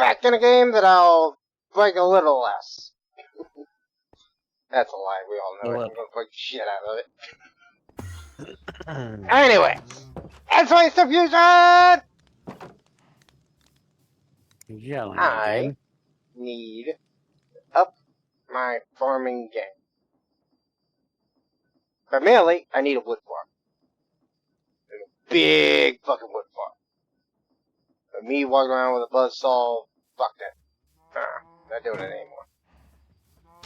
back in a game that I'll break a little less. That's a lie. We all know it. I'm gonna break the shit out of it. Anyway, S-Way Subfusion! Yelling I again. need to up my farming game. Primarily, I need a wood farm. A big fucking wood farm. But me walking around with a buzzsaw, fuck that. Not doing it anymore.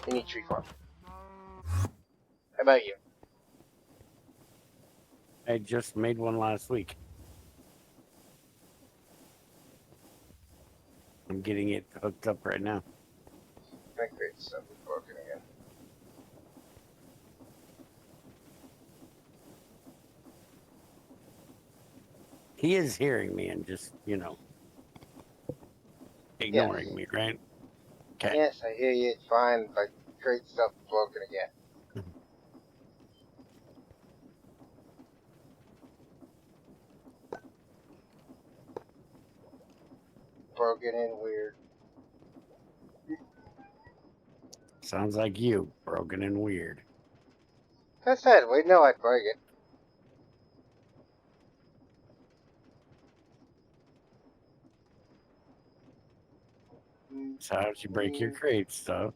You need tree farm. How about you? I just made one last week. I'm getting it hooked up right now. My crate stuff is broken again. He is hearing me and just, ignoring me, right? Okay. Yes, I hear you. It's fine, but crate stuff is broken again. Broken and weird. Sounds like you, broken and weird. I said, we know I'd break it. So how'd you break your crate stuff?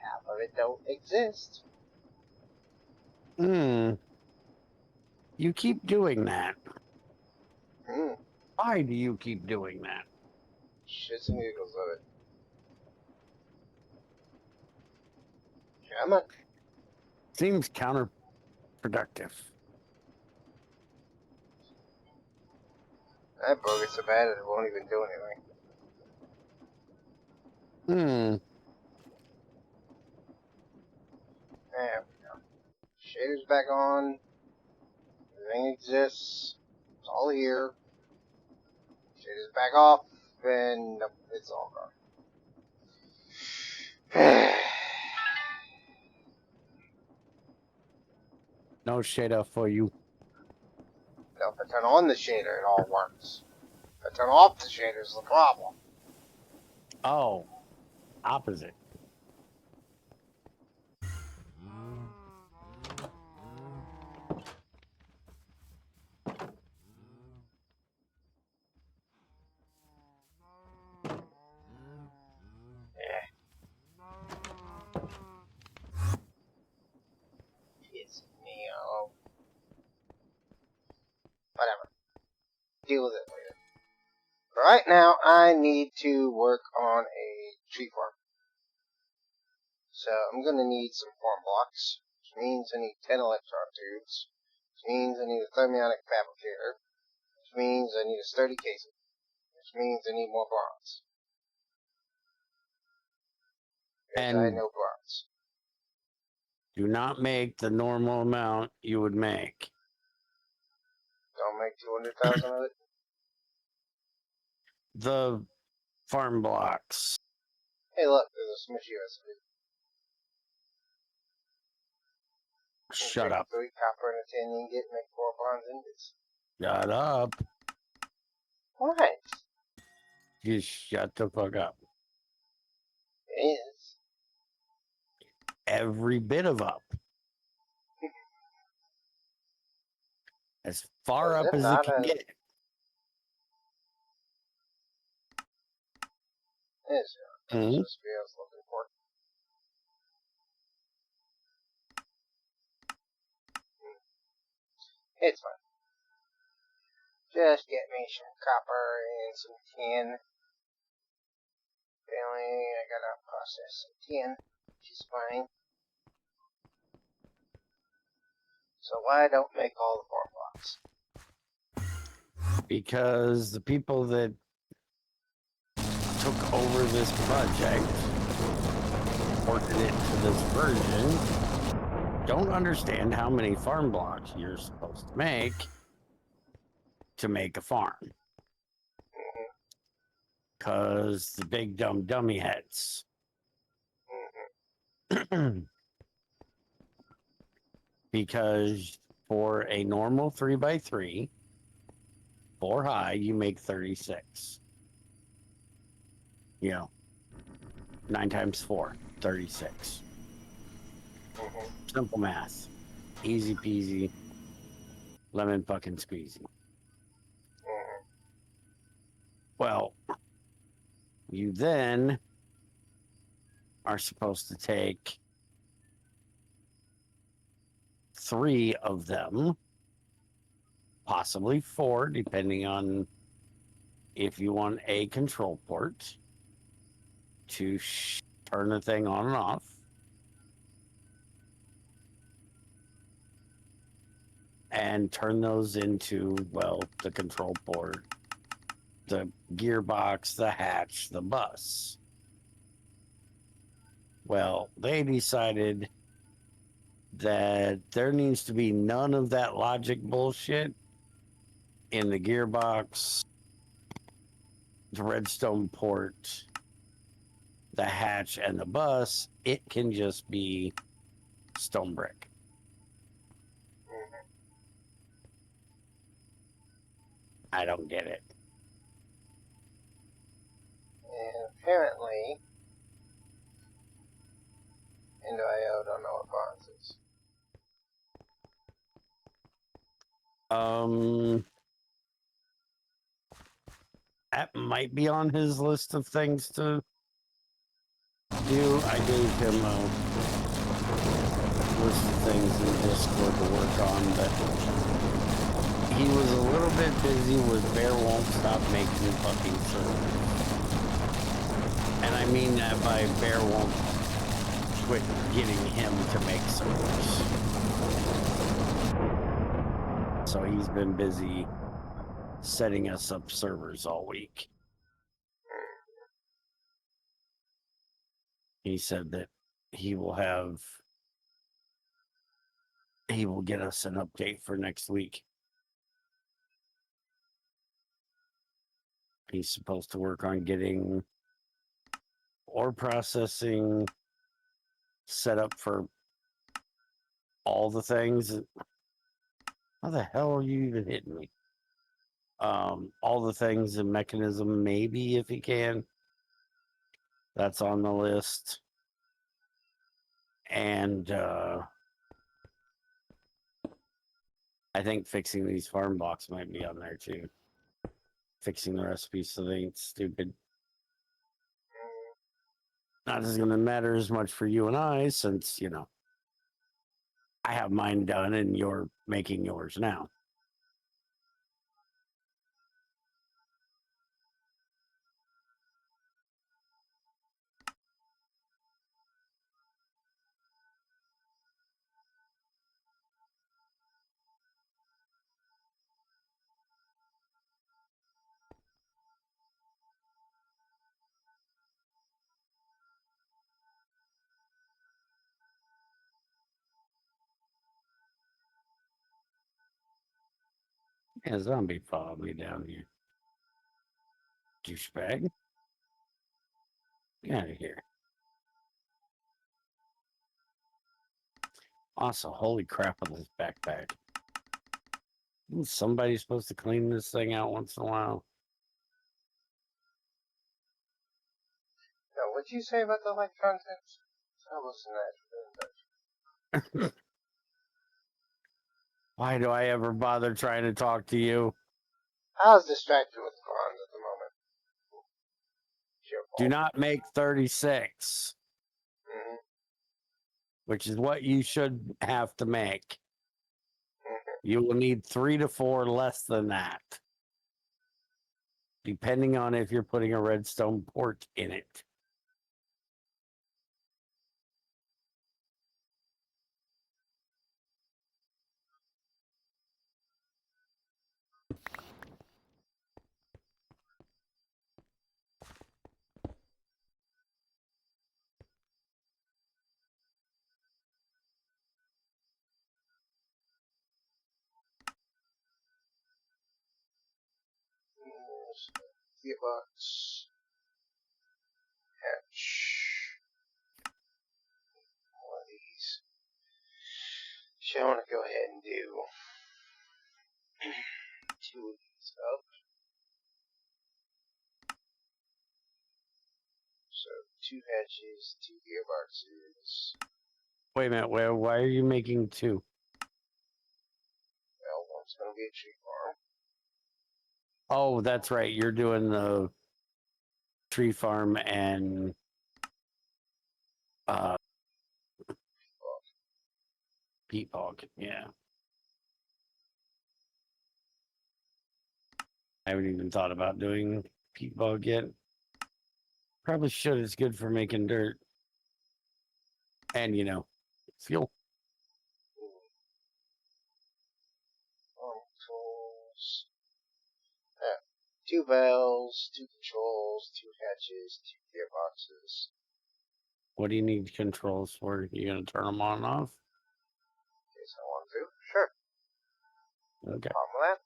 Half of it don't exist. You keep doing that. Hmm. Why do you keep doing that? Shits and giggles of it. Come on. Seems counterproductive. I broke it so bad it won't even do anything. There we go. Shader's back on. Everything exists. It's all here. Shader's back off. And nope, it's all gone. No shader for you. Now, if I turn on the shader, it all works. If I turn off the shader, it's the problem. Oh, opposite. Piss me off. Whatever. Deal with it later. But right now, I need to work on a tree farm. So I'm going to need some farm blocks, which means I need 10 electron tubes, which means I need a thermionic fabricator, which means I need a sturdy casing, which means I need more bronze. Because I And know bronze. do not make the normal amount you would make. Don't make 200,000 of it. The farm blocks. Hey look, there's a Smith USB. Shut up. 3 copper and a tin ingot, make 4 bronze ingots. Shut up. What? Just shut the fuck up. It is. Every bit of up. As far up as it can get. It is. That's the USB I was looking for. It's fine. Just get me some copper and some tin. Apparently, I gotta process some tin, which is fine. So why don't make all the farm blocks? Because the people that took over this project, ported it to this version, don't understand how many farm blocks you're supposed to make a farm. Because the big dumb dummy heads. Because for a normal 3x3, 4 high, you make 36. you know, 9 times 4, 36. Mm-hmm. Simple math. Easy peasy. Lemon fucking squeezy. Mm-hmm. Well, you then are supposed to take 3 of them, possibly 4, depending on if you want a control port to turn the thing on and off. And turn those into, well, the control port, the gearbox, the hatch, the bus. Well, they decided that there needs to be none of that logic bullshit in the gearbox, the redstone port, the hatch, and the bus. It can just be stone brick. Mm-hmm. I don't get it. And apparently, Indo.io don't know what bonds is. That might be on his list of things to do. I gave him a list of things in Discord to work on, but he was a little bit busy with Bear Won't Stop Making Fucking Servers. And I mean that by Bear won't quit getting him to make servers. So he's been busy setting us up servers all week. He said that he will get us an update for next week. He's supposed to work on getting ore processing set up for all the things. How the hell are you even hitting me? All the things in Mekanism, maybe if he can. That's on the list. And I think fixing these farm blocks might be on there too. Fixing the recipes so they ain't stupid. Not as going to matter as much for you and I, since, you know, I have mine done and you're making yours now. Yeah, zombie followed me down here. Douchebag. Get out of here. Also, holy crap on this backpack. Isn't somebody supposed to clean this thing out once in a while? Now, what'd you say about the electronics? I wasn't that. Why do I ever bother trying to talk to you? I was distracted with bonds at the moment. It's your Do fault. not make 36, Mm-hmm. which is what you should have to make. Mm-hmm. You will need 3 to 4 less than that, depending on if you're putting a redstone port in it. Gearbox. Hatch. One of these. So I want to go ahead and do 2 of these up. So 2 hatches, 2 gearboxes. Wait a minute. Why are you making 2? Well, one's going to be a tree farm. Oh, that's right. You're doing the tree farm and peat bog. Yeah. I haven't even thought about doing peat bog yet. Probably should. It's good for making dirt. And, fuel. Controls. 2 valves, 2 controls, 2 hatches, 2 gearboxes. What do you need controls for? You going to turn them on and off? In case I want to. Sure. Okay. Problem with that?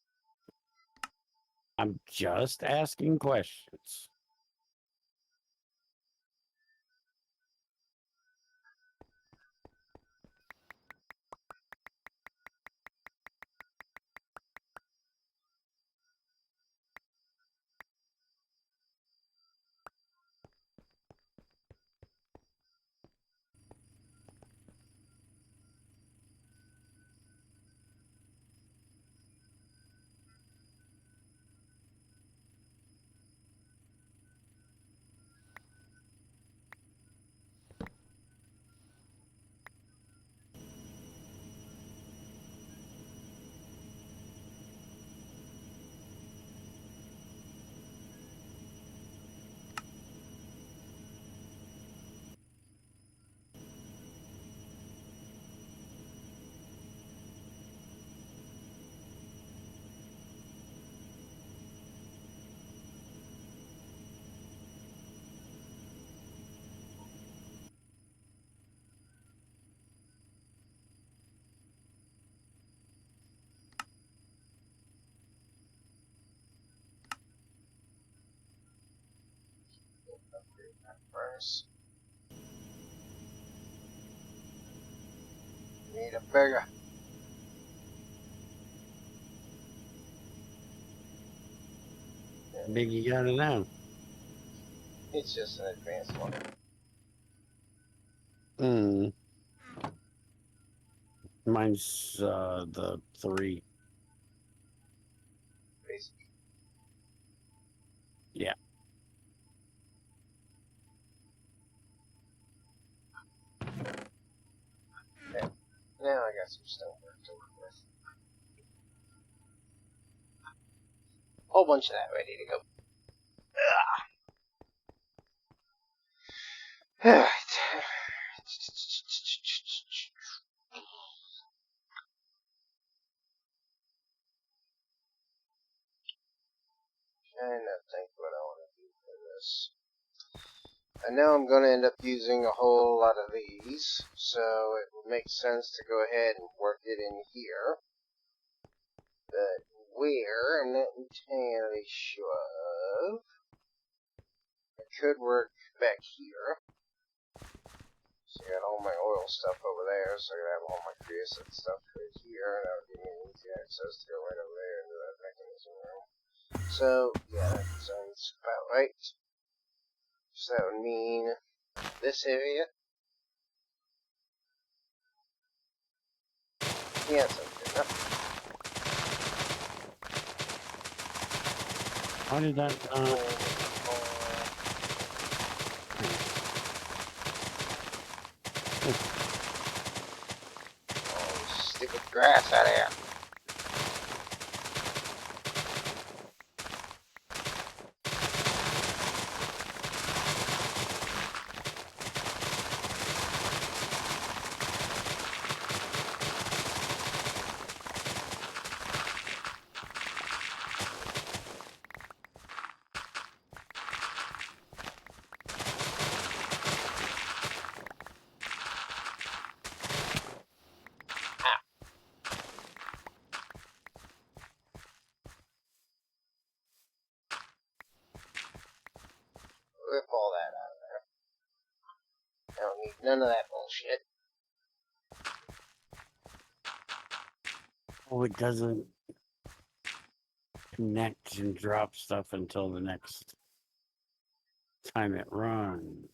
I'm just asking questions. Furnace. Need a bigger. How big you got it now? It's just an advanced one. Mine's the 3. Basic. Yeah. Okay. Now I got some stonework to work with. Whole bunch of that ready to go. Alright. Trying to think what I want to do for this. I know I'm going to end up using a whole lot of these, so it would make sense to go ahead and work it in here. But where, I'm not entirely sure of. I could work back here. So I got all my oil stuff over there, so I have all my creosote stuff right here, and that would give me easy access to go right over there into that mechanism room. So, yeah, that sounds about right. So that would mean this area. Yeah, that sounds good enough. How did that? Stupid grass out of here. Rip all that out of there. I don't need none of that bullshit. Oh, it doesn't connect and drop stuff until the next time it runs.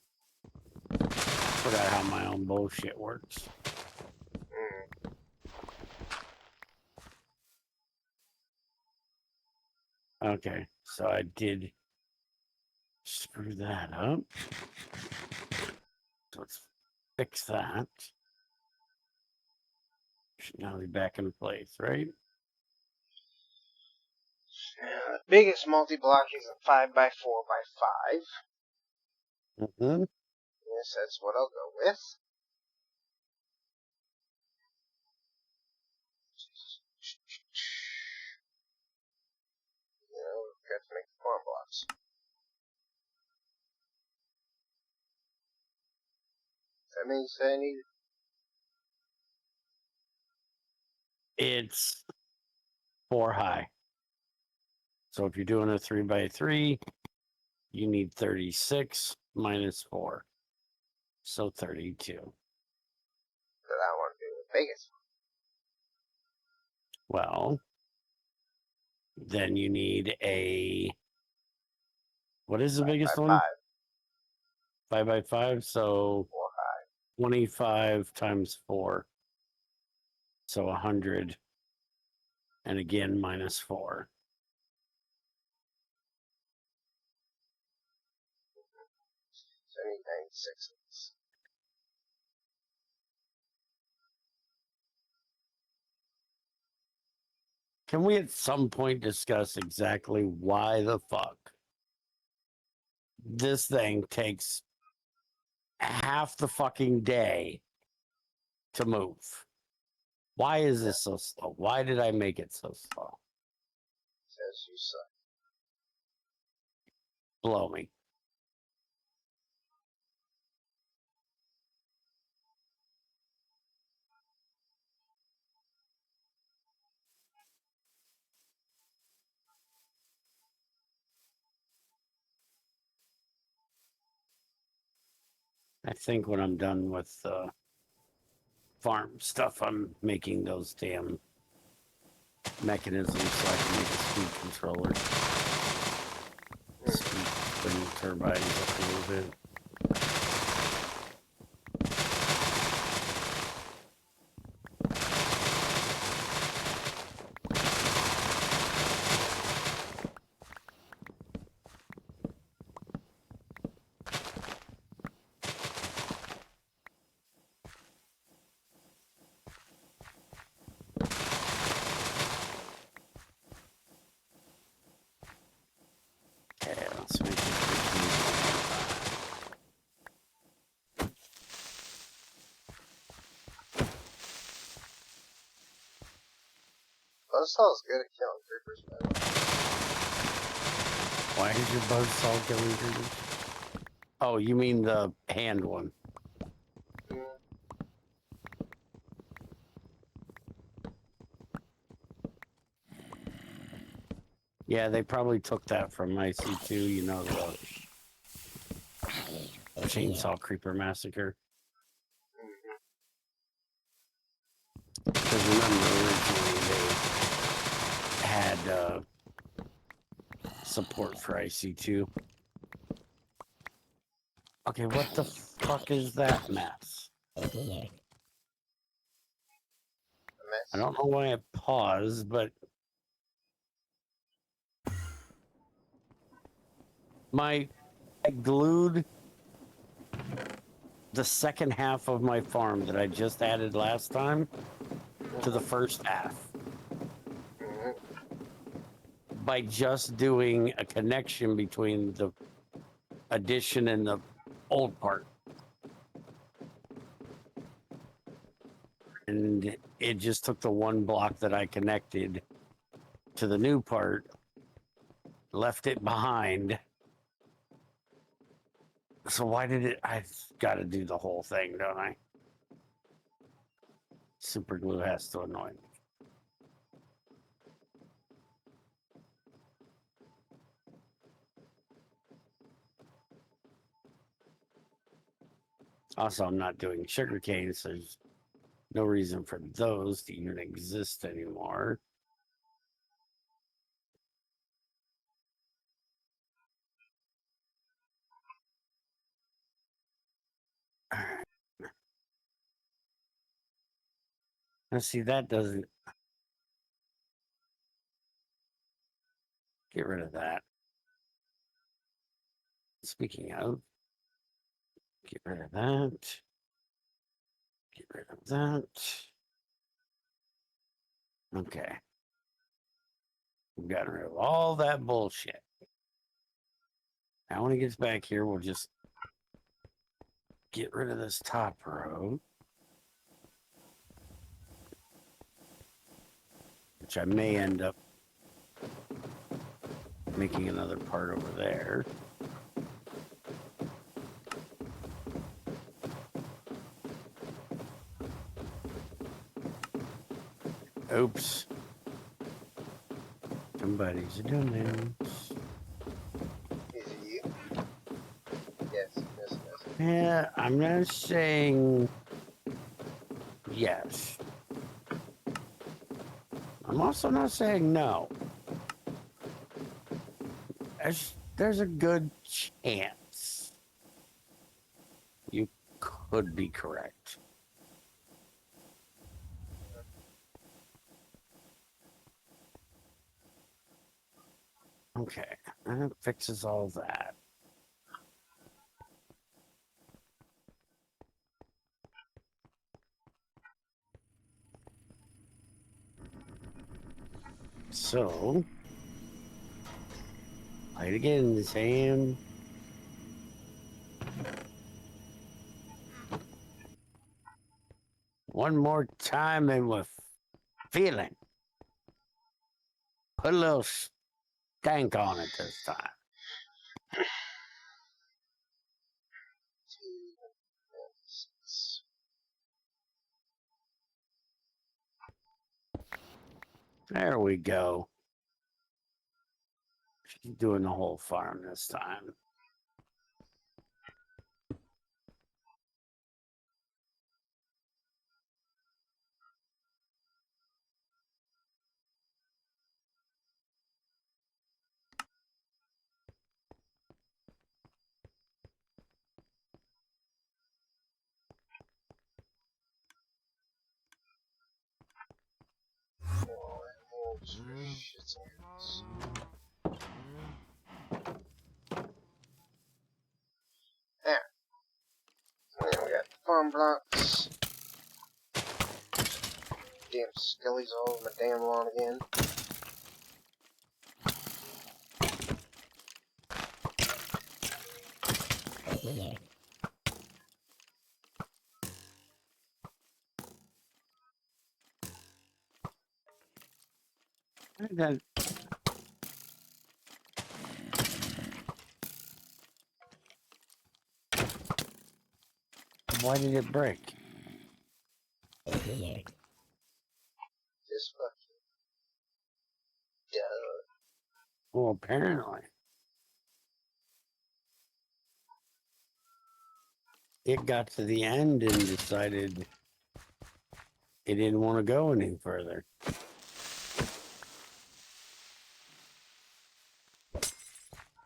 Forgot how my own bullshit works. Okay, so I did screw that up. So let's fix that. Should now be back in place, right? Now, the biggest multi-block is a 5x4x5. Mm-hmm. Yes, that's what I'll go with. You know, we've got to make the farm blocks. That means I need. It's 4 high. So if you're doing a 3x3, you need 36 minus 4. So 32. That I want to do the biggest. Well, then you need a. What is the biggest one? 5x5. So 4 high. 25 times 4. So 100. And again, minus 4. So I need 96 of these. Can we at some point discuss exactly why the fuck this thing takes half the fucking day to move? Why is this so slow? Why did I make it so slow? Says you suck. Blow me. I think when I'm done with farm stuff, I'm making those damn mechanisms so I can make a speed controller. Speed bring turbines up a little bit. Okay, let's make it 15. Buzzsaw's good at killing creepers, by the way. Why is your buzzsaw killing creepers? Oh, you mean the hand one? Yeah, they probably took that from IC2, you know, the Chainsaw Creeper Massacre. Because remember, originally they had support for IC2. Okay, what the fuck is that mess? A mess. I don't know why it paused, but I glued the second half of my farm that I just added last time to the first half by just doing a connection between the addition and the old part. And it just took the one block that I connected to the new part, left it behind. So why did it? I've got to do the whole thing, don't I? Super glue has to annoy me. Also, I'm not doing sugarcane, so there's no reason for those to even exist anymore. Let's see, that doesn't. Get rid of that. Speaking of, get rid of that. Get rid of that. Okay. We've gotten rid of all that bullshit. Now, when he gets back here, we'll just get rid of this top row, which I may end up making another part over there. Oops. Somebody's doing this. Is it you? Yes, yes, yes. Yeah, I'm not saying yes. I'm also not saying no. There's a good chance you could be correct. Okay, that fixes all that. So, play it again, Sam. One more time and with feeling. Put a little stank on it this time. There we go. She's doing the whole farm this time. There. And then we got farm blocks. Damn skellies all over my damn lawn again. That, why did it break? Just fucking duh. Well, apparently. It got to the end and decided it didn't want to go any further.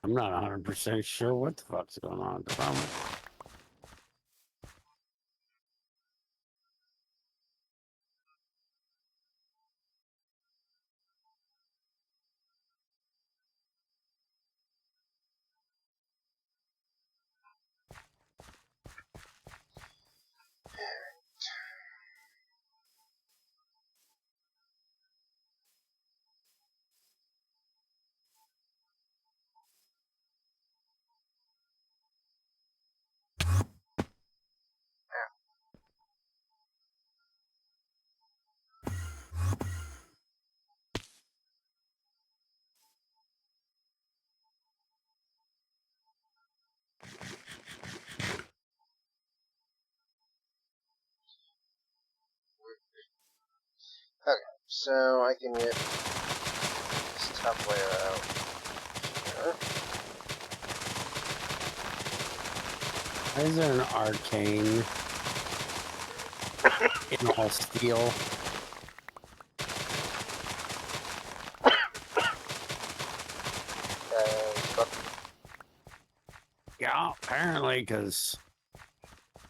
I'm not 100% sure what the fuck's going on at the moment. Okay, so I can get this top layer out here. Why is there an arcane in all steel? Yeah, apparently, because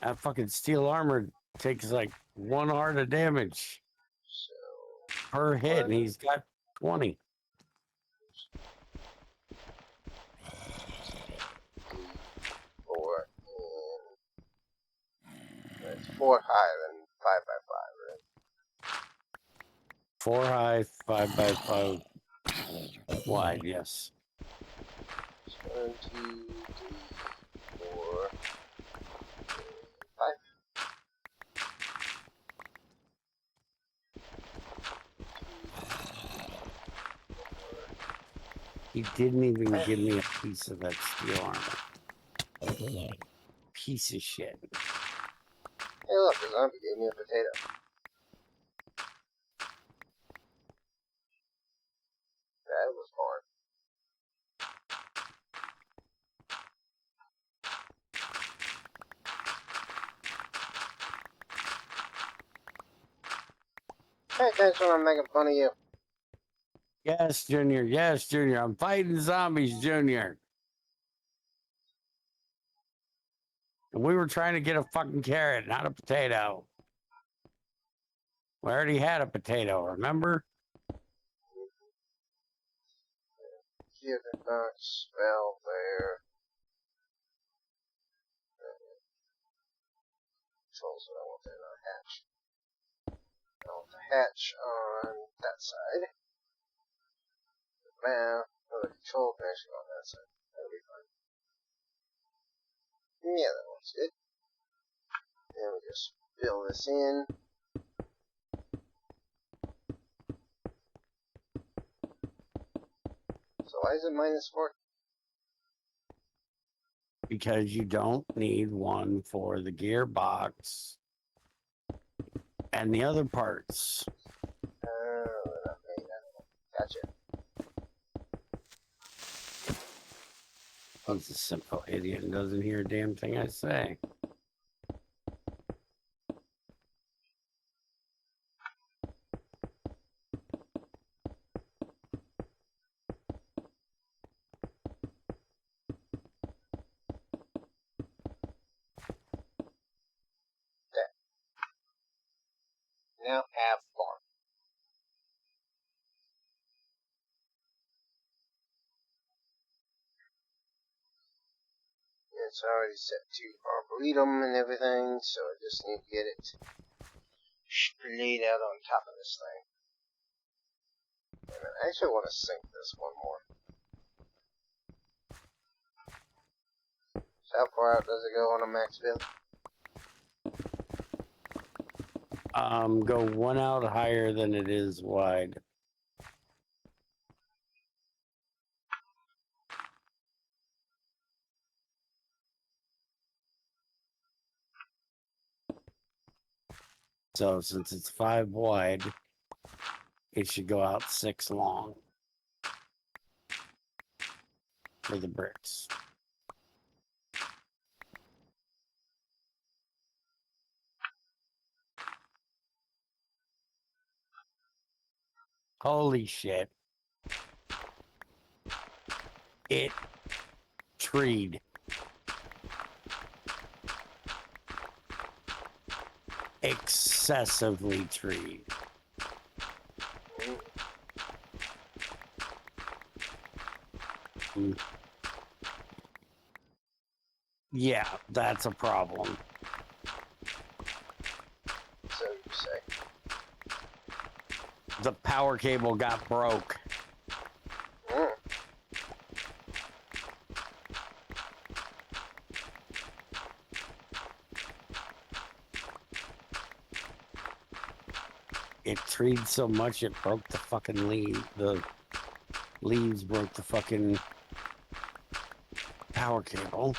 that fucking steel armor takes like 1 heart of damage. per hit, and he's got 20. Four, and it's 4 high, then 5 by 5, right? 4 high, 5 by 5 wide, yes. 1, 2, 3, 4, 5. He didn't even give me a piece of that steel armor. Piece of shit. Hey, look, the zombie gave me a potato. That was hard. Pay attention, I'm making fun of you. Yes, Junior. Yes, Junior. I'm fighting zombies, Junior. And we were trying to get a fucking carrot, not a potato. We already had a potato, remember? You did not spell there. Controls what I want there, not hatch. I want the hatch on that side. Now, the control connection on that side. That'll be fine. Yeah, that one's good. Then we just fill this in. So why is it -4? Because you don't need one for the gearbox and the other parts. Okay, gotcha. He's a simple idiot and doesn't hear a damn thing I say. Now have fun. It's already set to Arboretum and everything, so I just need to get it splayed out on top of this thing. And I actually want to sink this one more. So how far out does it go on a max build? Go one out higher than it is wide. So since it's 5 wide, it should go out 6 long for the bricks. Holy shit. It treed. Excessively treed. Yeah, that's a problem. So you say. The power cable got broke. It treed so much it broke the fucking leaf. The leaves broke the fucking power cable.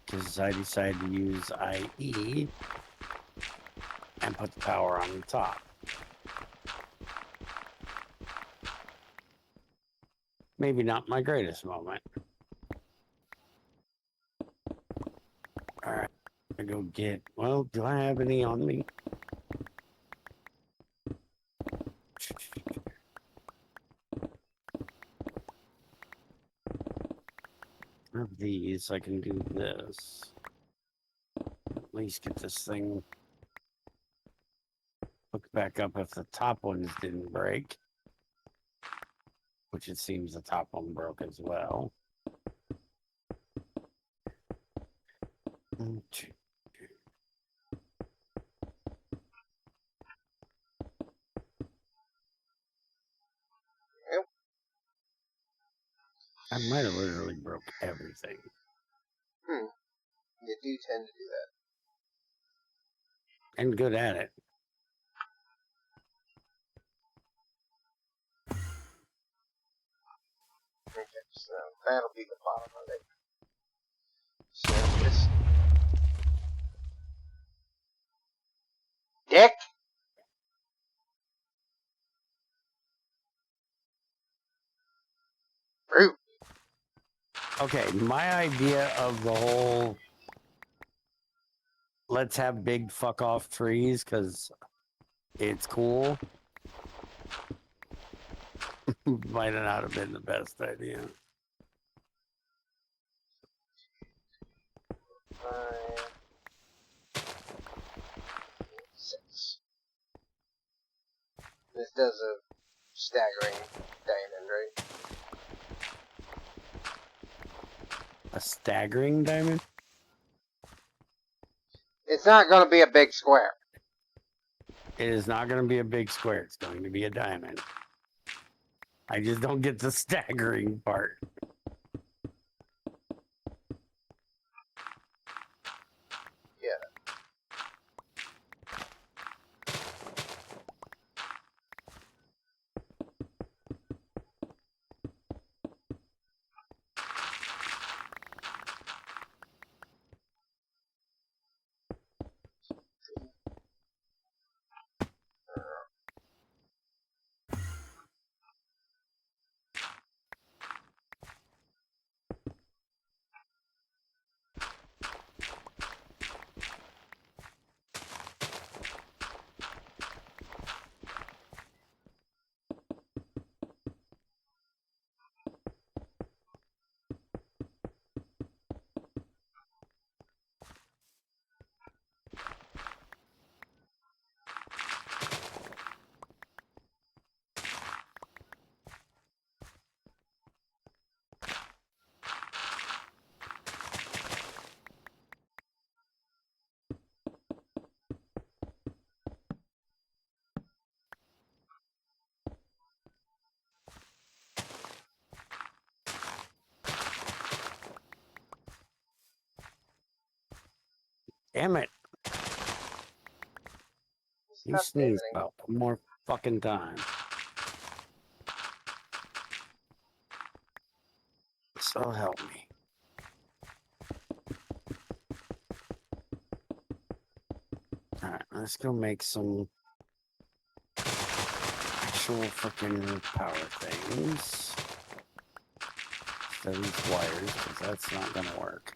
Because I decided to use IE and put the power on the top. Maybe not my greatest moment. Alright, I go get, well, do I have any on me? this, I can do this. At least get this thing hooked back up if the top ones didn't break. Which it seems the top one broke as well. Yep. I might have literally broke everything. You do tend to do that. And good at it. Okay, so that'll be the bottom of it. So this dick. Fruit. Okay, my idea of the whole let's have big fuck off trees because it's cool might not have been the best idea. 5, 6. This does a staggering diamond, right? A staggering diamond? It's not going to be a big square. It is not going to be a big square. It's going to be a diamond. I just don't get the staggering part. Yeah. Damn it. You Stop sneeze dancing. about one more fucking time. So help me. Alright, let's go make some actual freaking power things. Instead of these wires, because that's not gonna work.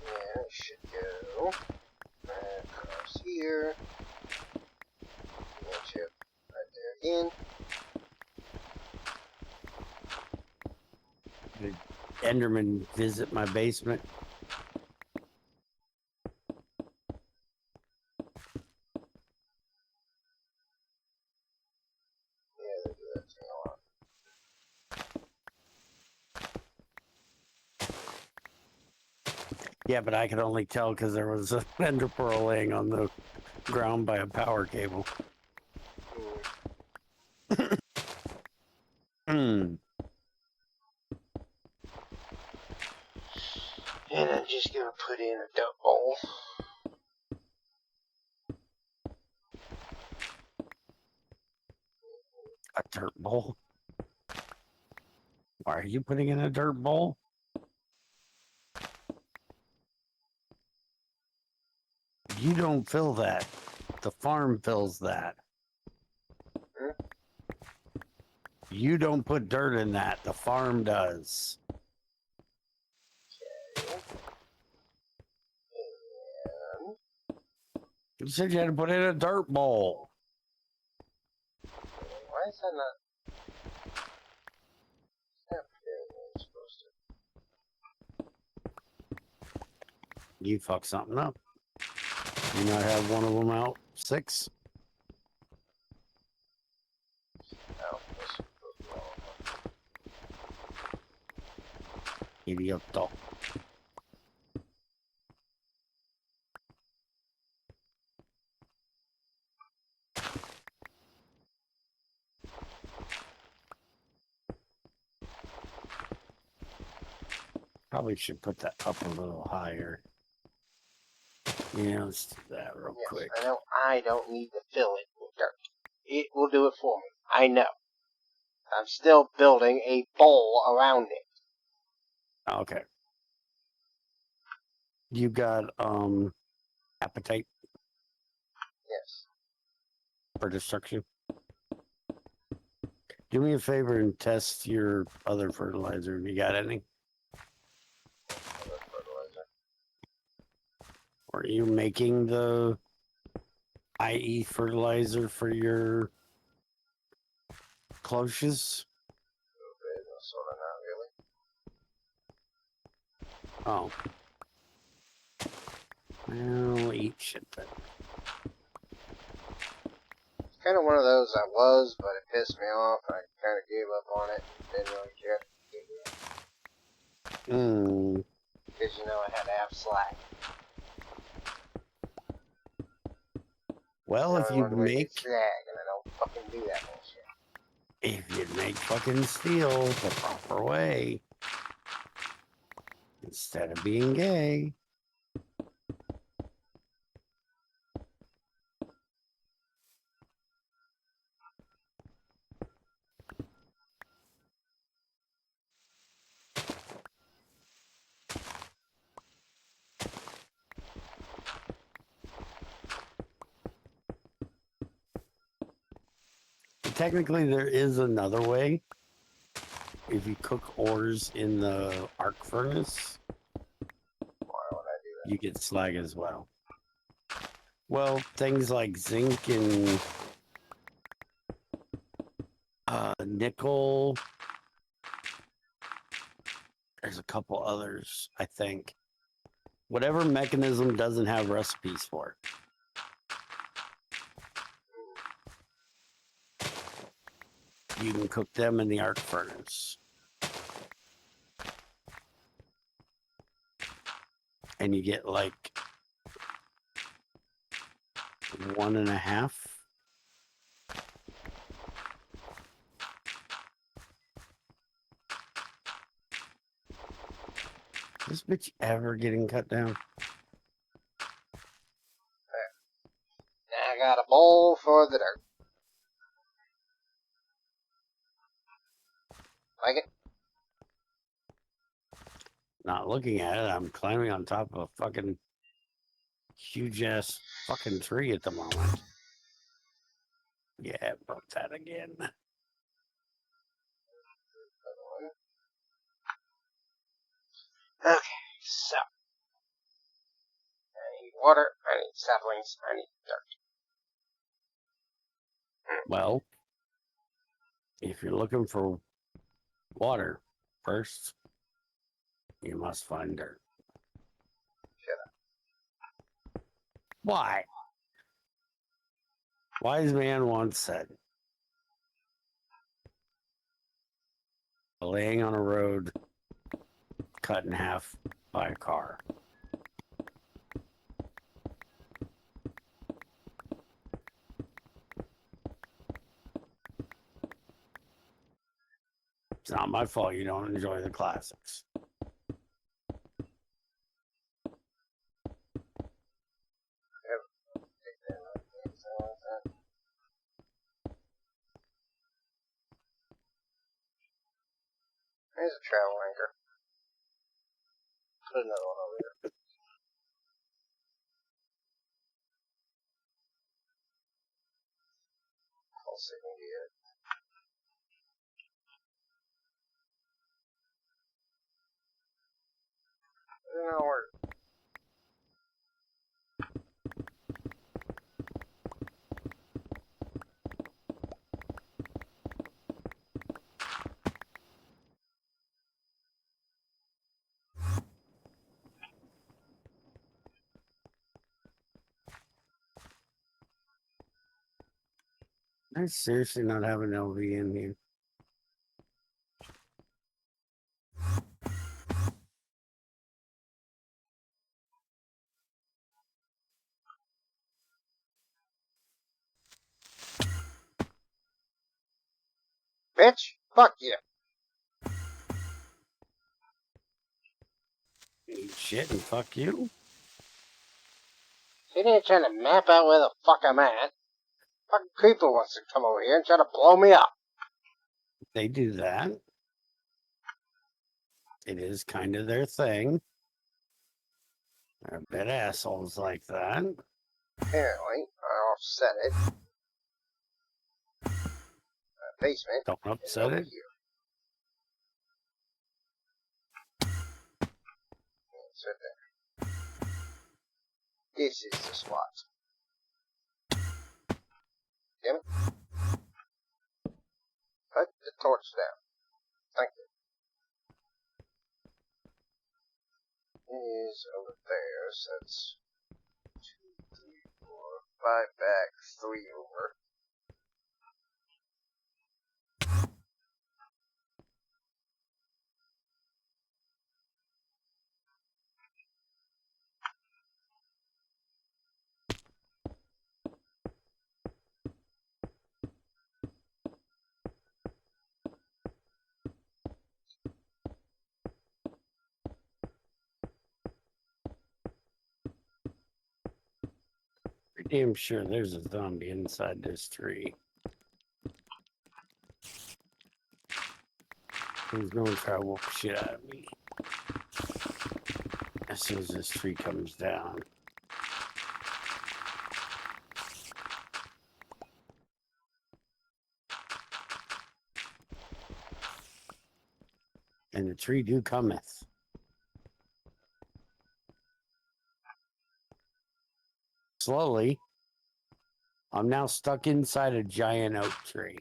Yeah, it should go across here. One chip right there again. Did Enderman visit my basement? Yeah, they do that thing a lot. Yeah, but I could only tell because there was a ender pearl laying on the ground by a power cable. Hmm. And I'm just gonna put in a dirt bowl. A dirt bowl? Why are you putting in a dirt bowl? You don't fill that. The farm fills that. Hmm? You don't put dirt in that. The farm does. Okay. And You said you had to put in a dirt bowl. why is that not? It's not appearing where it's supposed to. You fuck something up. You not have one of them out 6? No, this is supposed to be all of them. Idiot. Probably should put that up a little higher. Yeah, let's do that real Yes, quick. I know I don't need to fill it with dirt. It will do it for me. I know. I'm still building a bowl around it. Okay. You got appetite Yes. for destruction? Do me a favor and test your other fertilizer. You got any? Other fertilizer. Are you making the IE fertilizer for your cloches? Okay, no, sort of not really. Oh. Well, eat shit then. It's kind of one of those I was, but it pissed me off. I kind of gave up on it. Didn't really care. Because, you know, I had to have slack. Well, if I you wanted to make make it sag, and I don't fucking do that bullshit. if you make fucking steel the proper way instead of being gay. Technically, there is another way. If you cook ores in the arc furnace, Why would I do that? you get slag as well. Well, things like zinc and nickel. There's a couple others, I think. Whatever Mechanism doesn't have recipes for. You can cook them in the arc furnace. And you get like 1.5. This bitch ever getting cut down? Now I got a bowl for the dirt. Like it? Not looking at it. I'm climbing on top of a fucking huge ass fucking tree at the moment. Yeah, broke that again. Okay, so. I need water, I need saplings, I need dirt. Well, if you're looking for water first, you must find dirt. Shut up. Why? Wise man once said, laying on a road cut in half by a car. It's not my fault you don't enjoy the classics. There's a travel anchor. Put another one over here. I'll see if we can get it. I don't know where. I seriously not have an LV in here. Bitch! Fuck you! Eat shit and fuck you. Sitting here trying to map out where the fuck I'm at. Fucking creeper wants to come over here and try to blow me up. They do that. It is kind of their thing. They're a bit assholes like that. Apparently, I offset it. Basement. Don't upset Over it. here. It's right there. This is the spot. Damn it. Put the torch down. Thank you. It is over there, so that's 2, 3, 4, 5 back, 3 over. Pretty damn sure there's a zombie inside this tree. He's going to try to whoop shit out of me as soon as this tree comes down. And the tree do cometh. Slowly, I'm now stuck inside a giant oak tree.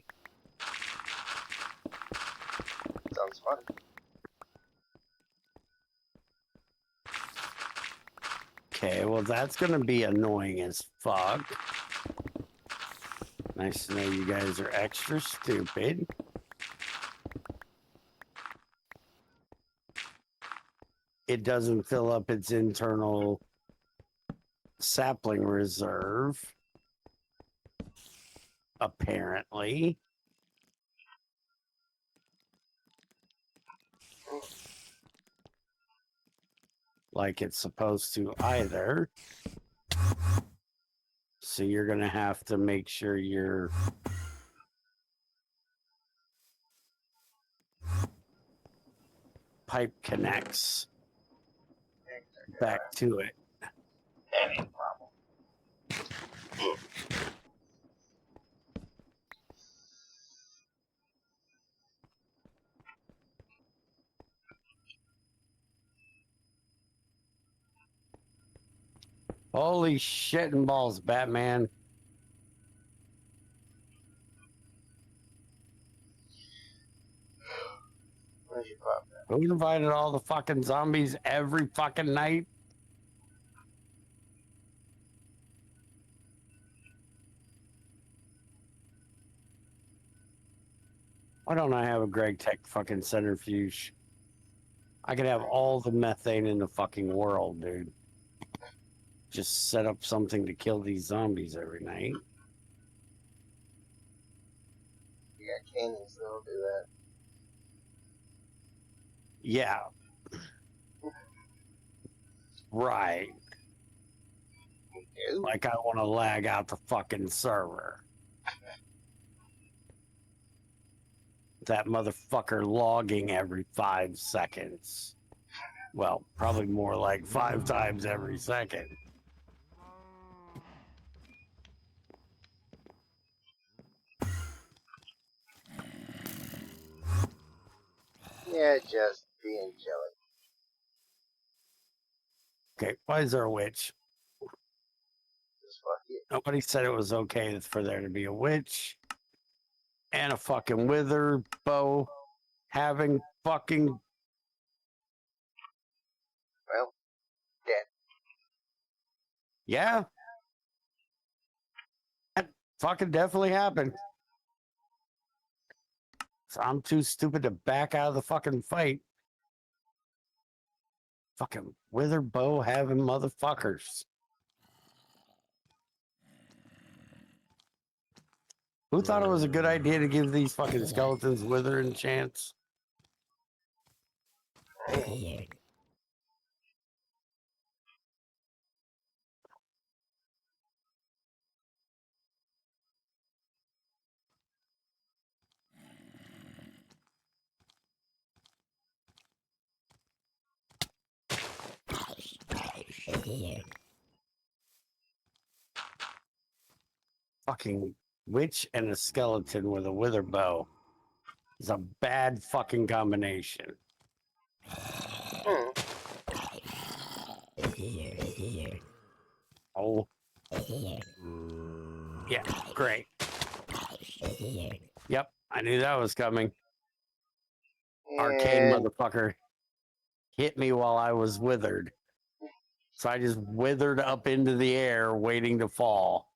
Sounds fun. Okay, well, that's going to be annoying as fuck. Nice to know you guys are extra stupid. It doesn't fill up its internal sapling reserve, apparently. Like it's supposed to either. So you're going to have to make sure your pipe connects back to it. Any problem. Holy shit and balls, Batman. Where's your pop? Who invited all the fucking zombies every fucking night? Why don't I have a Greg Tech fucking centrifuge? I could have all the methane in the fucking world, dude. Just set up something to kill these zombies every night. You got cannons that'll do that. Yeah. Right. You? Like I want to lag out the fucking server. that motherfucker logging every 5 seconds. Well, probably more like 5 times every second. Yeah, just being jelly. Okay, why is there a witch? Just fuck it. Nobody said it was okay for there to be a witch and a fucking wither bow having fucking... Well, dead. Yeah. That fucking definitely happened. So I'm too stupid to back out of the fucking fight. Fucking wither bow having motherfuckers. Who thought it was a good idea to give these fucking skeletons wither enchants? Fucking witch and a skeleton with a wither bow is a bad fucking combination. Oh. Yeah, great. Yep, I knew that was coming. Arcane And motherfucker hit me while I was withered. So I just withered up into the air waiting to fall.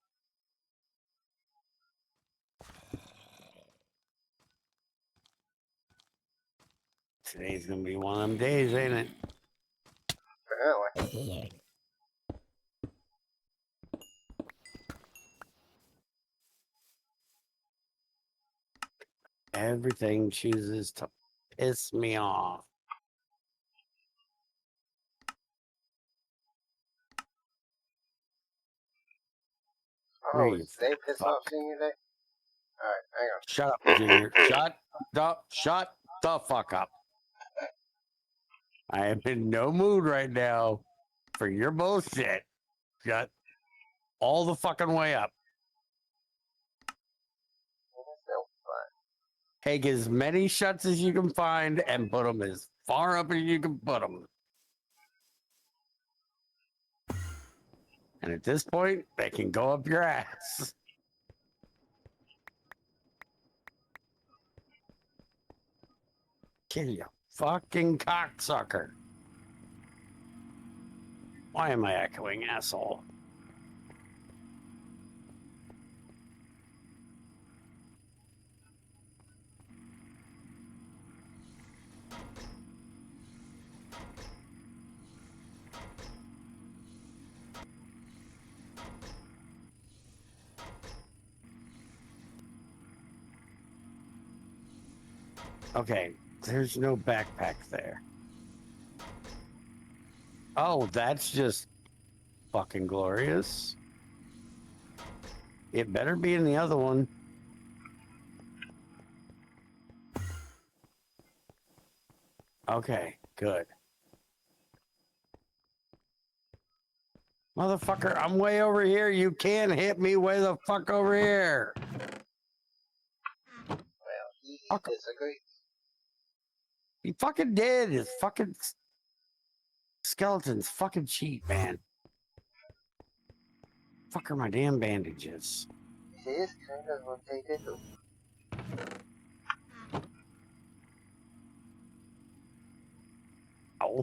Today's gonna be one of them days, ain't it? apparently. Everything chooses to piss me off. Oh, You is they piss fuck. off Senior Day? Alright, hang on. Shut up, Junior. Shut the fuck up. I am in no mood right now for your bullshit. Shut all the fucking way up. So fun. Take as many shuts as you can find and put them as far up as you can put them. And at this point, they can go up your ass. Kill you, fucking cocksucker. Why am I echoing, asshole? Okay, there's no backpack there. Oh, that's just fucking glorious. It better be in the other one. Okay, good. Motherfucker, I'm way over here. You can't hit me way the fuck over here. Well, he Fuck. disagrees. He fucking did. His fucking skeletons fucking cheat, man. Fuck are my damn bandages? It is kind of what they do. Oh.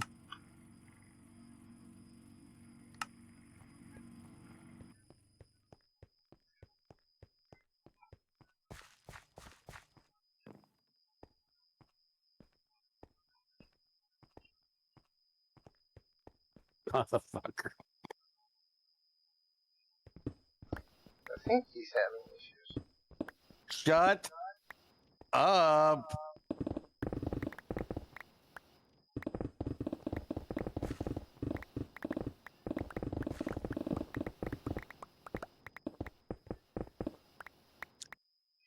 Motherfucker. I think he's having issues. Shut up.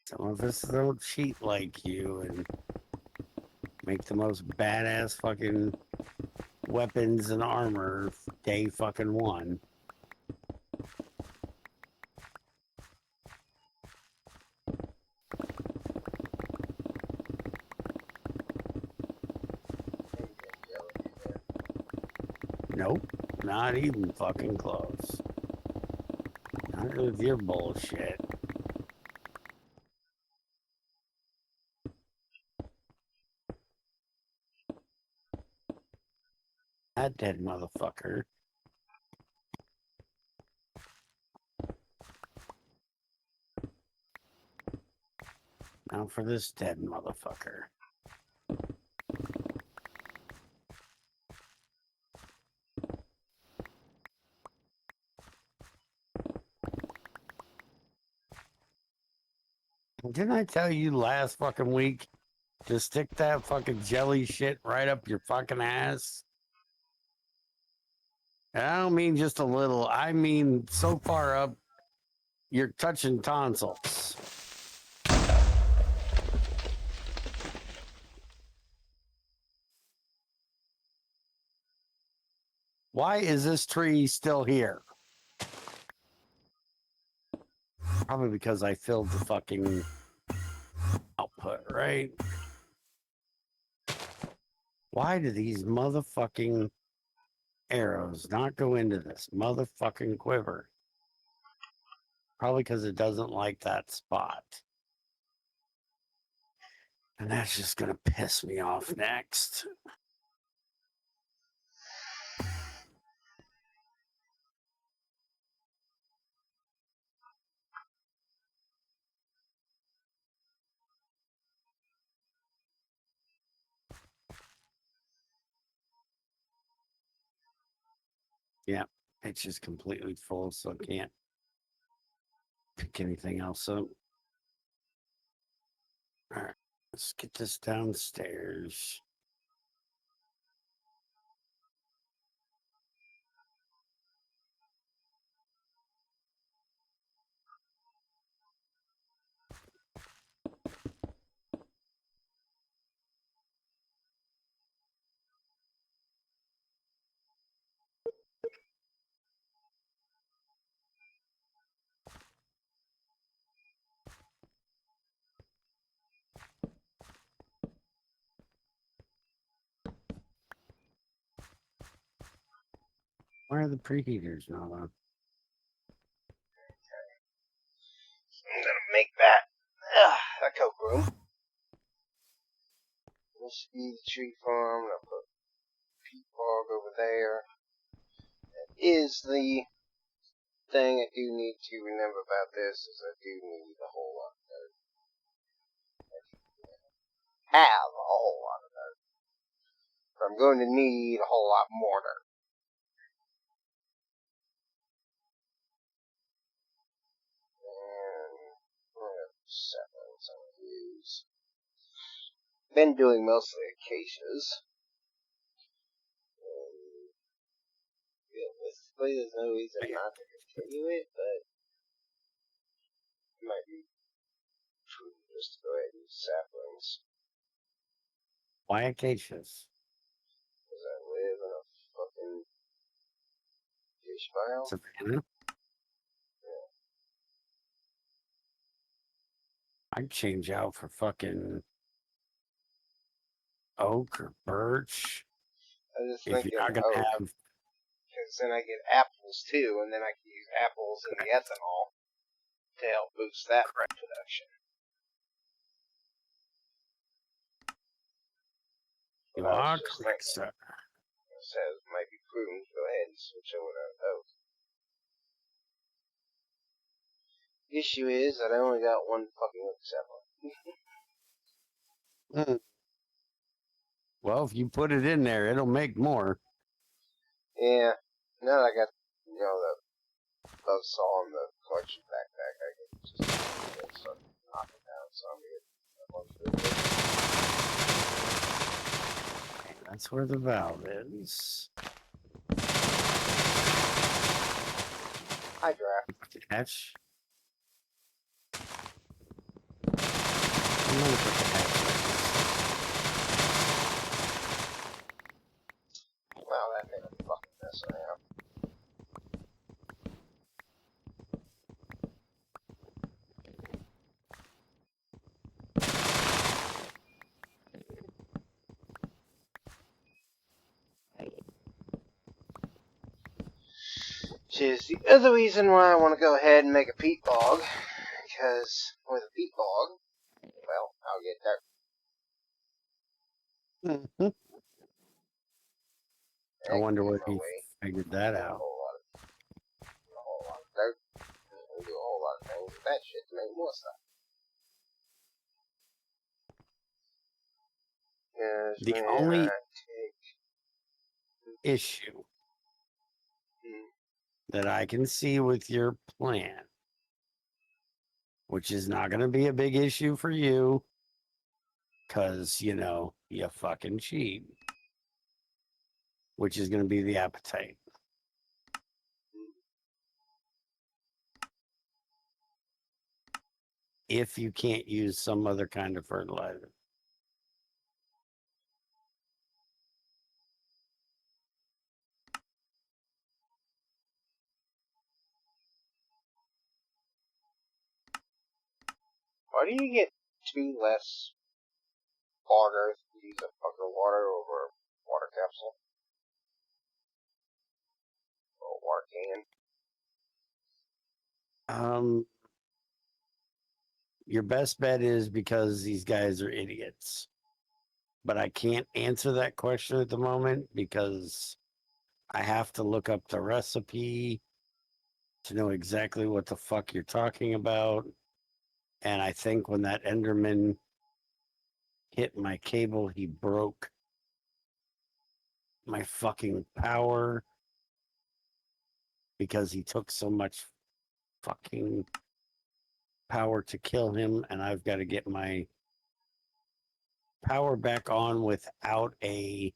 Some of us don't cheat like you and make the most badass fucking weapons and armor day fucking one. Nope, not even fucking close. Not with your bullshit. That dead motherfucker. Now for this dead motherfucker. Didn't I tell you last fucking week to stick that fucking jelly shit right up your fucking ass? And I don't mean just a little. I mean so far up, you're touching tonsils. Why is this tree still here? Probably because I filled the fucking output, right? Why do these motherfucking arrows not go into this motherfucking quiver? Probably because it doesn't like that spot. And that's just going to piss me off next. Yeah, it's just completely full, so I can't pick anything else up. All right, let's get this downstairs. Why are the preheaters not on? I'm gonna make that coat room. This should be the tree farm. I'll put peat bog over there. That is the thing I do need to remember about this is I do need a whole lot of dirt. Have a whole lot of dirt. But I'm going to need a whole lot more dirt. And what saplings I'm going to use. Been doing mostly acacias. Realistically, there's no reason not to continue it, but it might be prudent just to go ahead and use saplings. Why acacias? Because I live in a fucking acacia biome. Savannah? Yeah. I'd change out for fucking oak or birch. I was just If thinking you're not gonna oak, have, because then I get apples too, and then I can use apples in the ethanol to help boost that production. you But I are was just correct, thinking, sir. it says it might be prudent to go ahead and switch over to oak. The issue is that I only got one fucking oak sapling. Well, if you put it in there, it'll make more. Yeah, now that I got, the buzzsaw and the collection backpack, I can just start knocking down some of it. That's where the valve is. High draft. Catch. I'm gonna put the hatch. Wow, that made a fucking mess around. Which is the other reason why I want to go ahead and make a peat bog. Because with a peat bog, well, I'll get that. Mhm. I That can wonder get where in my he way. figured that A out. whole lot of dirt. And do a whole lot of things with that shit to make more stuff. Because The when only I take... issue that I can see with your plan, which is not going to be a big issue for you, because, you know, you fucking cheat, which is going to be the appetite. If you can't use some other kind of fertilizer. Why do you get 2 less water if you use a fucking water over a water capsule? Or a water can? Your best bet is because these guys are idiots. But I can't answer that question at the moment because I have to look up the recipe to know exactly what the fuck you're talking about. And I think when that Enderman hit my cable, he broke my fucking power because he took so much fucking power to kill him. And I've got to get my power back on without a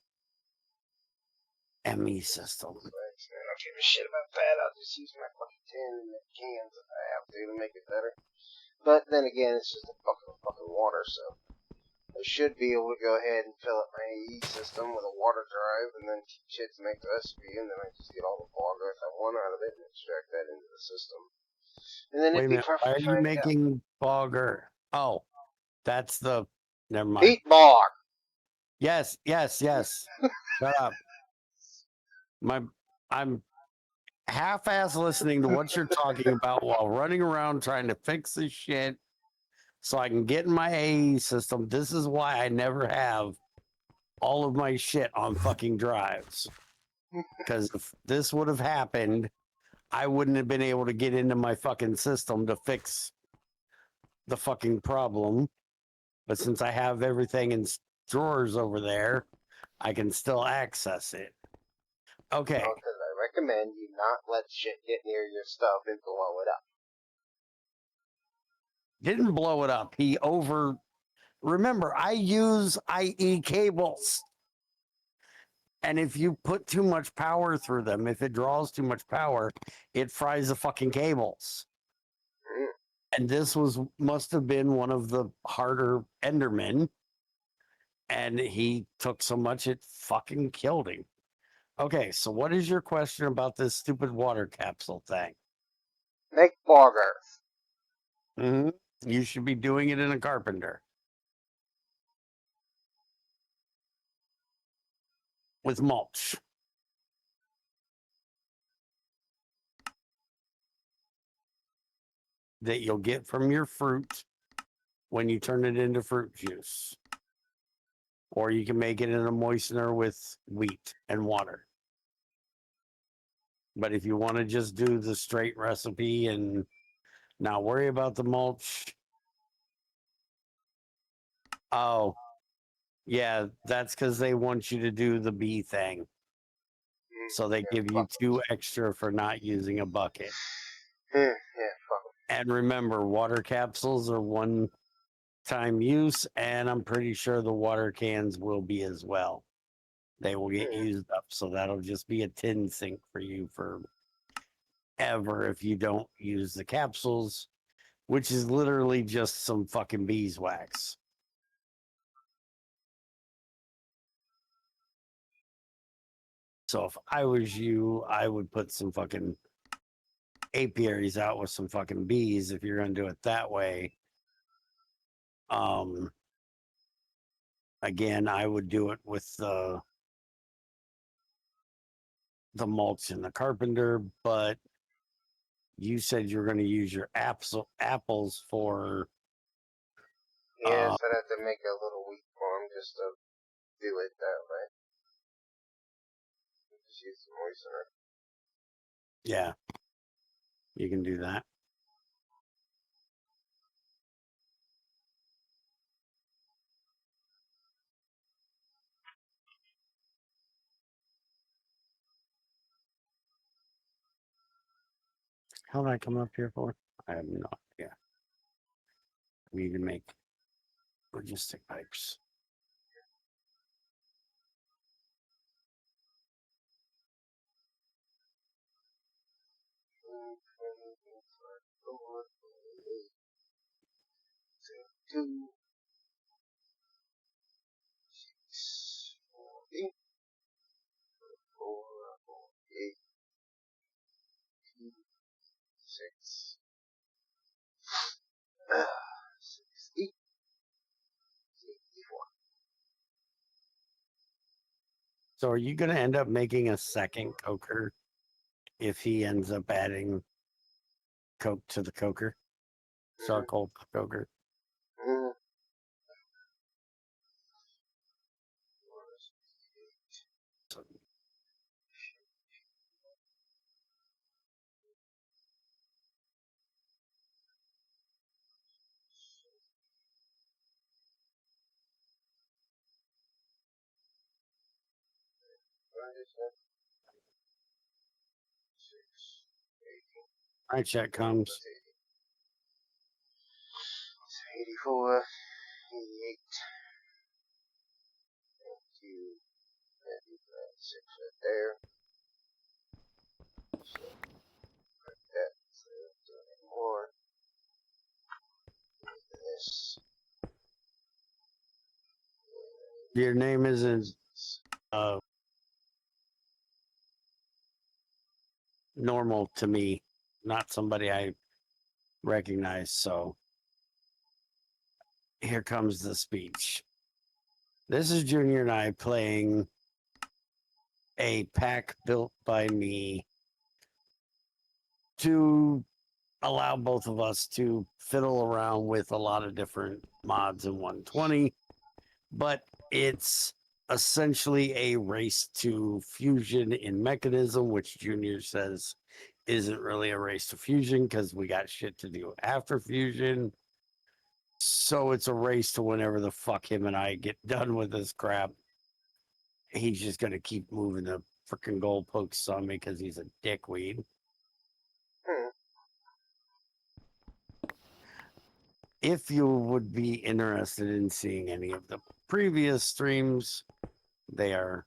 ME system. I don't give a shit about that. I'll just use my fucking tin and the cans if I have to make it better. But then again, it's just a fucking water, so I should be able to go ahead and fill up my AE system with a water drive and then teach it to make the recipe, and then I just get all the bog earth I want out of it and extract that into the system. And then Wait a it'd be minute. Why are perfect you fine to go. making bogger? Oh, that's the. Never mind. Peat bog! Yes. Shut up. I'm half-ass listening to what you're talking about while running around trying to fix this shit so I can get in my AE system. This is why I never have all of my shit on fucking drives. Because if this would have happened, I wouldn't have been able to get into my fucking system to fix the fucking problem. But since I have everything in drawers over there, I can still access it. Okay. Because I recommend you not let shit get near your stuff and blow it up. Didn't blow it up. Remember, I use IE cables. And if you put too much power through them, if it draws too much power, it fries the fucking cables. And this must have been one of the harder Endermen. And he took so much it fucking killed him. Okay, so what is your question about this stupid water capsule thing? Make bog earth. Mm-hmm. You should be doing it in a carpenter. With mulch. That you'll get from your fruit when you turn it into fruit juice. Or you can make it in a moistener with wheat and water. But if you want to just do the straight recipe and not worry about the mulch, oh, yeah, that's because they want you to do the bee thing. So they give you 2 extra for not using a bucket. Yeah, fuck them. And remember, water capsules are 1-time use, and I'm pretty sure the water cans will be as well. They will get used up, so that'll just be a tin sink for you forever if you don't use the capsules, which is literally just some fucking beeswax. So if I was you, I would put some fucking apiaries out with some fucking bees if you're gonna do it that way. Again, I would do it with the mulch and the carpenter, but you said you're going to use your apples for. Yes, I'd have to make a little wheat farm just to do it that way. Just use the moistener. Yeah, you can do that. How did I come up here for? I have no idea. We need to make logistic pipes. Two, 6, 40, 4, 8, 2, 6, 60, 64. So are you going to end up making a second coker if he ends up adding coke to the coker? Charcoal coker? Mm. My check comes. 84, 88. Thank you. 6 right there. So, like that. So, do any more. This. Your name isn't normal to me, not somebody I recognize. So here comes the speech. This is Junior and I playing a pack built by me to allow both of us to fiddle around with a lot of different mods in 120, but it's essentially a race to fusion in Mechanism, which Junior says isn't really a race to fusion because we got shit to do after fusion. So it's a race to whenever the fuck him and I get done with this crap. He's just going to keep moving the freaking goalposts on me because he's a dickweed. If you would be interested in seeing any of the previous streams, they are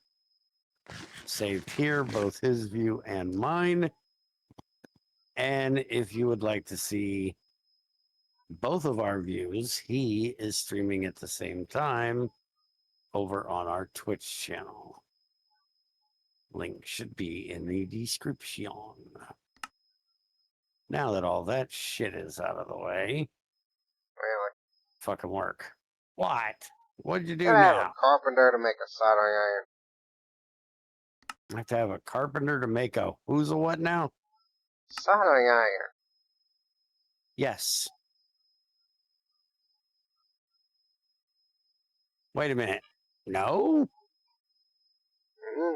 saved here, both his view and mine. And if you would like to see both of our views, he is streaming at the same time over on our Twitch channel. Link should be in the description. Now that all that shit is out of the way, Really? fucking work. What? What'd you do Gotta have now? a carpenter to make a soldering iron. I have to have a carpenter to make a who's a what now? Soldering iron. Yes. Wait a minute. No? Mm.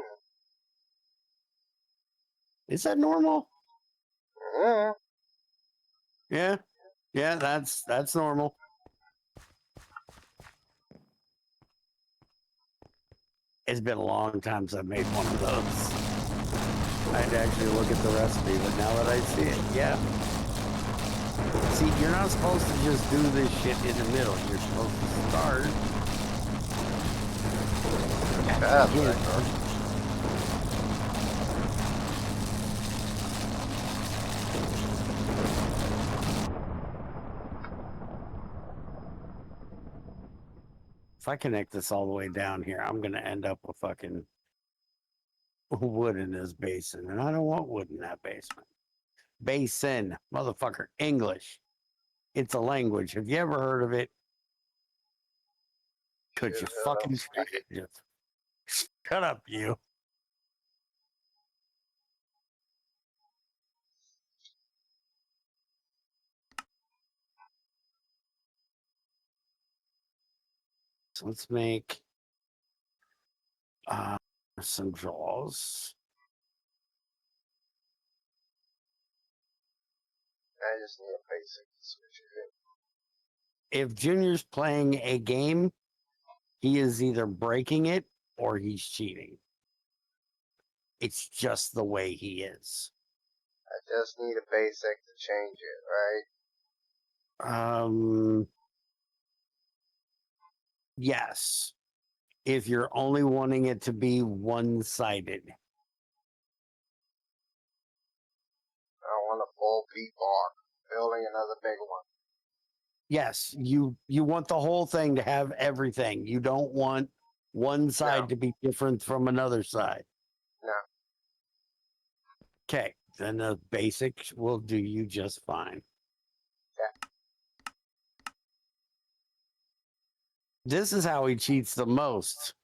Is that normal? Mm. Yeah. Yeah, that's normal. It's been a long time since I've made one of those. I had to actually look at the recipe, but now that I see it, yeah. See, you're not supposed to just do this shit in the middle. You're supposed to start. If I connect this all the way down here, I'm going to end up with fucking wood in this basin, and I don't want wood in that basement. Basin, motherfucker, English. It's a language. Have you ever heard of it? Could you fucking speak it? just shut up, you? So let's make some draws. I just need a basic switch it. If Junior's playing a game, he is either breaking it or he's cheating. It's just the way he is. I just need a basic to change it, right? Yes. If you're only wanting it to be one-sided. I want a full peat block. Building another big one. Yes, you want the whole thing to have everything. You don't want one side to be different from another side. No. Okay, then the basics will do you just fine. Yeah. This is how he cheats the most.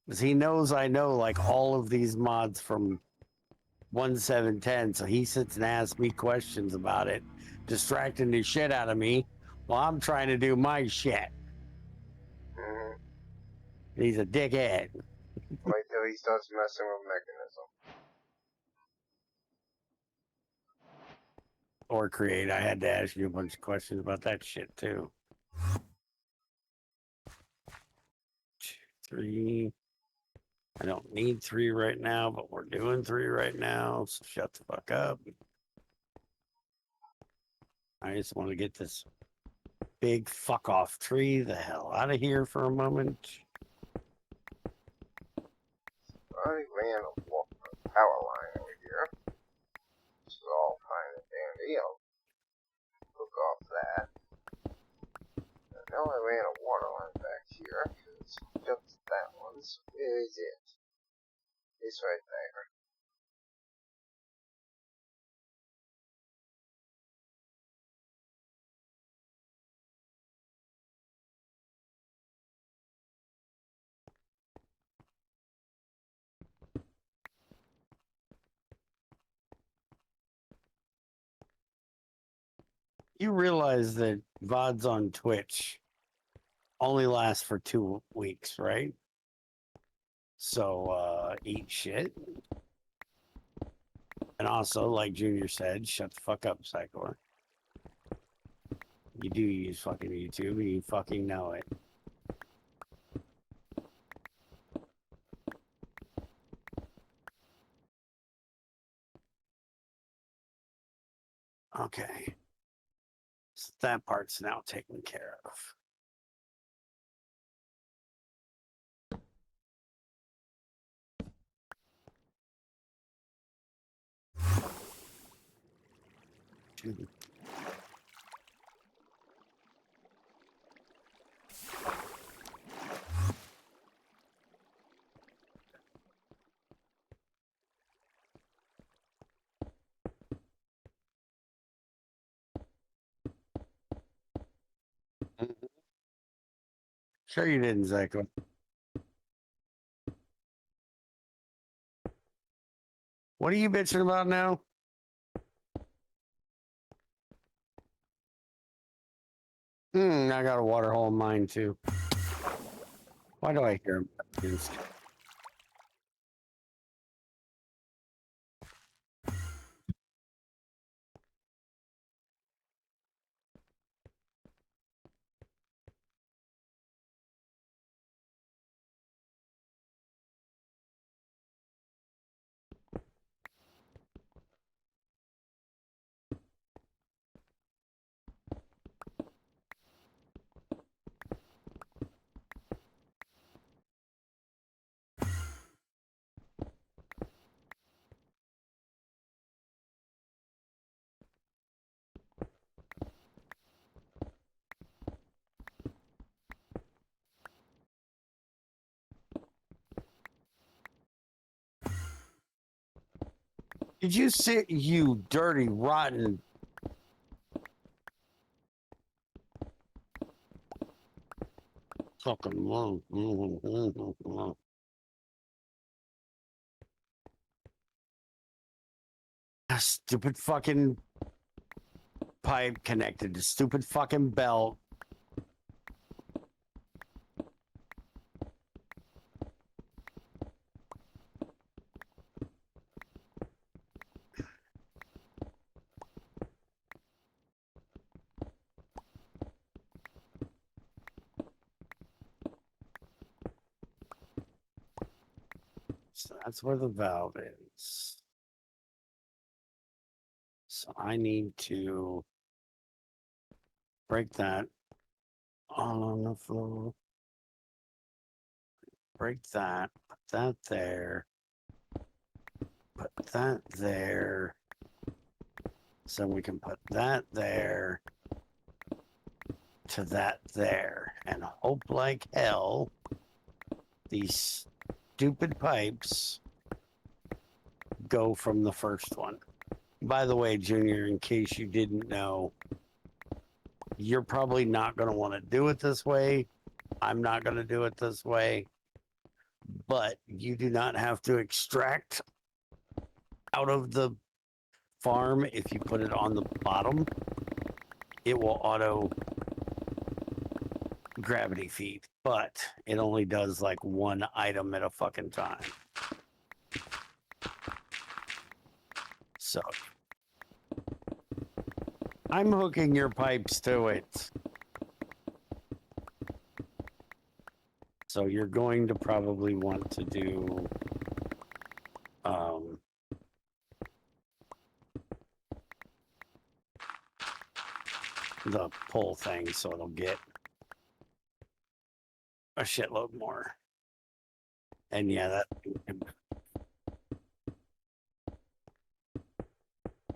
Because he knows I know like all of these mods from 1.7.10, so he sits and asks me questions about it, distracting the shit out of me while I'm trying to do my shit. Mm-hmm. He's a dickhead. Wait till he starts messing with Mekanism. Or create. I had to ask you a bunch of questions about that shit too. 2, 3. I don't need 3 right now, but we're doing 3 right now, so shut the fuck up. I just want to get this big fuck off tree the hell out of here for a moment. I ran a power line over here. This is all fine and dandy. I'll hook off that. And now I ran a water line back here, because just that one. So where is it? It's right there. You realize that VODs on Twitch only last for 2 weeks, right? So eat shit. And also, like Junior said, shut the fuck up, Psychor. You do use fucking YouTube and you fucking know it. Okay. So that part's now taken care of. Sure you didn't, Zyko. What are you bitching about now? I got a water hole in mine too. Why do I hear him? Did you see, you dirty, rotten... Fucking monk. Stupid fucking pipe connected to stupid fucking belt. So that's where the valve is. So I need to break that on the floor. Break that, put that there, put that there. So we can put that there to that there. And hope like hell these stupid pipes go from the first one. By the way, Junior, in case you didn't know, you're probably not going to want to do it this way. I'm not going to do it this way. But you do not have to extract out of the farm. If you put it on the bottom, it will auto gravity feed, but it only does like one item at a fucking time. So I'm hooking your pipes to it. So you're going to probably want to do the pull thing so it'll get a shitload more. And yeah, that.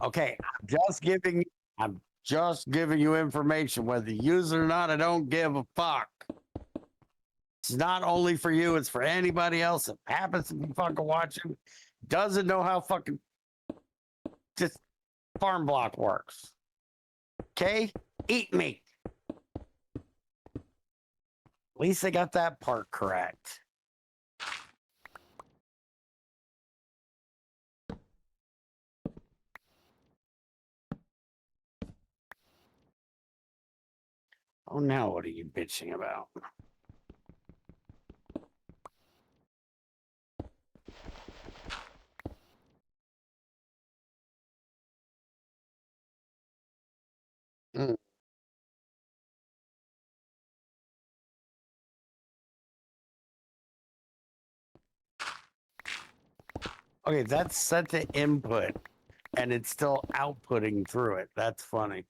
Okay, I'm just giving you information. Whether you use it or not, I don't give a fuck. It's not only for you, it's for anybody else that happens to be fucking watching, doesn't know how fucking just farm block works. Okay? Eat me. At least I got that part correct. Oh, now what are you bitching about? Mm. Okay, that's set to input, and it's still outputting through it. That's funny.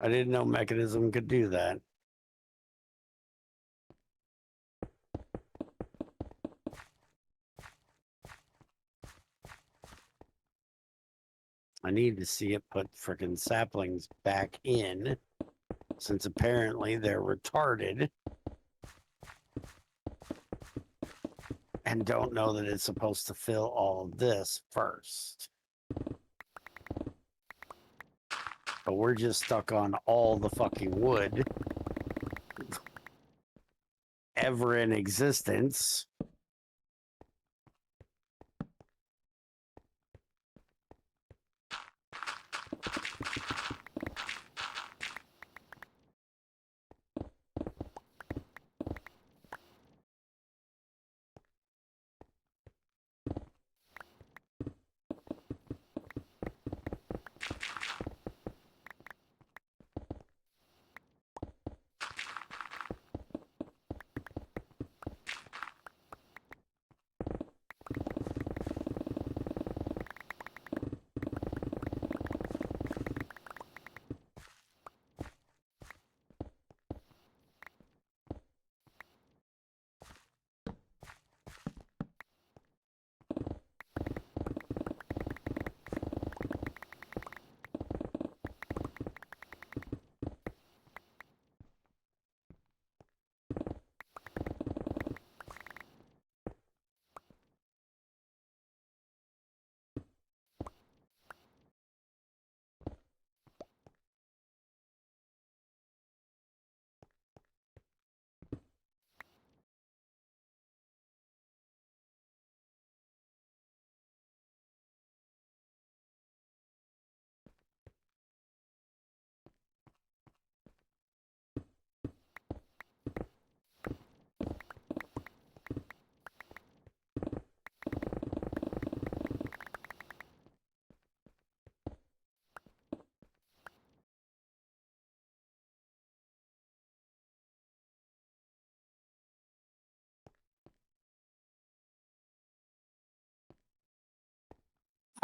I didn't know Mekanism could do that. I need to see it put frickin' saplings back in, since apparently they're retarded and don't know that it's supposed to fill all of this first. But we're just stuck on all the fucking wood ever in existence.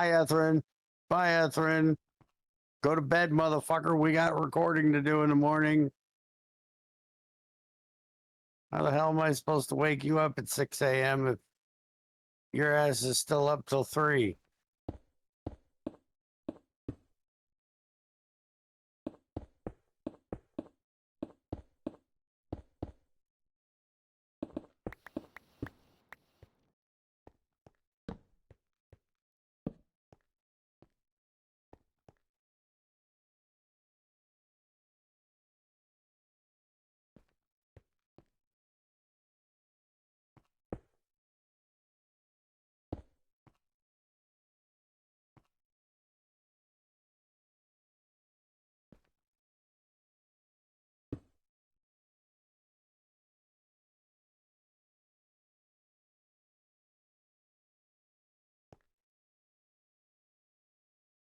Ethrin. Bye, Ethrin. Go to bed, motherfucker. We got recording to do in the morning. How the hell am I supposed to wake you up at 6 a.m. if your ass is still up till 3?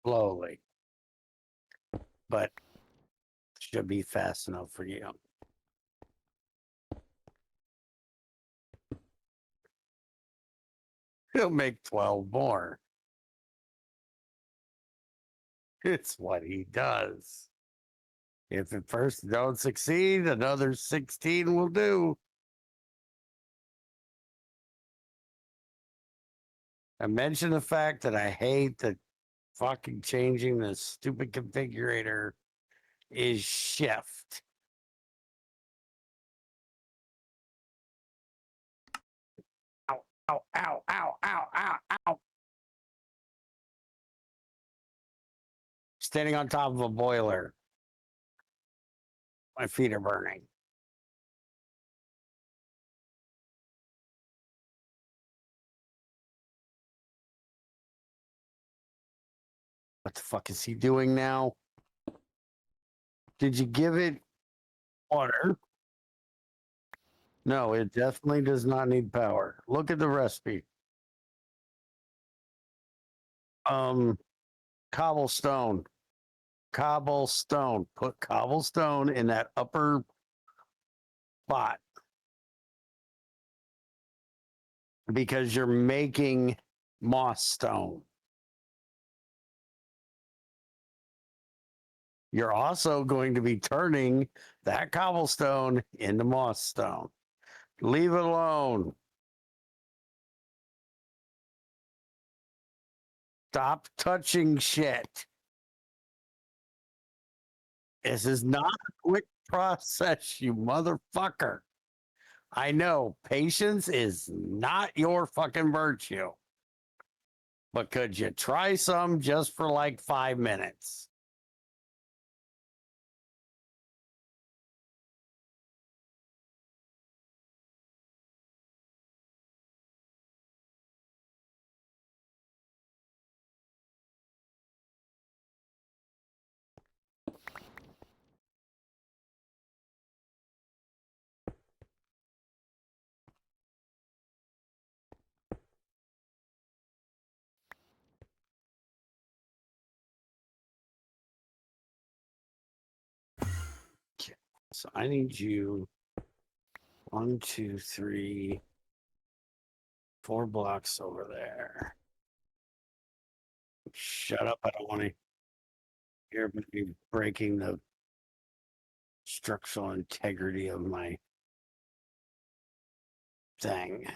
Slowly. But should be fast enough for you. He'll make 12 more. It's what he does. If at first don't succeed, another 16 will do. I mentioned the fact that I hate that fucking changing the stupid configurator is shift. Ow, ow, ow, ow, ow, ow, ow. Standing on top of a boiler. My feet are burning. What the fuck is he doing now? Did you give it water? No, it definitely does not need power. Look at the recipe. Cobblestone. Cobblestone. Put cobblestone in that upper spot. Because you're making moss stone. You're also going to be turning that cobblestone into moss stone. Leave it alone. Stop touching shit. This is not a quick process, you motherfucker. I know patience is not your fucking virtue. But could you try some just for like 5 minutes? So I need you 1, 2, 3, 4 blocks over there. Shut up. I don't want to hear me breaking the structural integrity of my thing.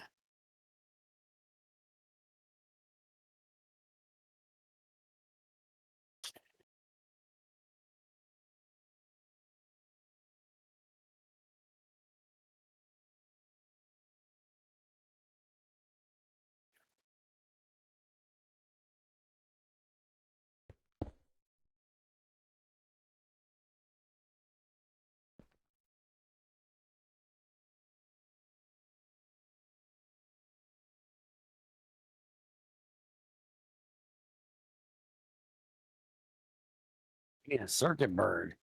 Yeah, circuit bird.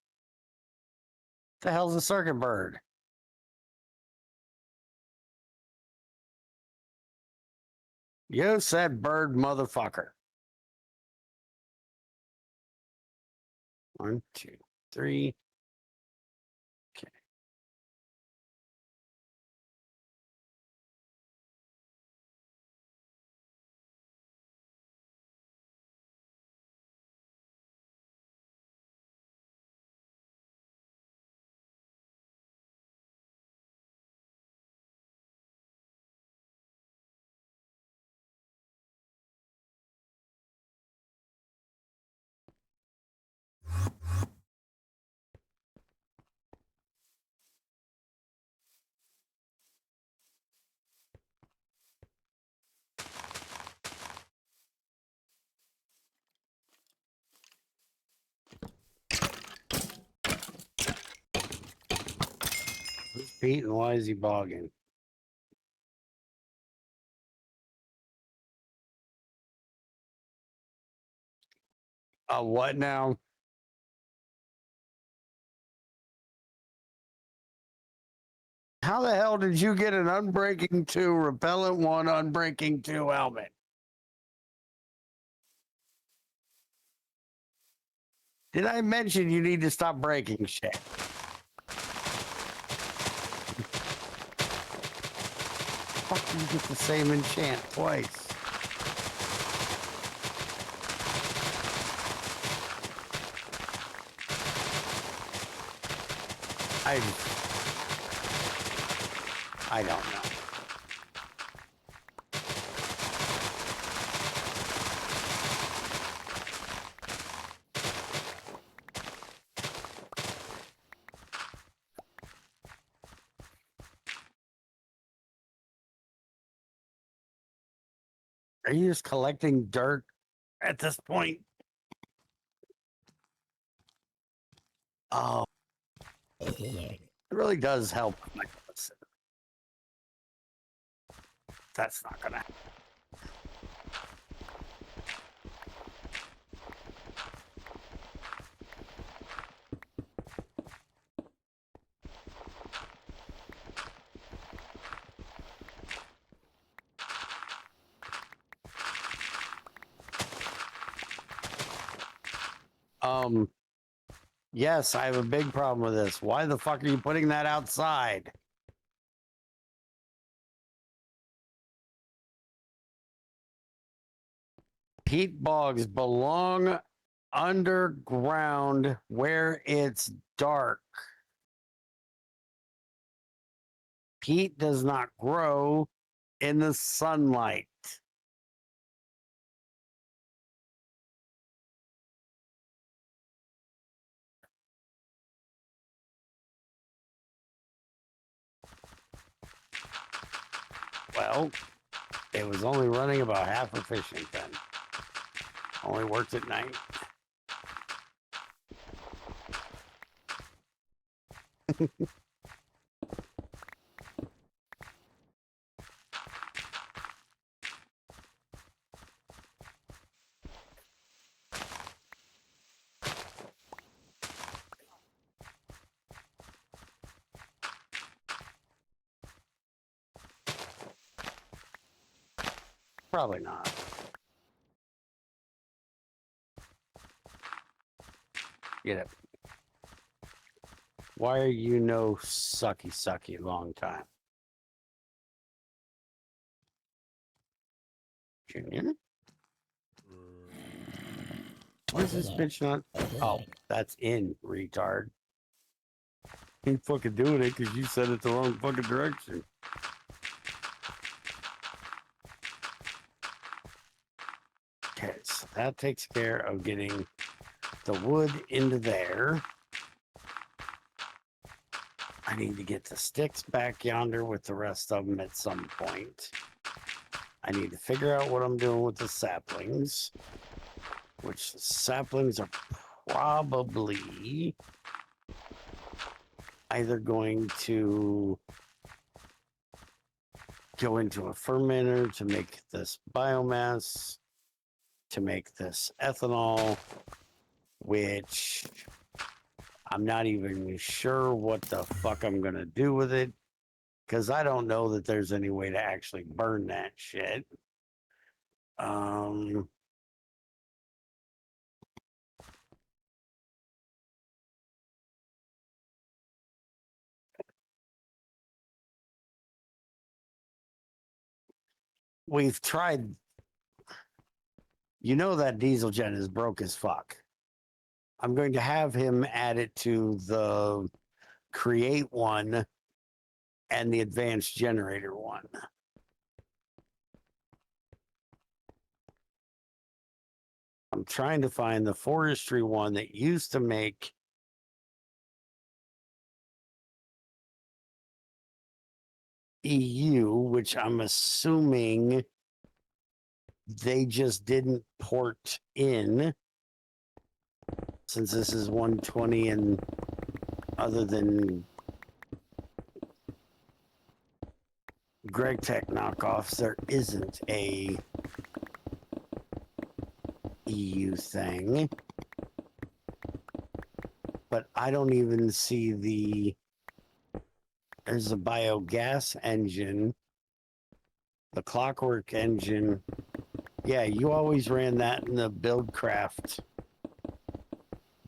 The hell's a circuit bird? You said bird, motherfucker. 1, 2, 3. Okay. Pete, and why is he bogging? What now? How the hell did you get an Unbreaking 2, Repellent 1, Unbreaking 2 helmet? Did I mention you need to stop breaking shit? Fuck, you get the same enchant twice. I don't know. Are you just collecting dirt at this point? Oh, it really does help. That's not gonna. Yes, I have a big problem with this. Why the fuck are you putting that outside? Peat bogs belong underground where it's dark. Peat does not grow in the sunlight. Well, it was only running about half efficient then. Only worked at night. Probably not. Get it. Why are you no sucky long time? Junior? Why is this bitch not? Oh, that's in, retard. You ain't fucking doing it because you said it the wrong fucking direction. Okay, so that takes care of getting the wood into there. I need to get the sticks back yonder with the rest of them at some point. I need to figure out what I'm doing with the saplings, which the saplings are probably either going to go into a fermenter to make this biomass, to make this ethanol, which I'm not even sure what the fuck I'm going to do with it, because I don't know that there's any way to actually burn that shit. We've tried. You know that diesel gen is broke as fuck. I'm going to have him add it to the create one and the advanced generator one. I'm trying to find the forestry one that used to make EU, which I'm assuming they just didn't port in, since this is 120 and other than Greg Tech knockoffs, there isn't a EU thing. But I don't even see there's a biogas engine, the clockwork engine. Yeah, you always ran that in the Buildcraft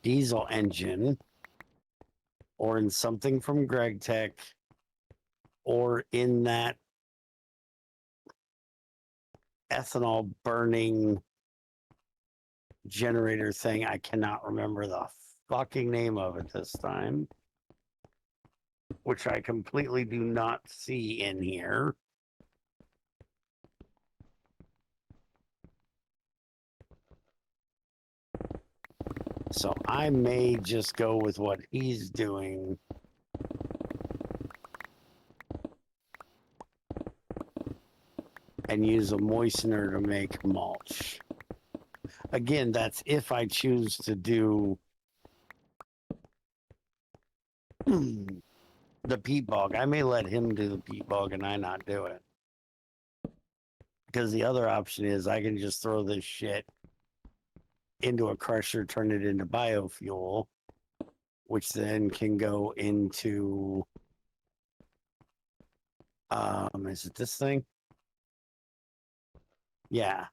diesel engine, or in something from Greg Tech, or in that ethanol burning generator thing. I cannot remember the fucking name of it this time, which I completely do not see in here. So I may just go with what he's doing. And use a moistener to make mulch. Again, that's if I choose to do the peat bog. I may let him do the peat bog and I not do it. Because the other option is I can just throw this shit into a crusher, turn it into biofuel, which then can go into is it this thing? Yeah.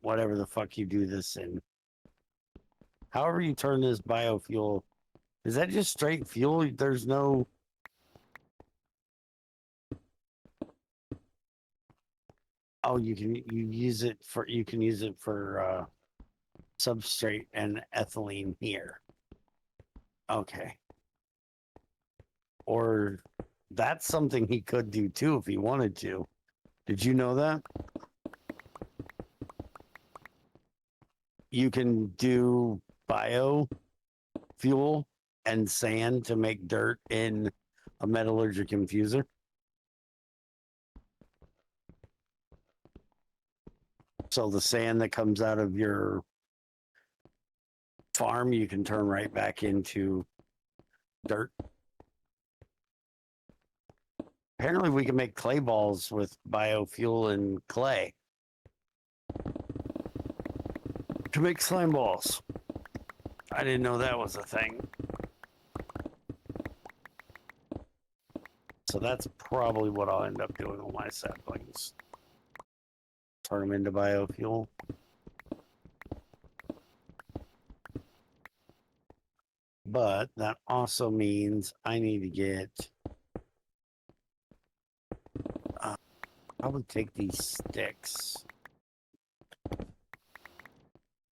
Whatever the fuck you do this in. However you turn this biofuel, is that just straight fuel? There's no Oh, you can use it for substrate and ethylene here. Okay. Or that's something he could do too if he wanted to. Did you know that? You can do biofuel and sand to make dirt in a metallurgic infuser. So the sand that comes out of your farm, you can turn right back into dirt. Apparently we can make clay balls with biofuel and clay to make slime balls. I didn't know that was a thing. So that's probably what I'll end up doing with my saplings. Turn them into biofuel. But that also means I need to get... I would take these sticks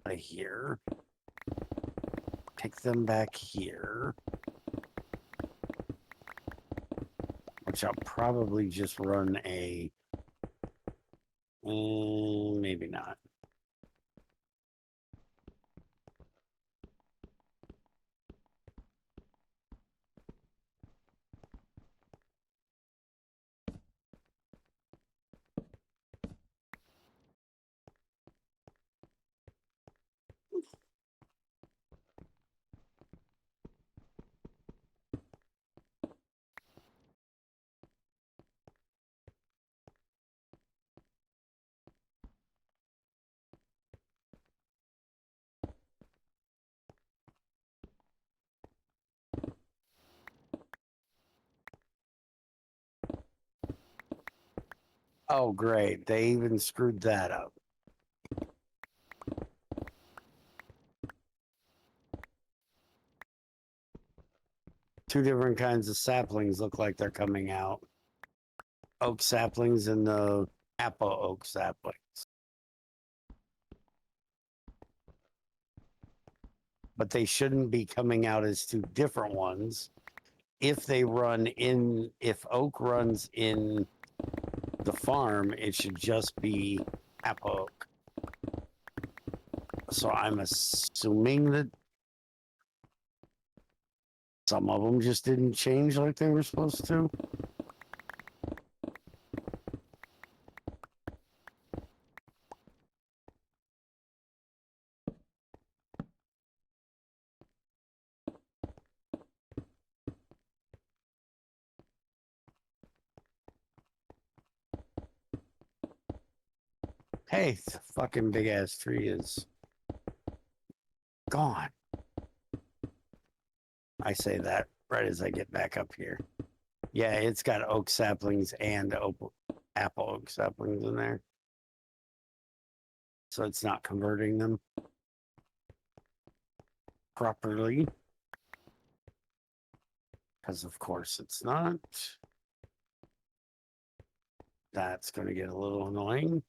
out of here. Take them back here. Which I'll probably just run a... maybe not. Oh, great. They even screwed that up. Two different kinds of saplings look like they're coming out. Oak saplings and the apple oak saplings. But they shouldn't be coming out as two different ones. If oak runs in the farm, it should just be apple oak. So I'm assuming that some of them just didn't change like they were supposed to. Hey, the fucking big ass tree is gone. I say that right as I get back up here. Yeah, it's got oak saplings and apple oak saplings in there. So it's not converting them properly. Because of course it's not. That's going to get a little annoying.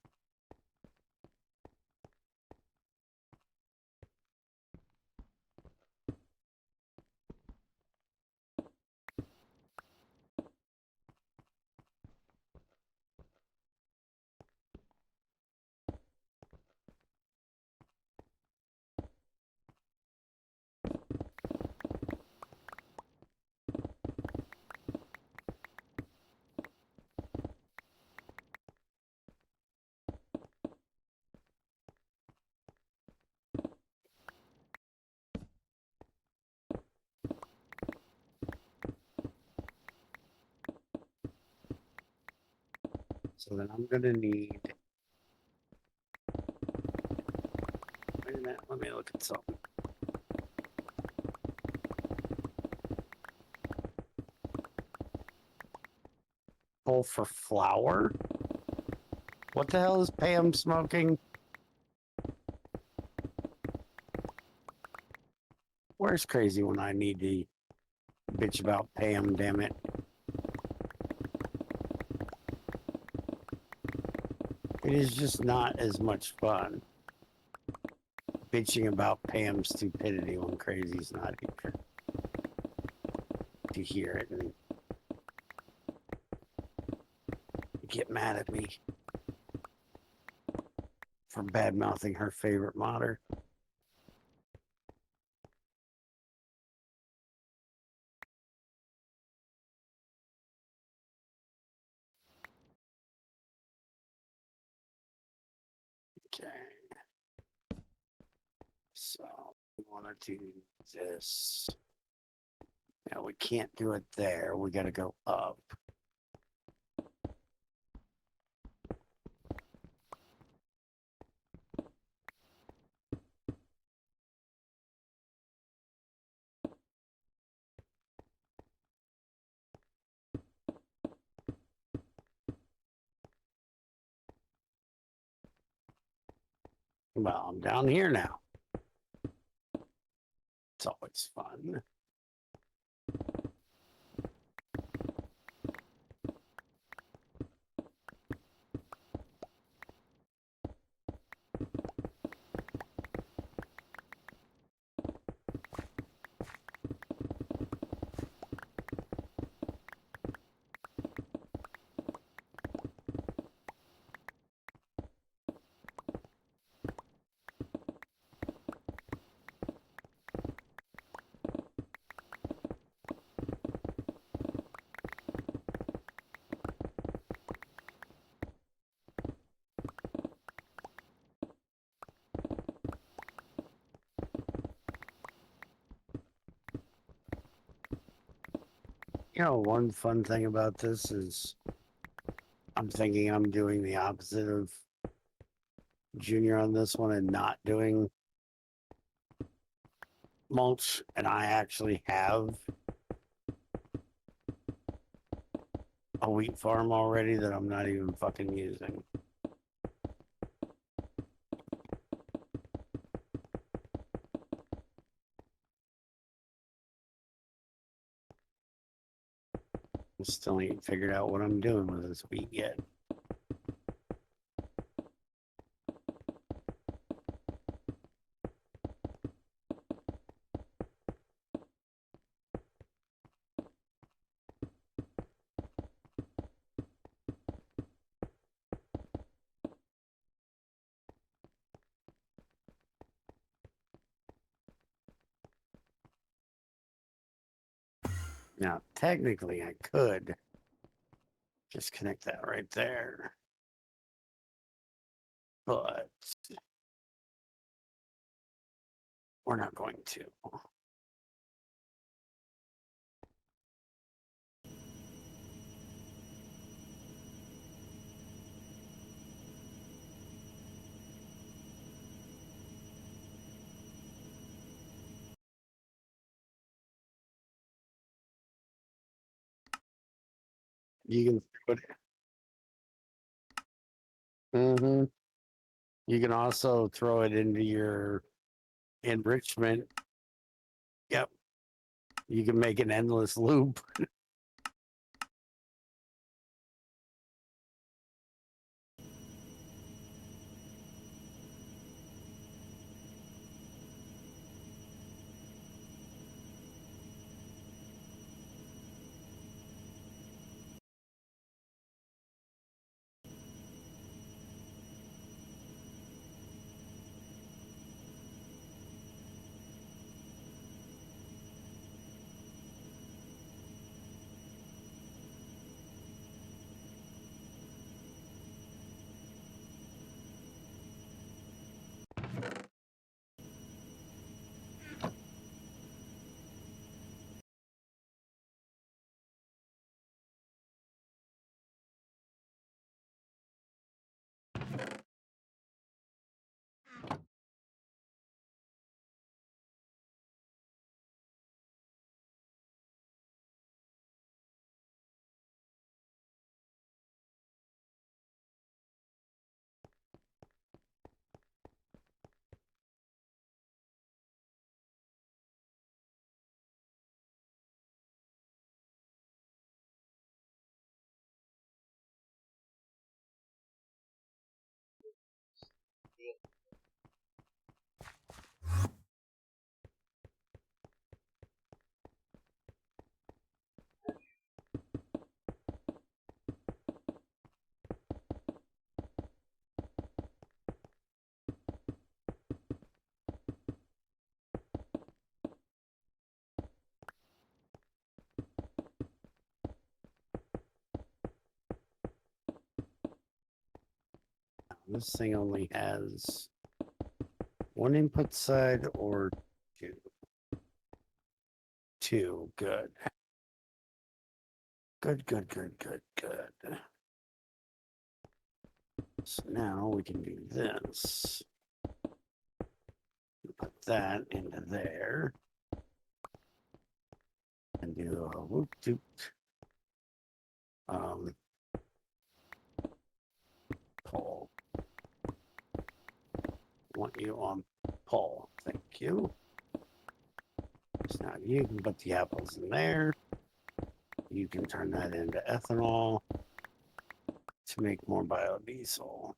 So then I'm going to need. Wait a minute, let me look at something. Bowl for flour? What the hell is Pam smoking? Where's crazy when I need to bitch about Pam, damn it? It is just not as much fun bitching about Pam's stupidity when crazy's not here to hear it and get mad at me for bad mouthing her favorite modder. Okay. So we want to do this. Now we can't do it there. We got to go up. Well, I'm down here now. It's always fun. You know, one fun thing about this is I'm thinking I'm doing the opposite of Junior on this one and not doing mulch, and I actually have a wheat farm already that I'm not even fucking using. I still ain't figured out what I'm doing with this wheat yet. Now, technically, I could just connect that right there, but we're not going to. You can put. Mm-hmm. You can also throw it into your enrichment. Yep. You can make an endless loop. This thing only has one input side or two. Two. Good. Good, good, good, good, good. So now we can do this. Put that into there. And do a whoop doop. Pull. Want you on pull. Thank you. So now you can put the apples in there. You can turn that into ethanol to make more biodiesel.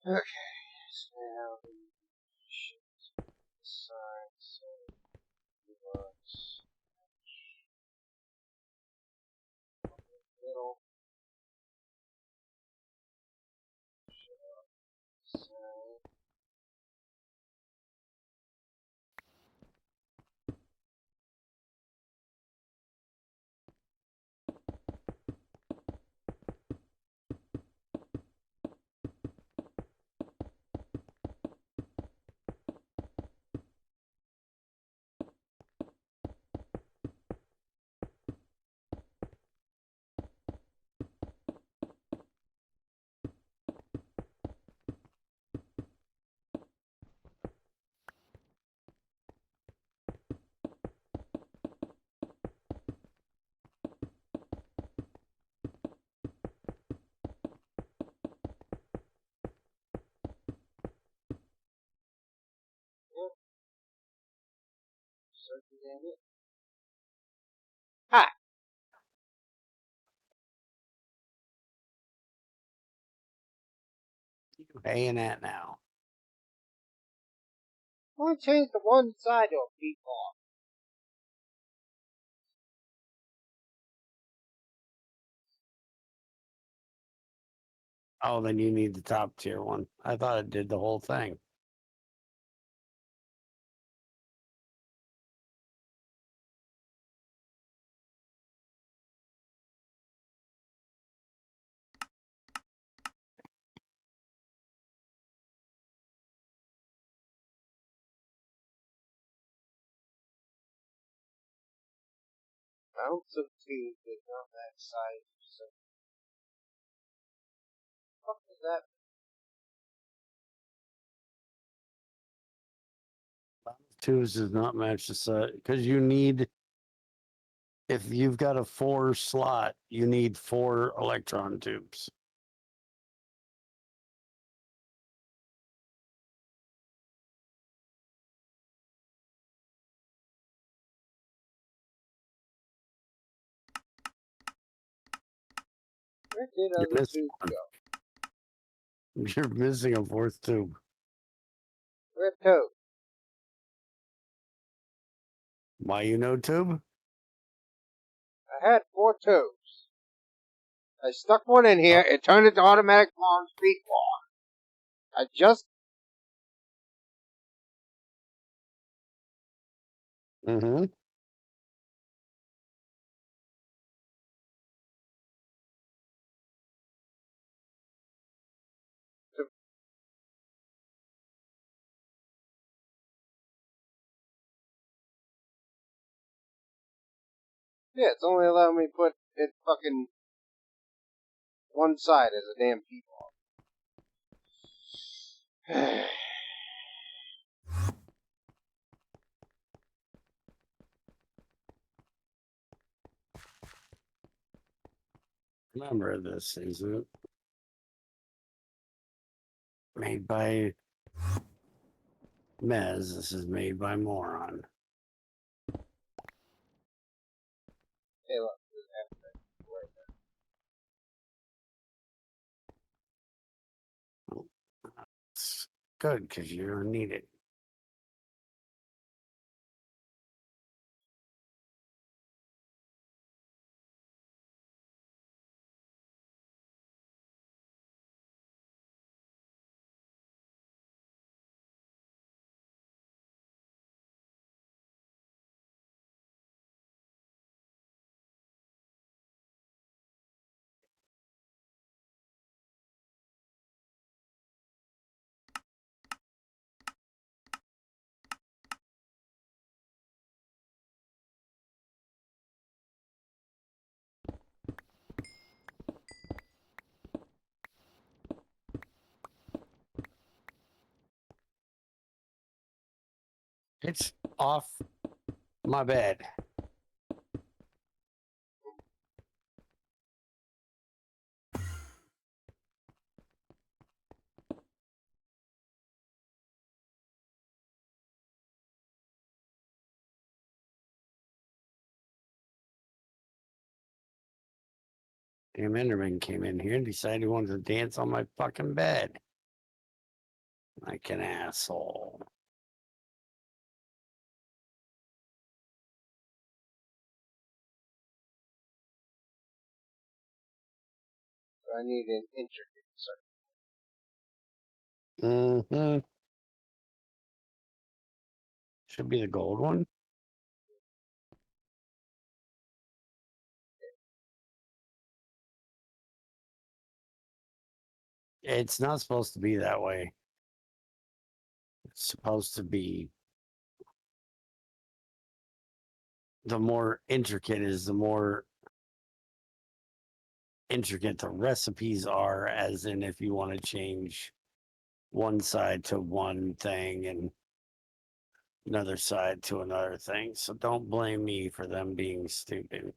Okay, so now we shift this side, so we want middle, side. Hi. Paying that now. Why change the one side of people? Oh, then you need the top tier one. I thought it did the whole thing. Ounce of tube is on that side. So, what is that? Twos does not match the set because you need, if you've got a 4 slot, you need 4 electron tubes. Where did You're other missing tubes one. go? You're missing a 4th tube. Where to? Why you no tube? I had 4 tubes. I stuck one in here. It turned into automatic bomb speed wall. I just Mm-hmm. yeah, it's only allowing me to put it fucking one side as a damn P ball. Remember this, isn't it? Made by Mez. This is made by Moron. Hey, look. It's good because you don't need it. It's off my bed. Damn Enderman came in here and decided he wanted to dance on my fucking bed. Like an asshole. I need an intricate circuit. Mm-hmm. Should be the gold one. It's not supposed to be that way. It's supposed to be, the more intricate is, the more intricate the recipes are, as in if you want to change one side to one thing and another side to another thing. So don't blame me for them being stupid.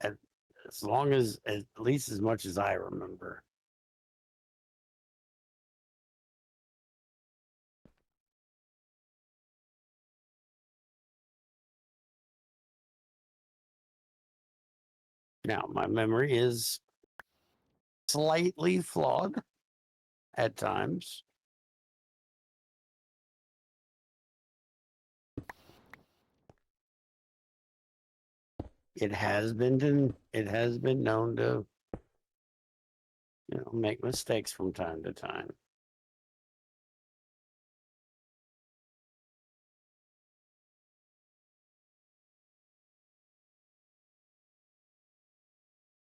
As long as, at least as much as I remember. Now, my memory is slightly flawed at times. It has been known to, make mistakes from time to time.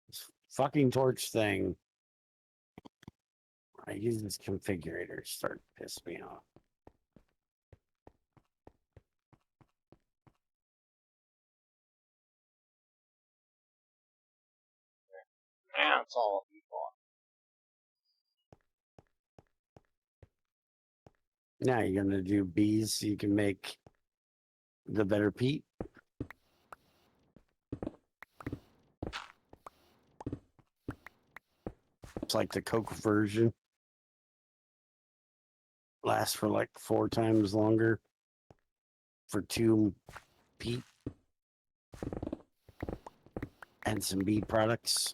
This fucking torch thing. I use this configurator to start to piss me off. Now it's all default. Now you're gonna do bees so you can make the better peat. It's like the Coke version. Lasts for like 4 times longer for 2 peat and some bee products.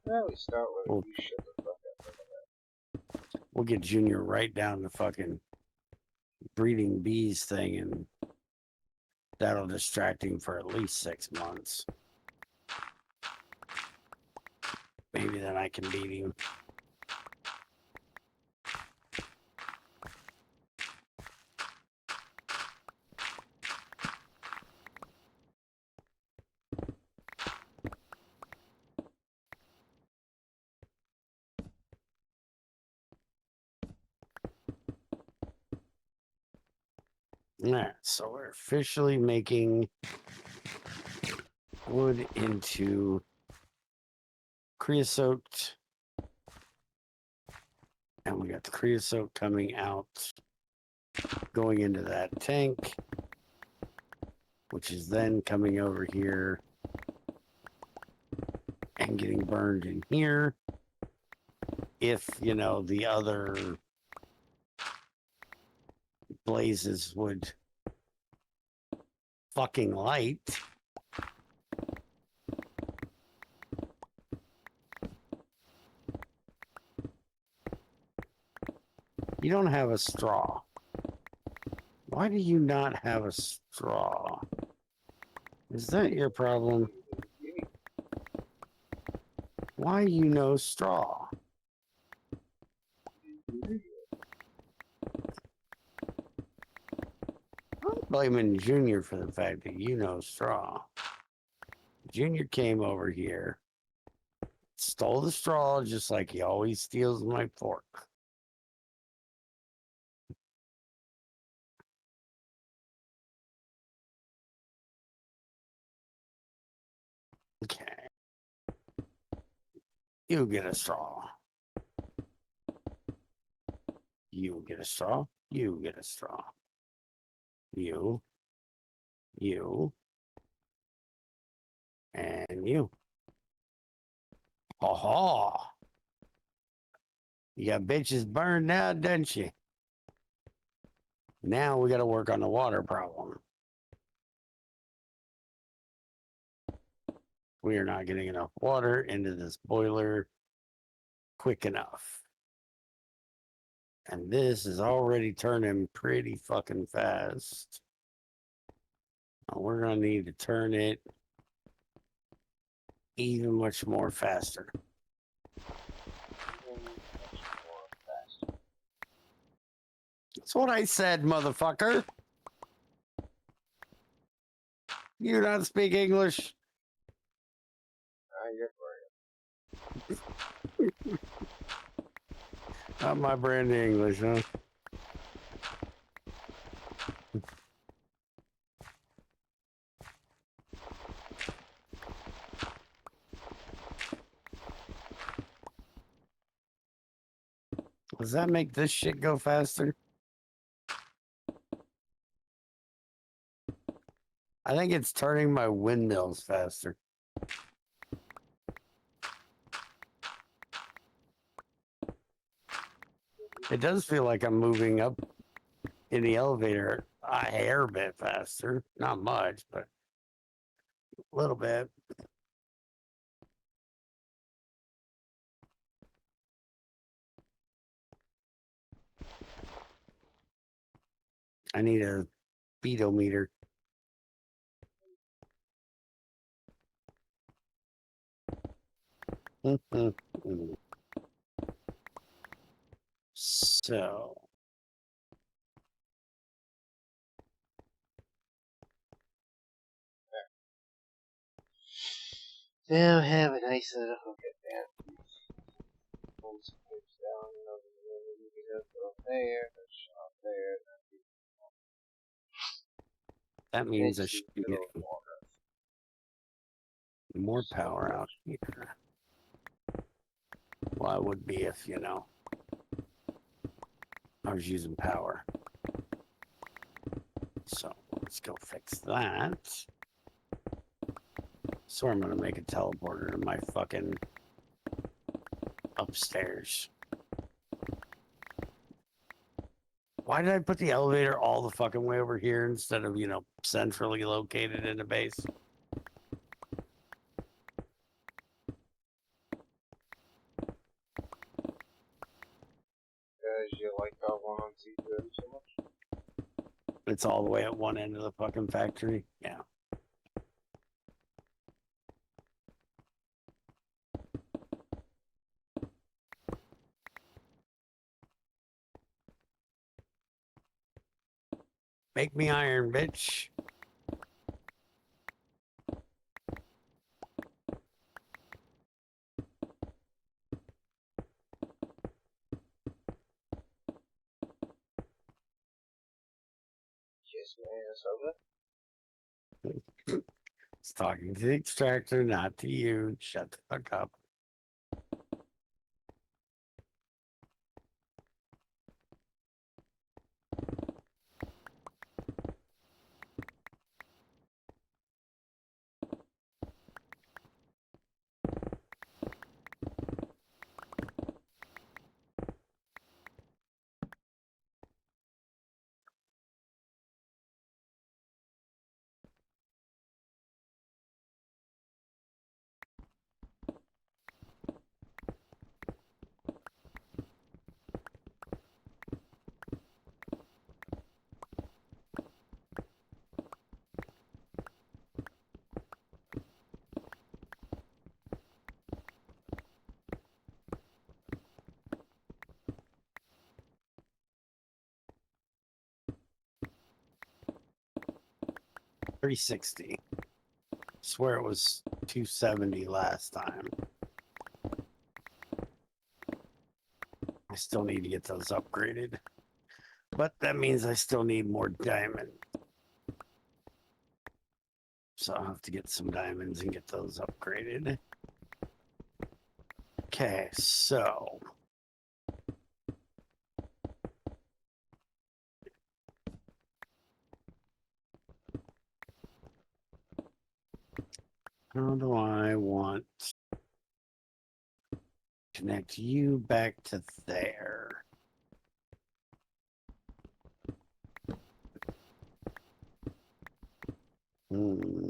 Yeah, we start with Well, you shut the fuck up. We'll get Junior right down the fucking breeding bees thing, and that'll distract him for at least 6 months. Maybe then I can beat him. Alright, so we're officially making wood into creosote. And we got the creosote coming out, going into that tank, which is then coming over here and getting burned in here. If, the other blazes would fucking light. You don't have a straw. Why do you not have a straw? Is that your problem? Why no straw? I'm blaming Junior for the fact that straw. Junior came over here, stole the straw just like he always steals my fork. Okay. You get a straw. You get a straw. You get a straw. You, and you. Ha ha. You got bitches burned now, didn't you? Now we got to work on the water problem. We are not getting enough water into this boiler quick enough. And this is already turning pretty fucking fast. We're going to need to turn it even much more faster. That's what I said, motherfucker. You not speak English? Not my brand of English, huh? Does that make this shit go faster? I think it's turning my windmills faster. It does feel like I'm moving up in the elevator a hair bit faster. Not much, but little bit. I need a speedometer. So Now have a nice little hookup band. Pull some hips down, over the river, you get up there, shot there, that means I into should the be middle of the getting water. more power out here. Well, I would be if, you know, I was using power. So let's go fix that. So I'm going to make a teleporter to my fucking upstairs. Why did I put the elevator all the fucking way over here instead of, you know, centrally located in the base? Because you like how one on C2 so much? It's all the way at one end of the fucking factory. Yeah. Make me iron, bitch. Kiss my ass over. It's talking to the extractor, not to you. Shut the fuck up. $360. Swear it was 270 last time. I still need to get those upgraded. But that means I still need more diamond. So I'll have to get some diamonds and get those upgraded. Okay, so how do I want to connect you back to there? Hmm.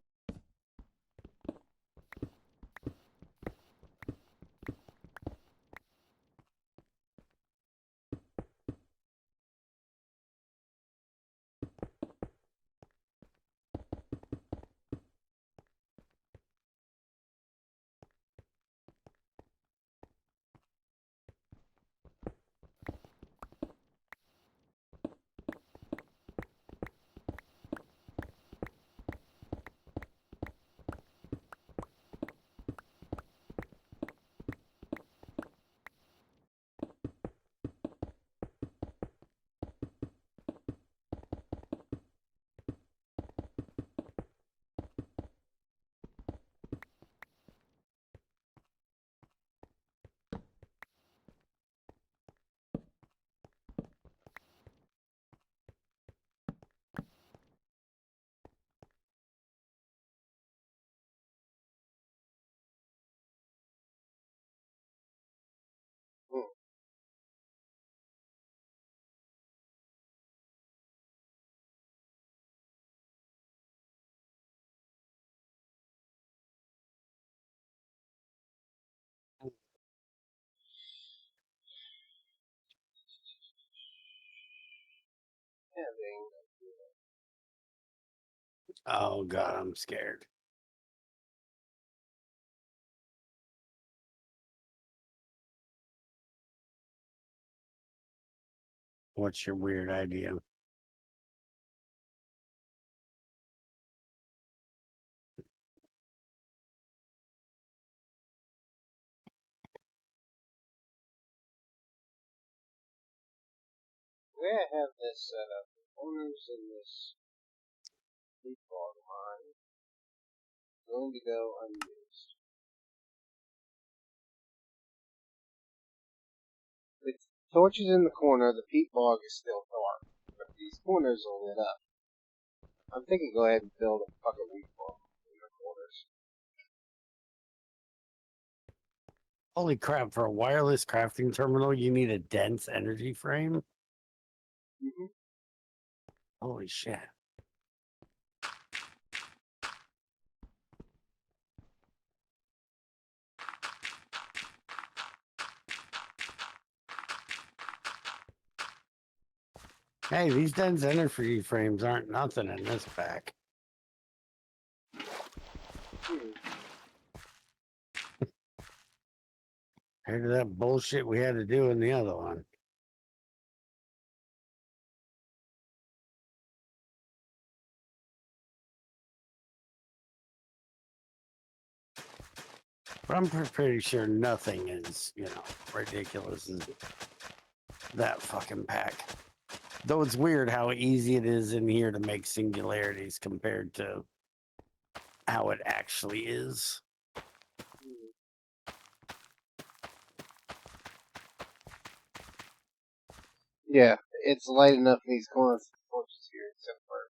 Oh god, I'm scared. What's your weird idea? The way I have this set up, the corners in this leapfrog line are going to go unused. With torches in the corner, the peat bog is still dark, but these corners are lit up. I'm thinking go ahead and build a fucking leapfrog in the corners. Holy crap, for a wireless crafting terminal, you need a dense energy frame? Mm-hmm. Holy shit. Hey, these dense energy frames aren't nothing in this pack. Heard of that bullshit we had to do in the other one. But I'm pretty sure nothing is, ridiculous as that fucking pack. Though it's weird how easy it is in here to make singularities compared to how it actually is. Yeah, it's light enough in these corners for torches here, except for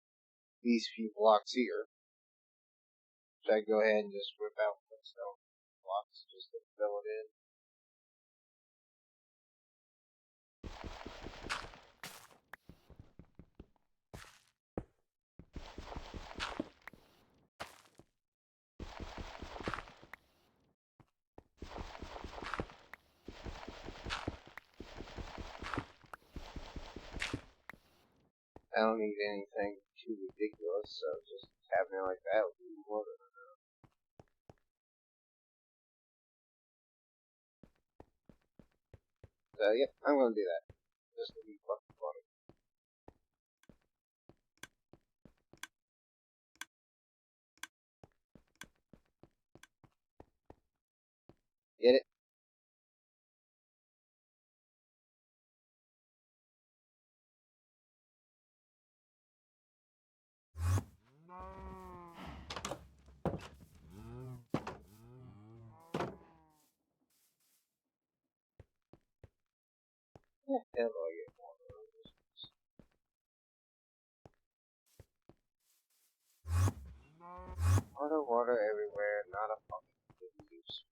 these few blocks here. Should I go ahead and just rip out the stone blocks just to fill it in? I don't need anything too ridiculous, so just having it like that would be more than enough. So, yep, I'm gonna do that. Just to be fucking funny. Get it? Yeah, hell do I get more of those? Water everywhere, not a fucking good use.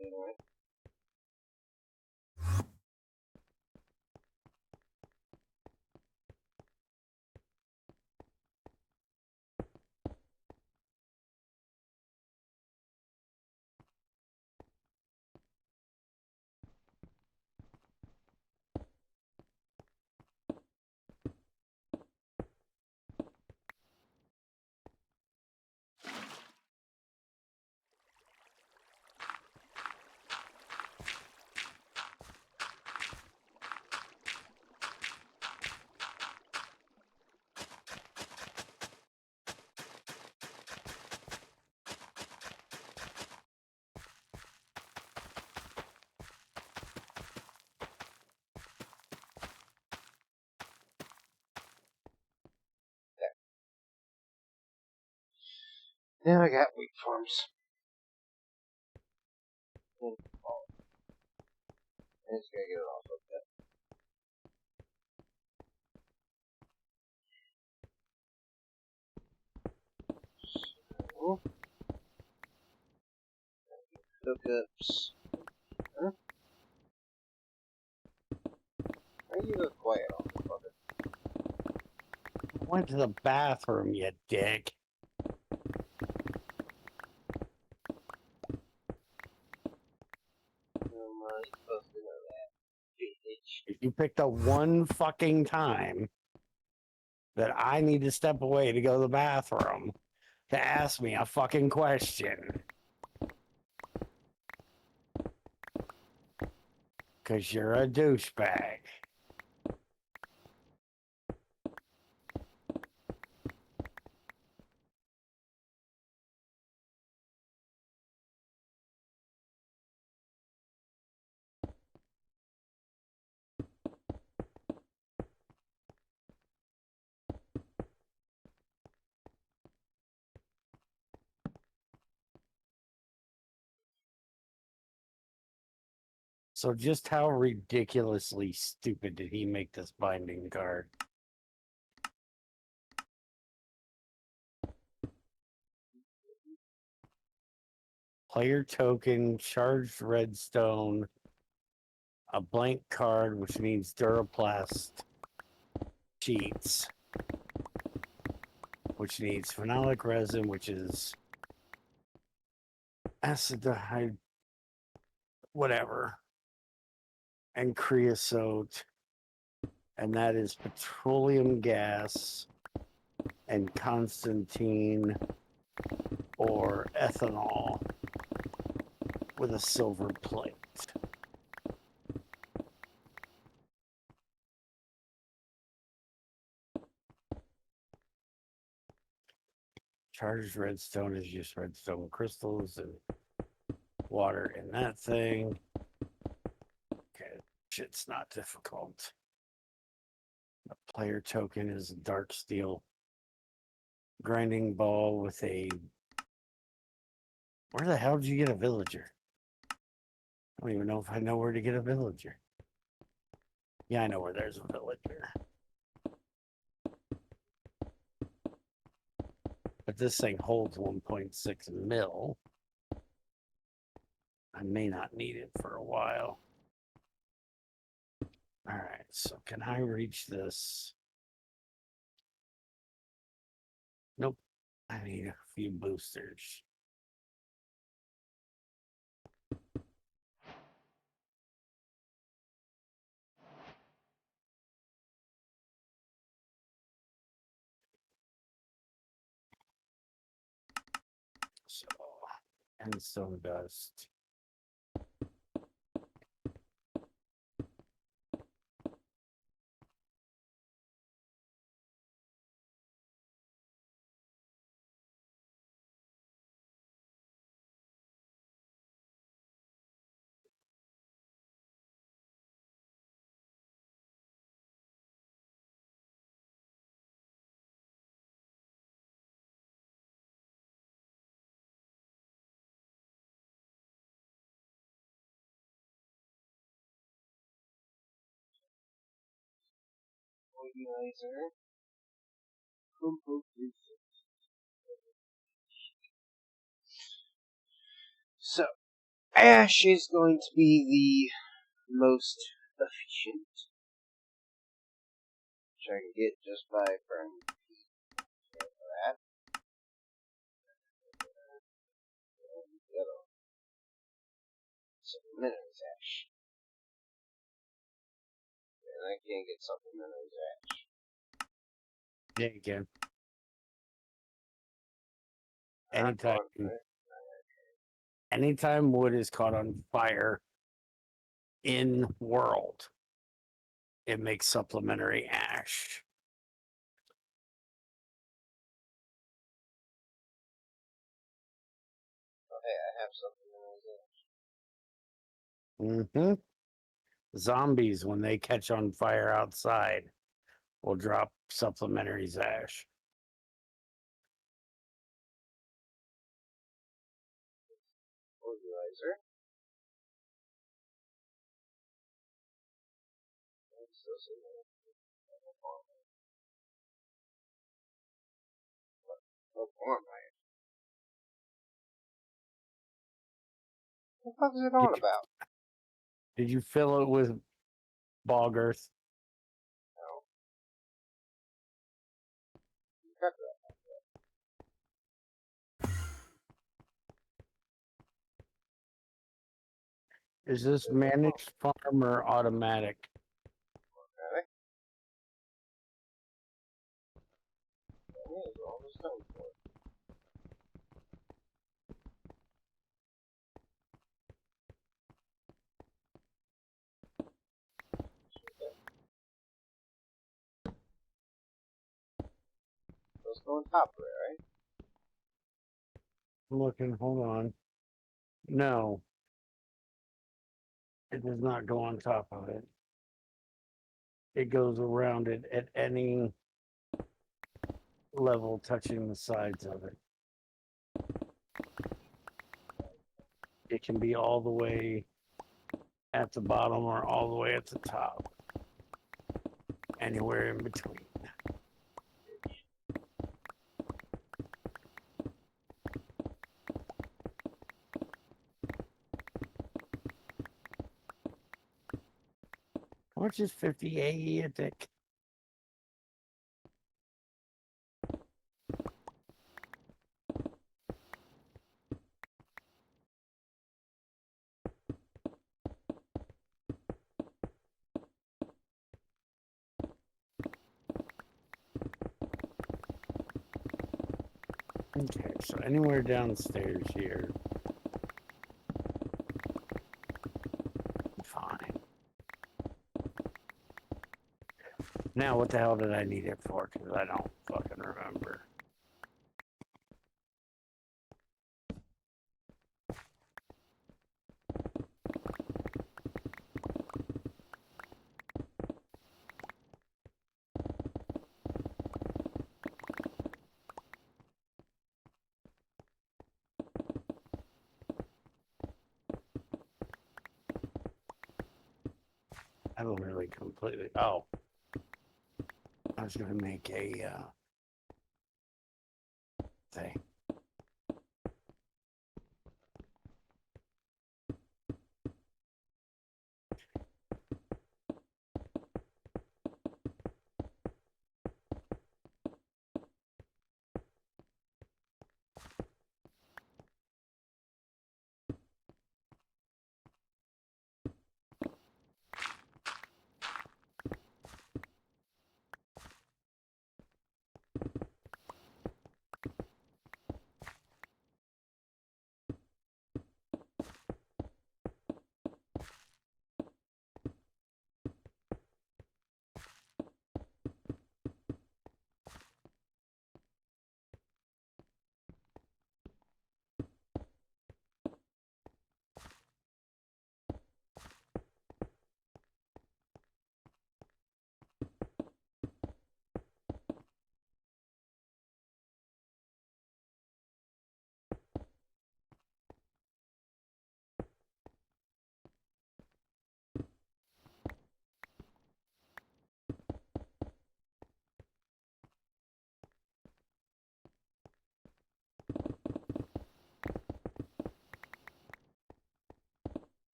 Anyway. Now I got weak forms. I just gotta get it all hooked up. So, hookups. Huh? Why you look quiet on the fucker? Went to the bathroom, you dick. You're supposed to know that, bitch. You picked the one fucking time that I need to step away to go to the bathroom to ask me a fucking question. Because you're a douchebag. So just how ridiculously stupid did he make this binding card? Player token, charged redstone, a blank card, which means Duraplast sheets, which needs phenolic resin, which is acetaldehyde, whatever, and creosote, and that is petroleum gas and Constantine or ethanol with a silver plate. Charged redstone is just redstone crystals and water in that thing. Okay, shit's not difficult. The player token is a dark steel grinding ball with a... Where the hell did you get a villager? I don't even know if I know where to get a villager. Yeah, I know where there's a villager. But this thing holds 1.6 mil. I may not need it for a while. All right, so can I reach this? Nope. I need a few boosters. So, and stone dust. Organizer. So, Ash is going to be the most efficient, which I can get just by burning that. And the other one. Supplementary ash. And I can't get supplementary ash. Yeah, you can. Not Anytime, going, anytime wood is caught on fire in world, it makes supplementary ash. oh, hey, I have supplementary ash. Zombies, when they catch on fire outside, will drop supplementary ash. Organizer. Oh, form right. What the fuck is it on about? Did you fill it with bog earth? No. Cut that. Is this managed farm or automatic? Okay. That is all the stone for it. Let's go on top of it, right? I'm looking, hold on. No, it does not go on top of it. It goes around it at any level touching the sides of it. It can be all the way at the bottom or all the way at the top. Anywhere in between. How much is 50 AE a tick? Okay, so anywhere downstairs here. Fine. Now, what the hell did I need it for? Because I don't fucking remember. I don't really completely. Oh, I was gonna make a thing.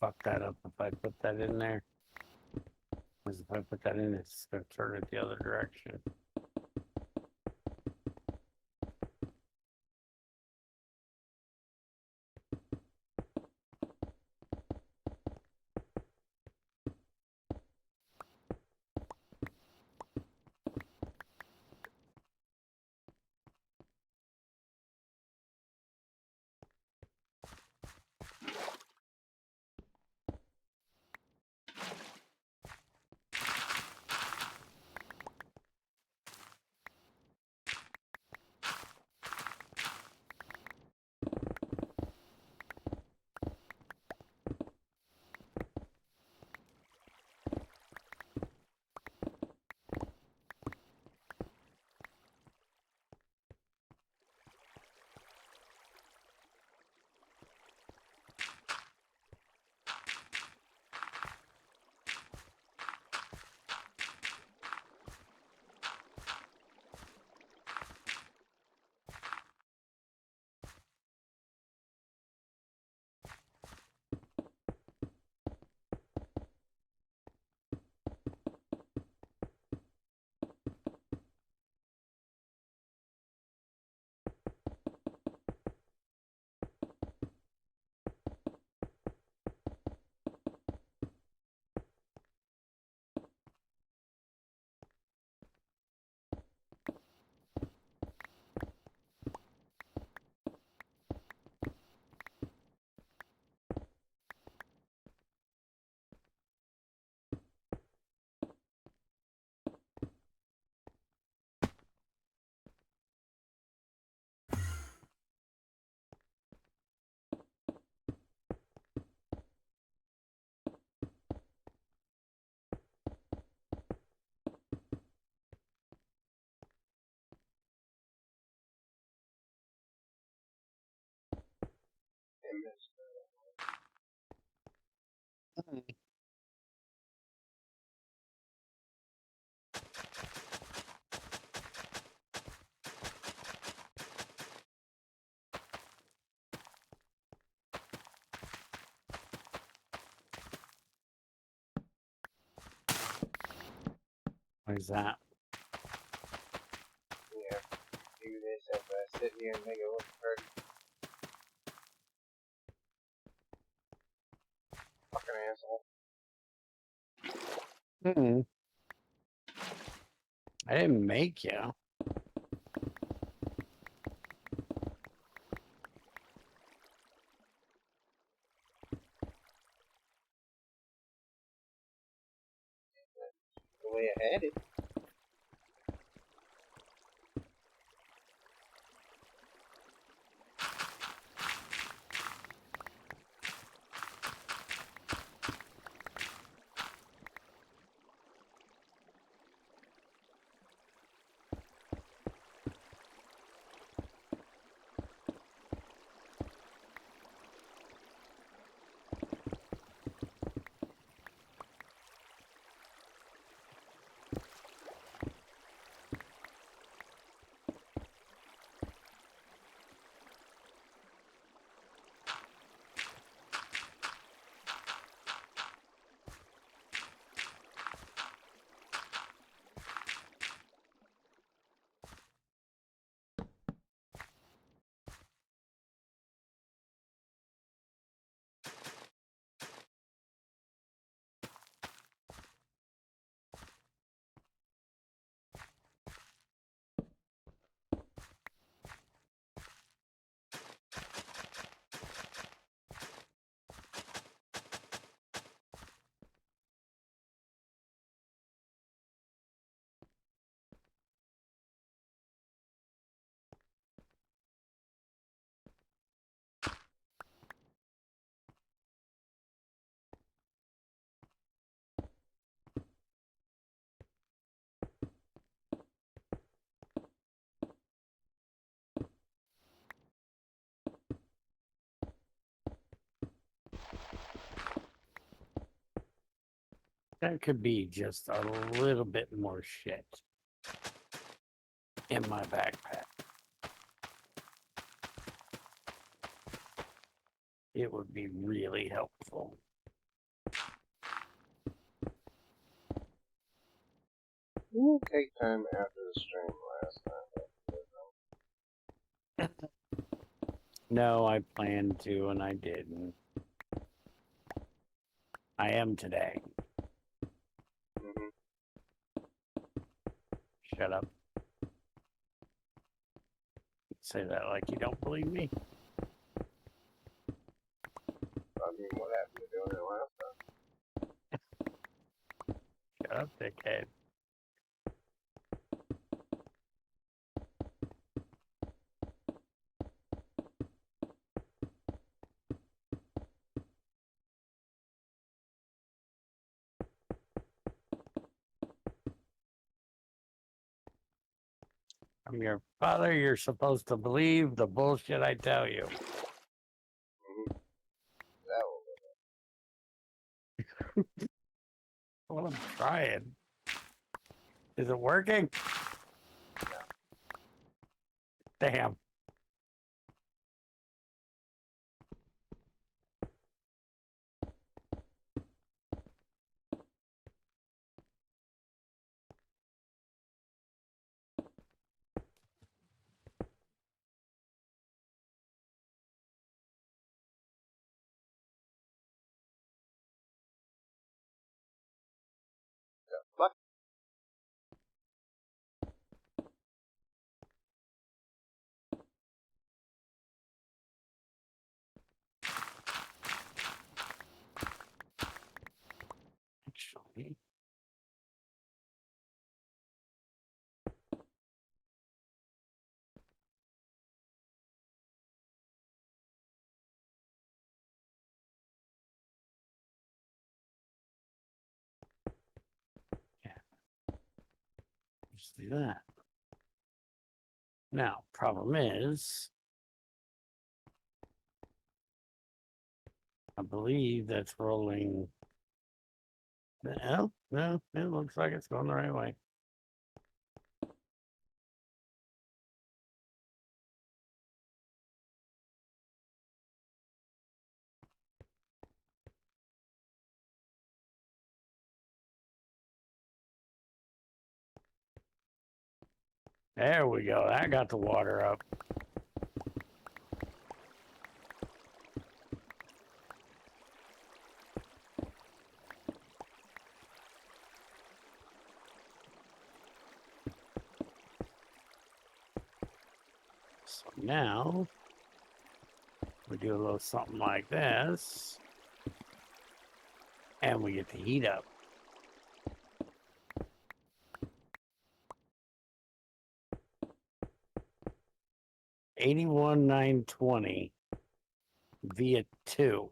fuck that up if I put that in there. Because if I put that in, it's going to turn it the other direction. What is that? Yeah, do this as I sit here and make it look pretty. Fucking asshole. I didn't make you. The way I had it. That could be just a little bit more shit in my backpack. It would be really helpful. you take time after the stream last time? No, I planned to, and I didn't. I am today. Shut up. Say that like you don't believe me. I mean, what happened to doing it last time? Shut up, dickhead. I'm your father. You're supposed to believe the bullshit I tell you. That was Well, I'm trying. Is it working? Damn. fuck. Actually. Yeah. Just do that. Now, problem is, I believe that's rolling. No, no, it looks like it's going the right way. There we go. That got the water up. So now we do a little something like this, and we get the heat up. 81,920 via 2.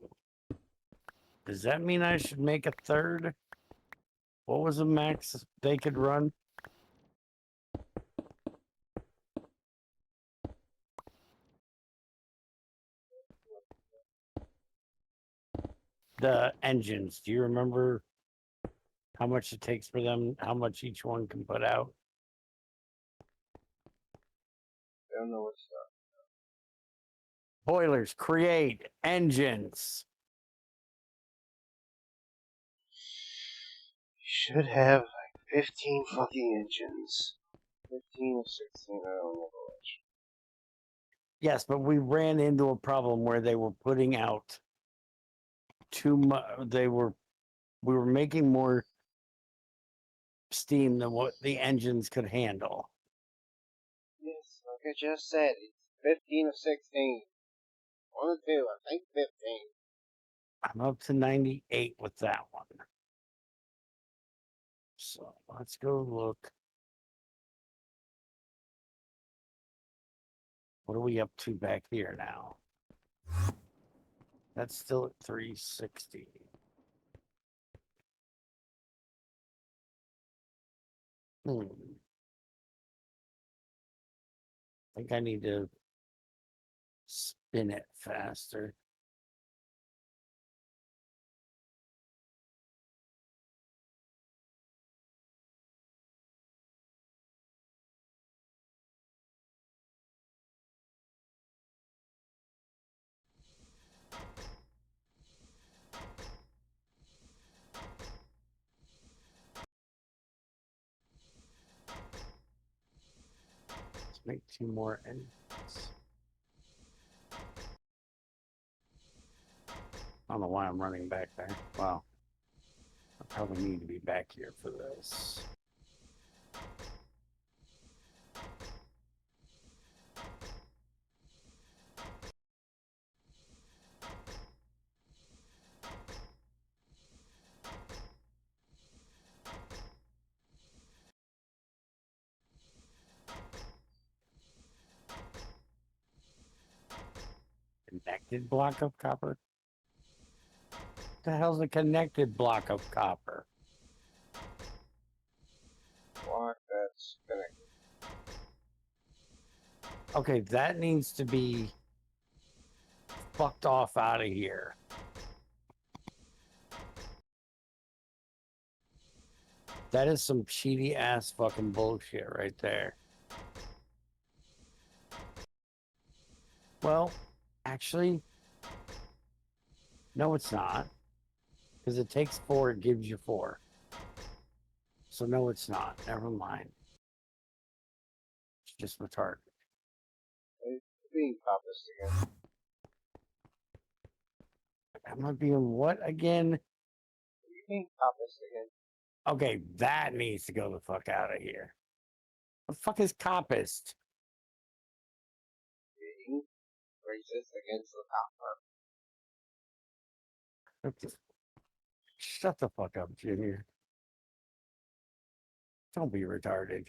Does that mean I should make a third? What was the max they could run? The engines. Do you remember how much it takes for them? How much each one can put out? I don't know what's up. Boilers, create engines. Should have like 15 fucking engines. 15 or 16, I don't know which. Yes, but we ran into a problem where they were putting out too much. We were making more steam than what the engines could handle. Yes, like I just said, it's 15 or 16. One or two, I think 15. I'm up to 98 with that one. So let's go look. What are we up to back here now? That's still at 360. I think I need to spin it faster. Make 2 more engines. I don't know why I'm running back there. Wow. I probably need to be back here for this. Connected block of copper? What the hell's a connected block of copper? Block that's connected. Okay, that needs to be fucked off out of here. That is some cheaty ass fucking bullshit right there. Well, actually, no, it's not. Because it takes 4, it gives you 4. So no, it's not. Never mind. It's just retarded. It's being copies again. Am I being what again? You being copies again. Okay, that needs to go the fuck out of here. The fuck is copist? Being racist against the copper. Shut the fuck up, Junior. Don't be retarded.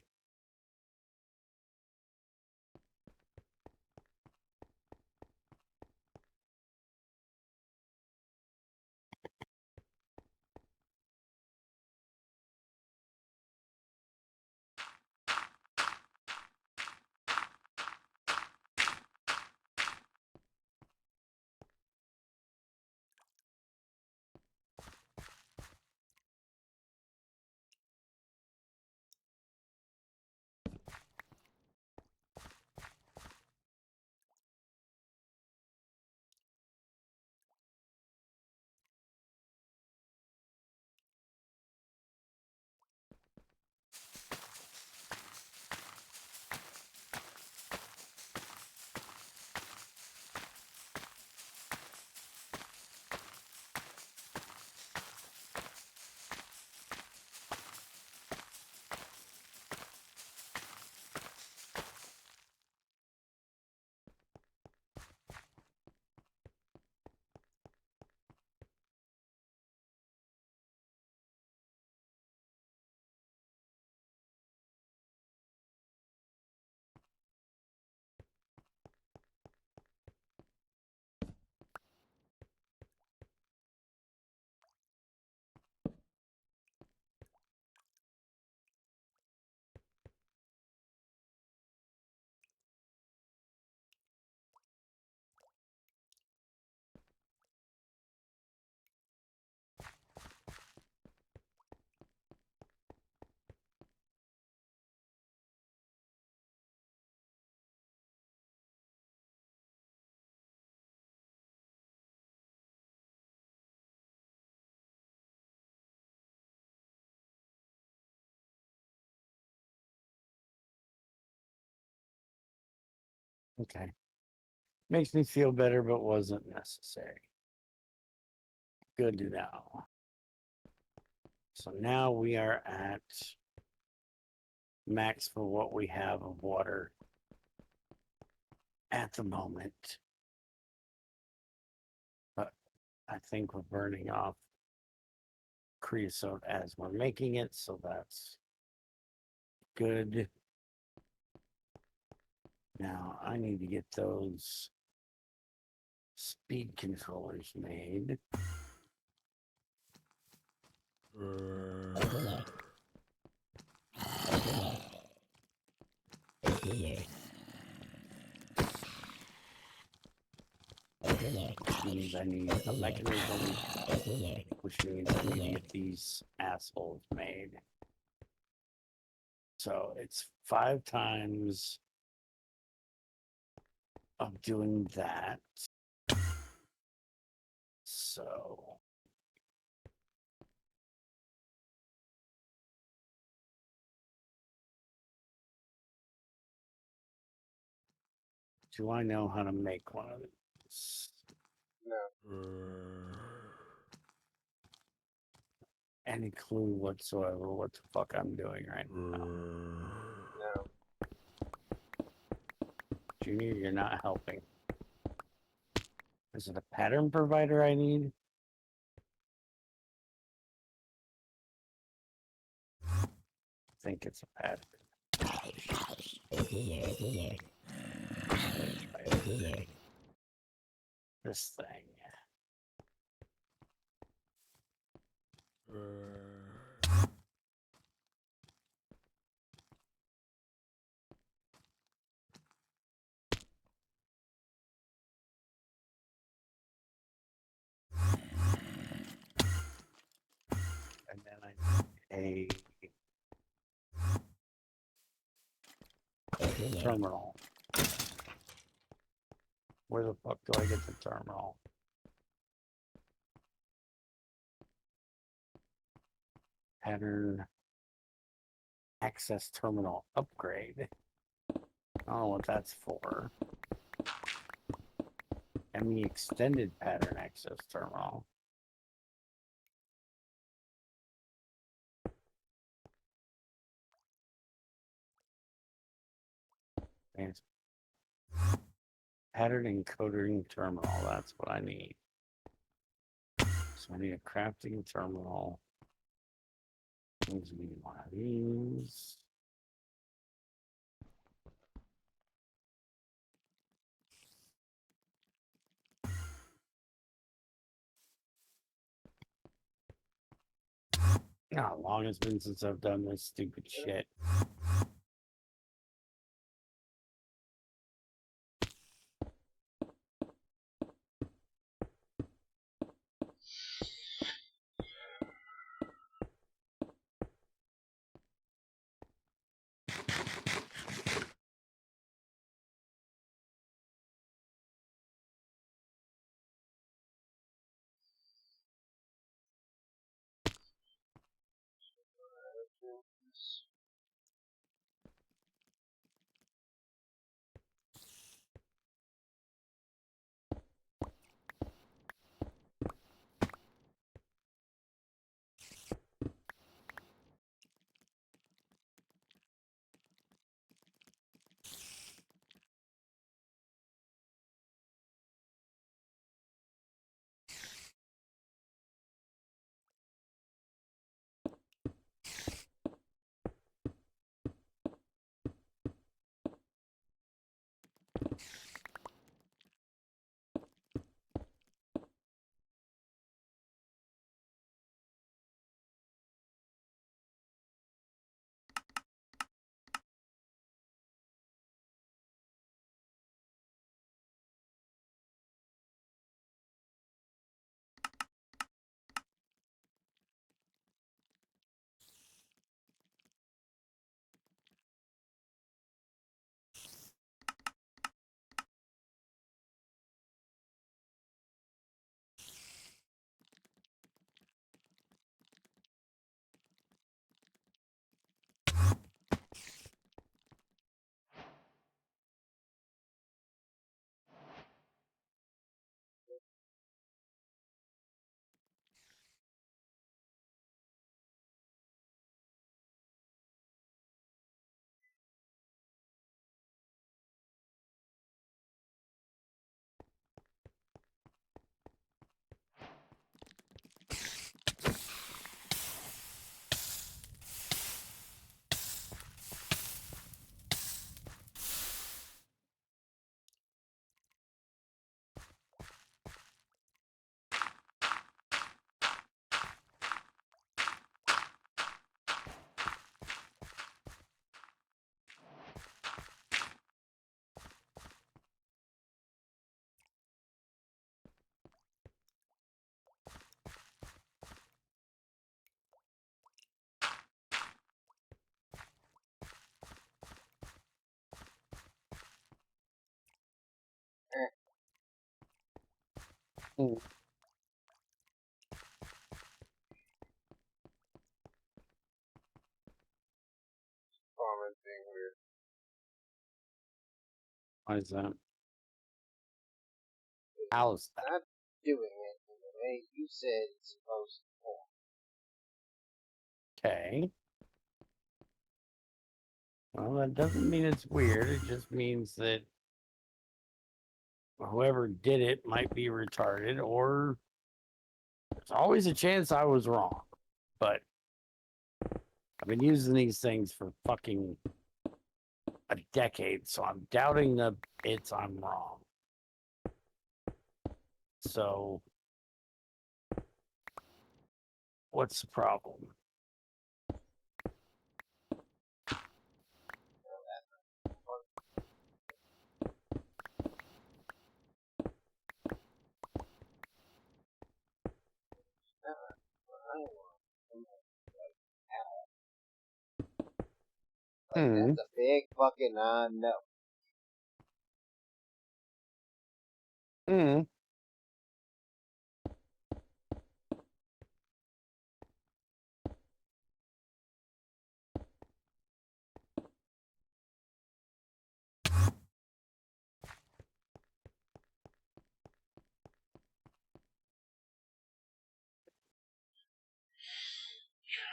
Okay. Makes me feel better, but wasn't necessary. Good to know. So now we are at max for what we have of water at the moment. But I think we're burning off creosote as we're making it, so that's good. Now I need to get those speed controllers made. Which means I need a mechanism, which means I need to get these assholes made. So it's 5 times of doing that. So Do I know how to make one of these? No. Any clue whatsoever what the fuck I'm doing right now? No. Junior, you're not helping. Is it a pattern provider I need? I think it's a pattern. This thing. And then I need a terminal. Where the fuck do I get the terminal? Pattern access terminal upgrade. I don't know what that's for. And the extended pattern access terminal. It's pattern encoding terminal. That's what I need. So I need a crafting terminal. Needs to be one of these. How long it's been since I've done this stupid shit. Mm. Common thing weird. Why is that? How's that? Not doing it in the way you said it's supposed to. Okay. Well, that doesn't mean it's weird. It just means that whoever did it might be retarded, or there's always a chance I was wrong. But I've been using these things for fucking a decade, so I'm doubting that I'm wrong. So, what's the problem? That's a big fucking no.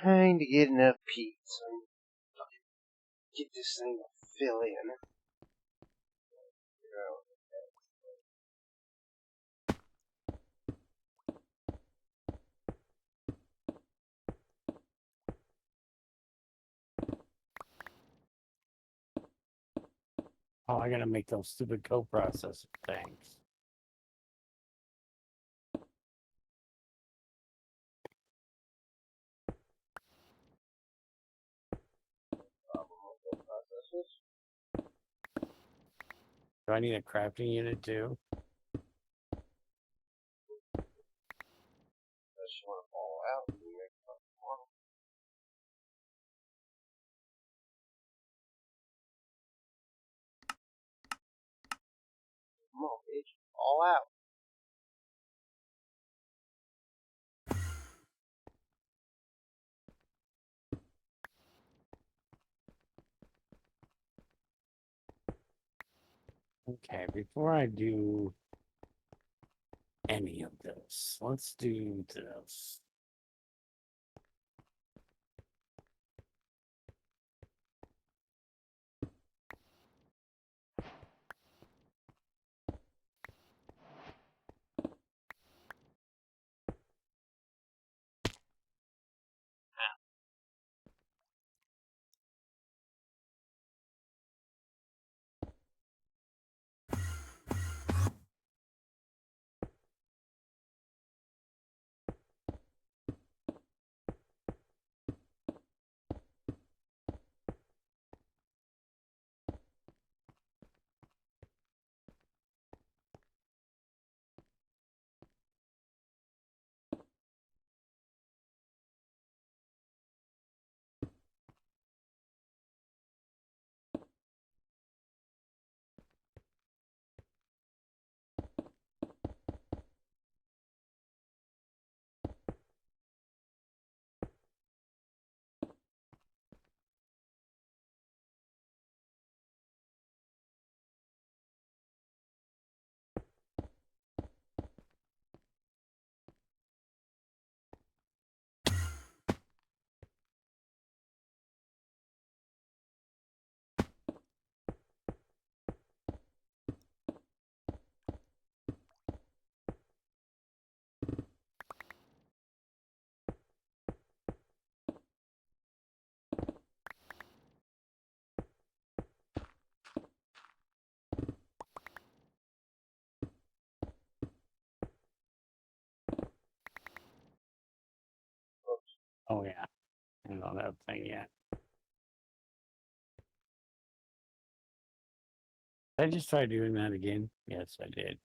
Trying to get enough pizza. Get this thing to fill in. Oh, I gotta make those stupid coprocessor things. Do I need a crafting unit too? Unless you want to fall out and you make one. Come on, bitch. Fall out. Okay, before I do any of this, let's do this. Oh yeah, I don't know that thing yet. Did I just try doing that again? Yes, I did.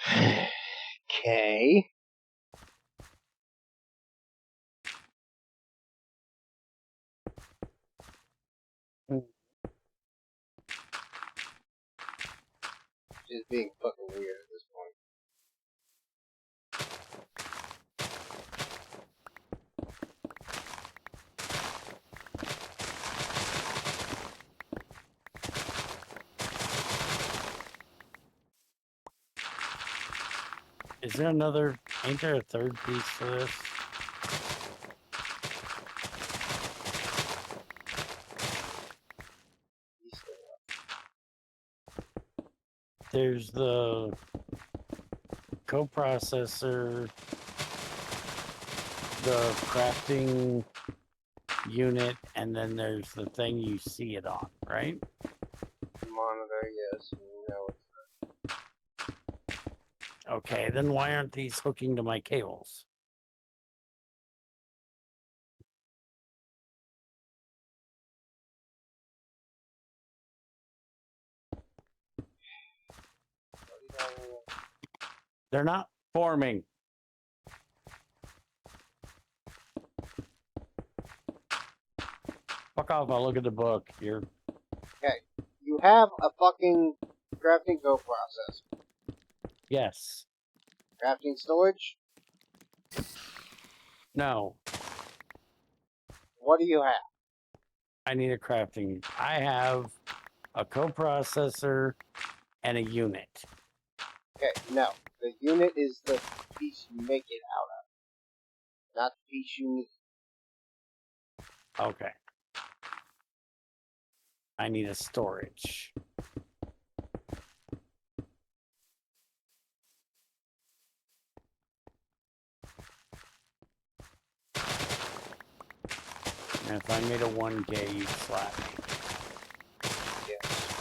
Okay. Just being fucking weird at this point. Is there another? Ain't there a third piece to this? There's the coprocessor, the crafting unit, and then there's the thing you see it on, right? Monitor, yes. No. Okay, then why aren't these hooking to my cables? They're not forming. Fuck off, I'll look at the book. You're Okay. You have a fucking crafting go process. yes. Crafting storage? No. What do you have? I need a crafting. I have a coprocessor and a unit. Okay, no. The unit is the piece you make it out of. Not the piece you need. Okay. I need a storage. And if I made a 1K, you'd slap me. Yes.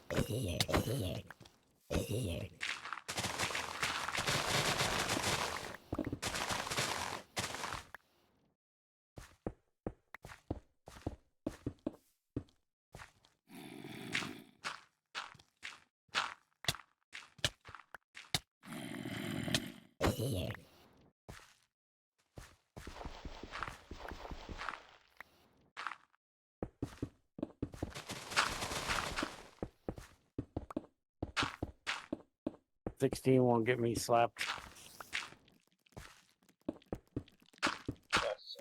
Here. 16 won't get me slapped. Yes.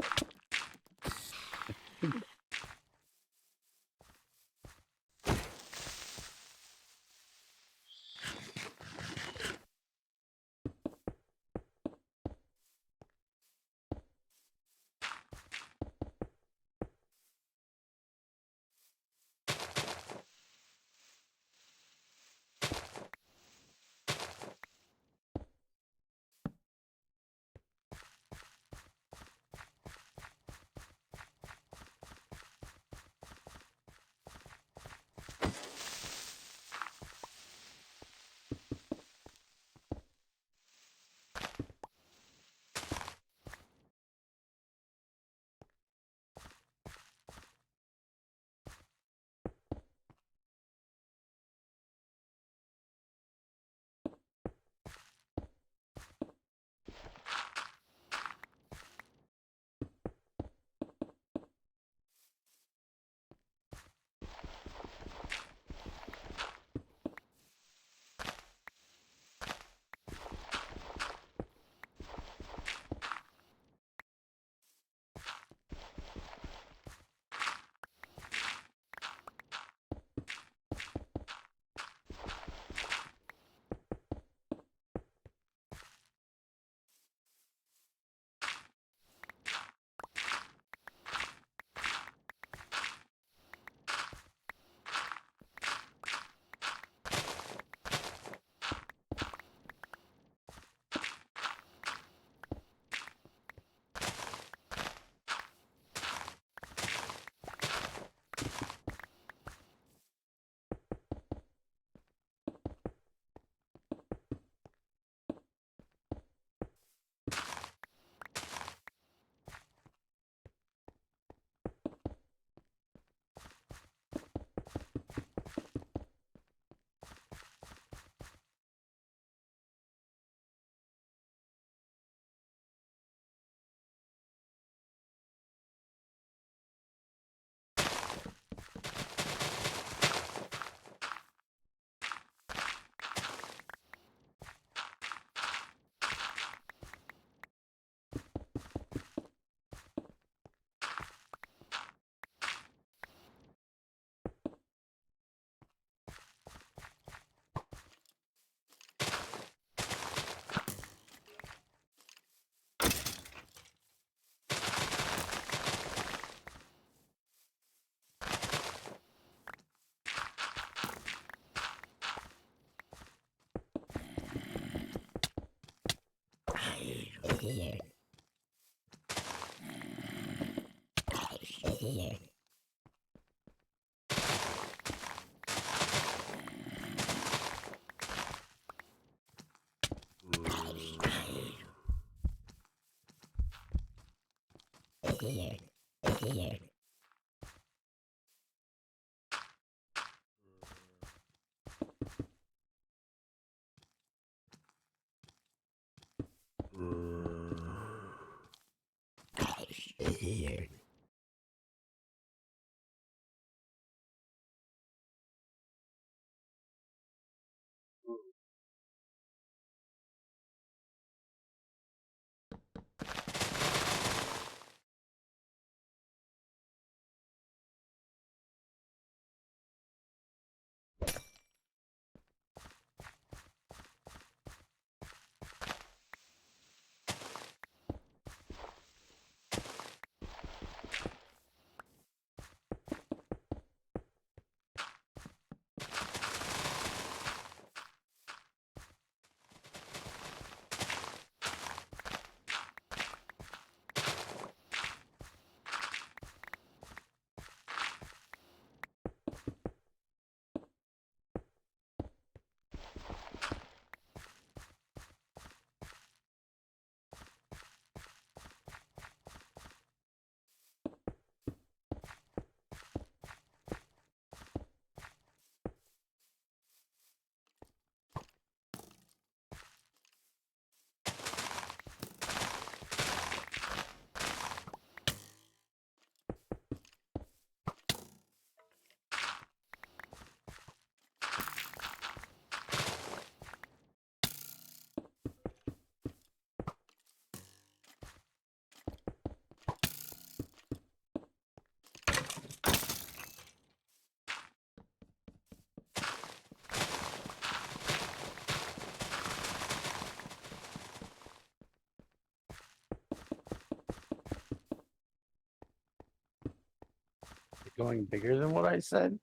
Going bigger than what I said?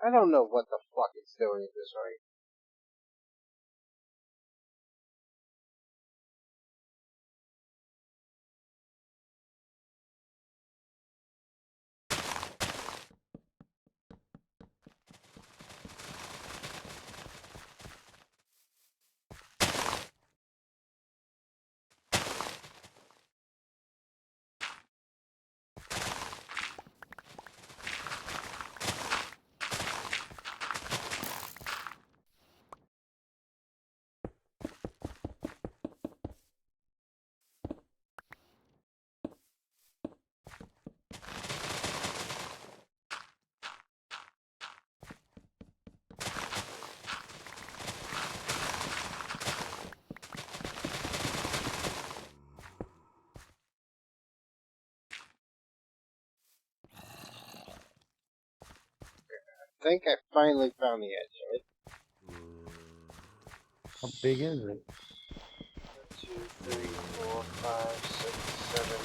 I don't know what the fuck it's doing at this rate. I think I finally found the edge of it. How big is it? 2, 3, 4, 5, 6, 7.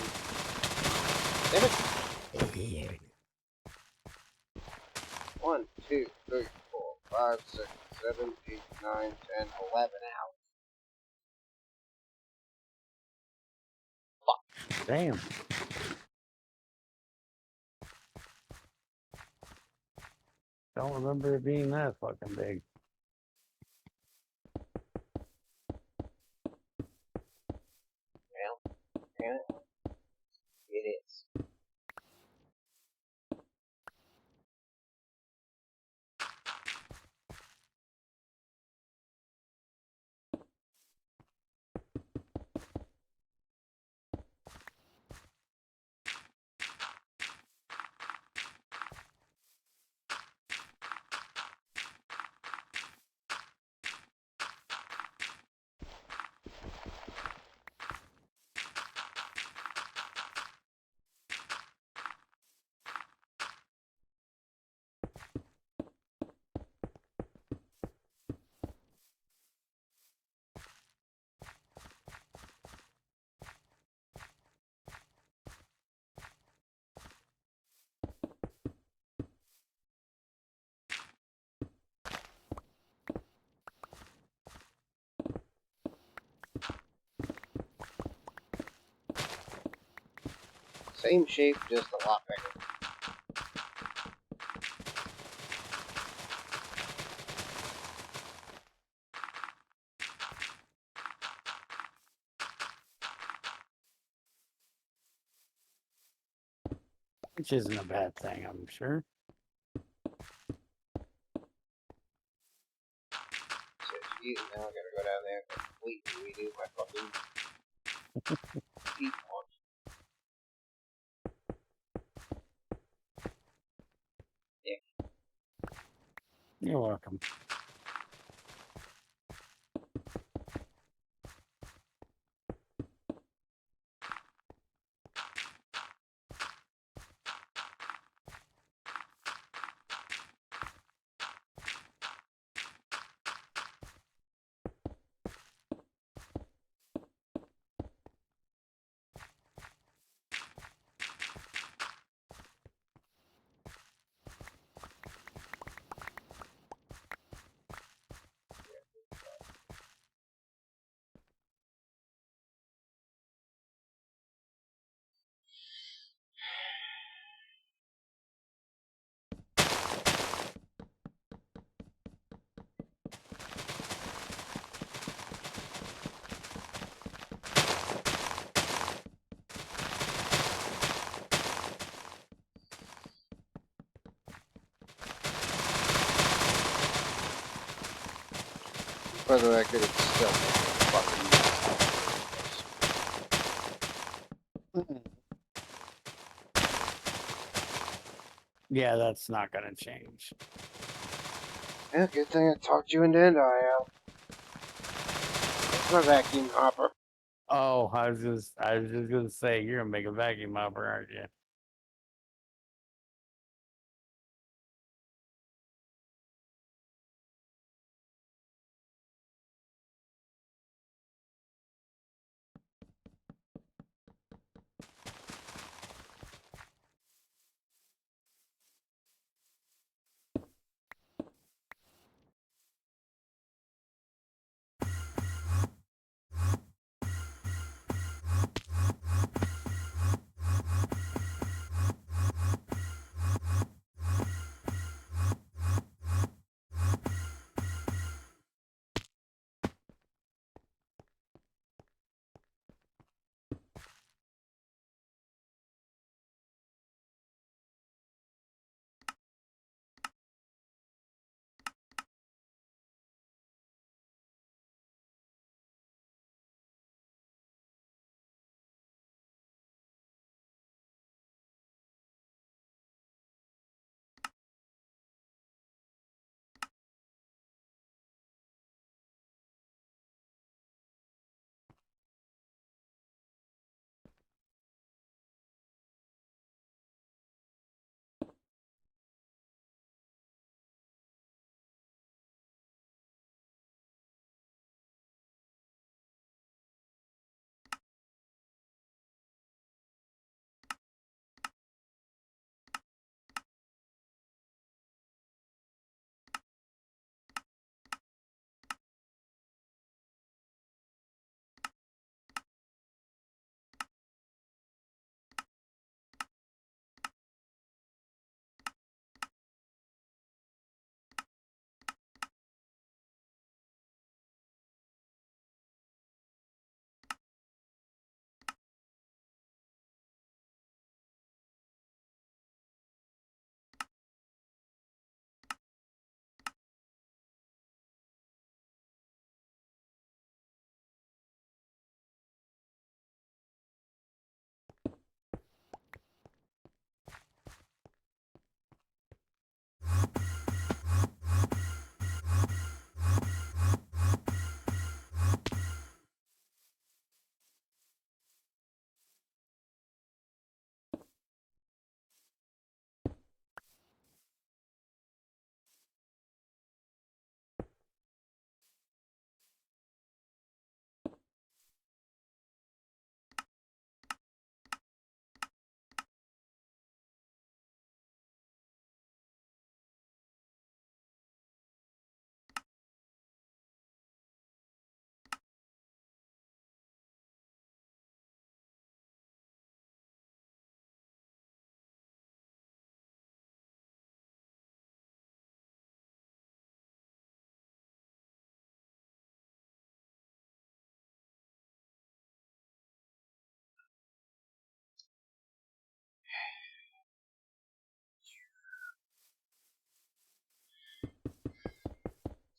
Damn it! 1, 2, 3, 4, 5, 6, 7, 8, 9, 10, 11 out. Damn. Don't remember it being that fucking big. Well, apparently it is. Same shape, just a lot bigger. Which isn't a bad thing, I'm sure. So, geez, now I gotta go down there and completely redo my fucking heat launch. You're welcome. For the record, it's still making a fucking Yeah, that's not gonna change. Yeah, good thing I talked you into end out. It's my vacuum hopper. Oh, I was just gonna say you're gonna make a vacuum hopper, aren't you?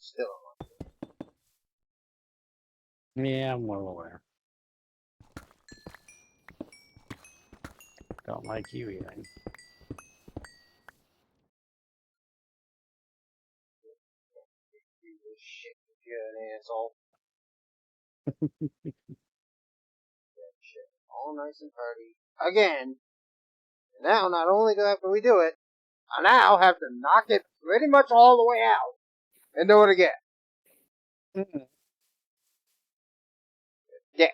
Still. Yeah, I'm well aware. Don't like you eating. Shit, you're an asshole. Shit. All nice and party. Again. Now, not only do I have to redo it, I now have to knock it pretty much all the way out and do it again. Yeah.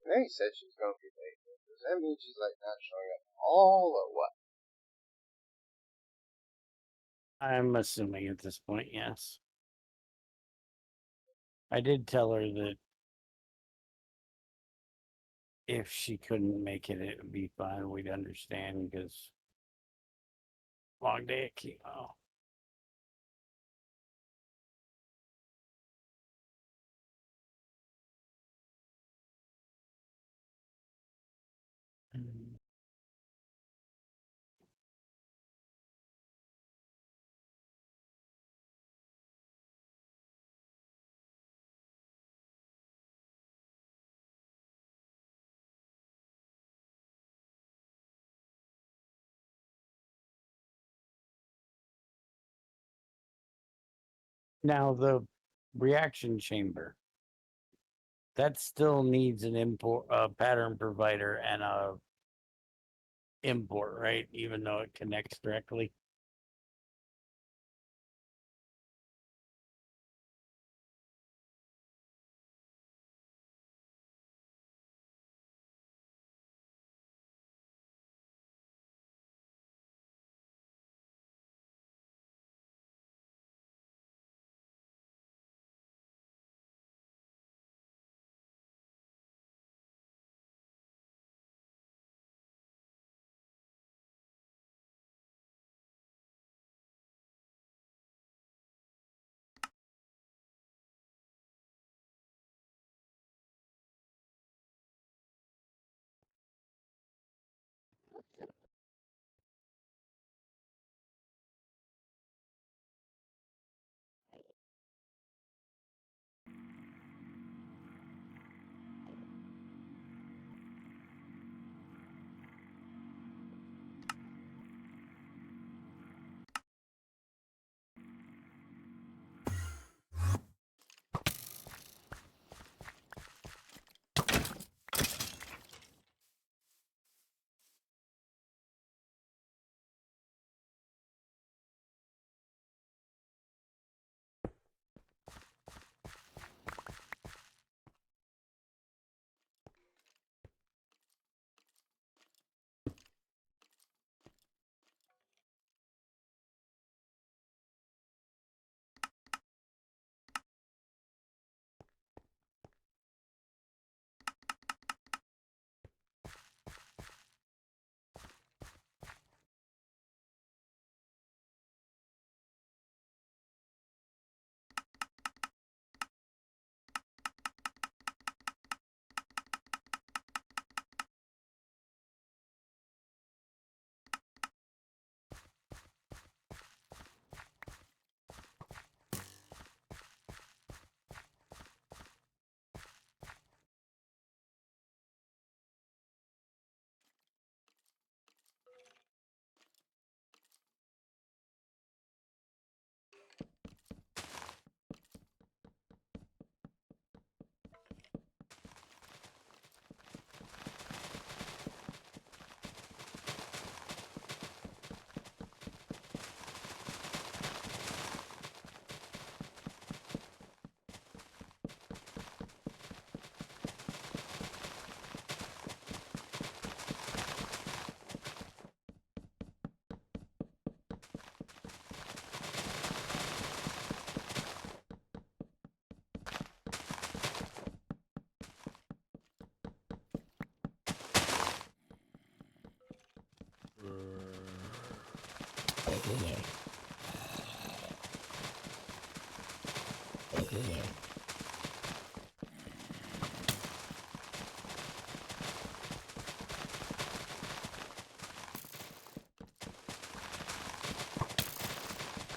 Mary said she was going to be late. Does that mean she's like not showing up at all or what? I'm assuming at this point, yes. I did tell her that if she couldn't make it, it would be fine. We'd understand because long day at chemo. Now the reaction chamber that still needs an import, a pattern provider, and a import, right? Even though it connects directly.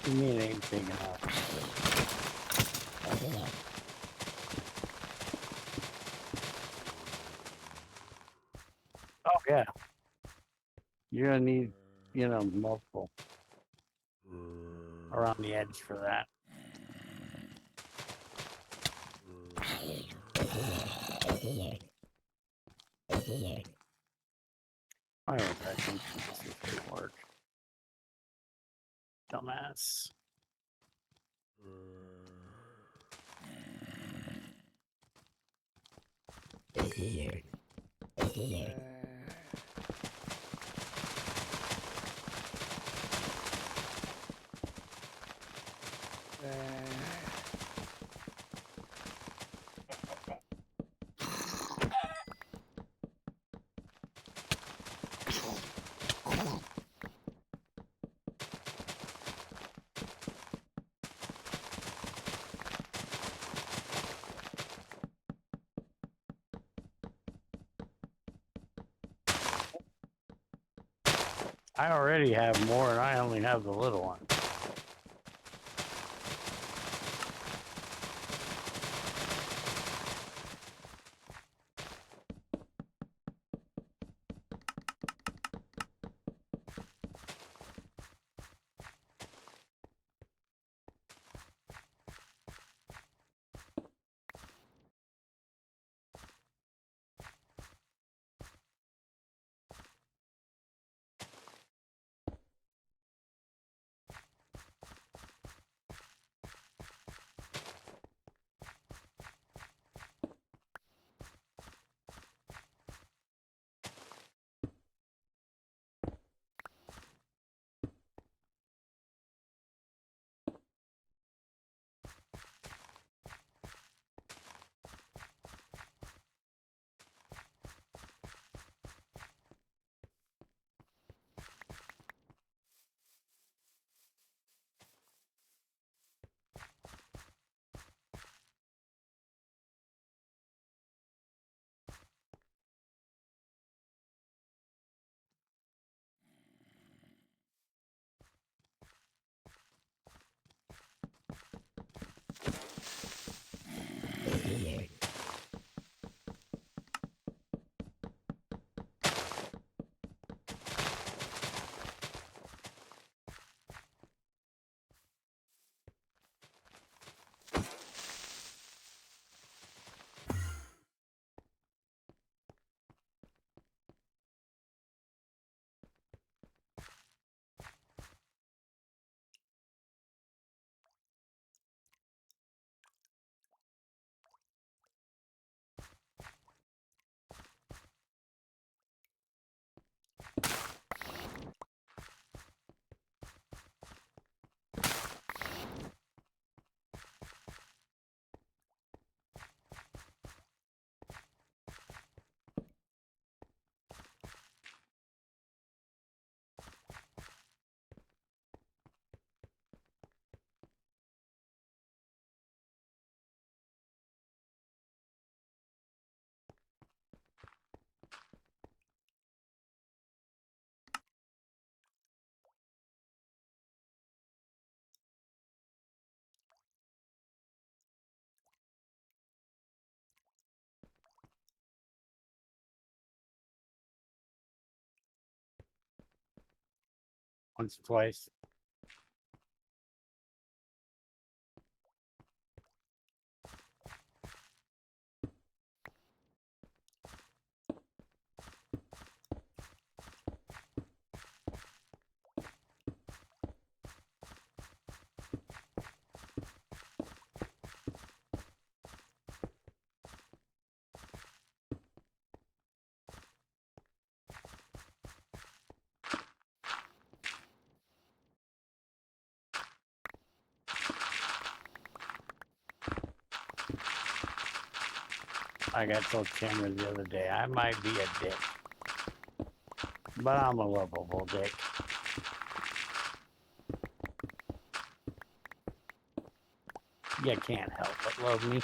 You mean it ain't big enough? Oh yeah, you're gonna need, multiple around the edge for that. I don't know, I think this is gonna work. Dumbass. I already have more, and I only have the little one. Once or twice. Like I told Cameron the other day, I might be a dick, but I'm a lovable dick. You can't help but love me.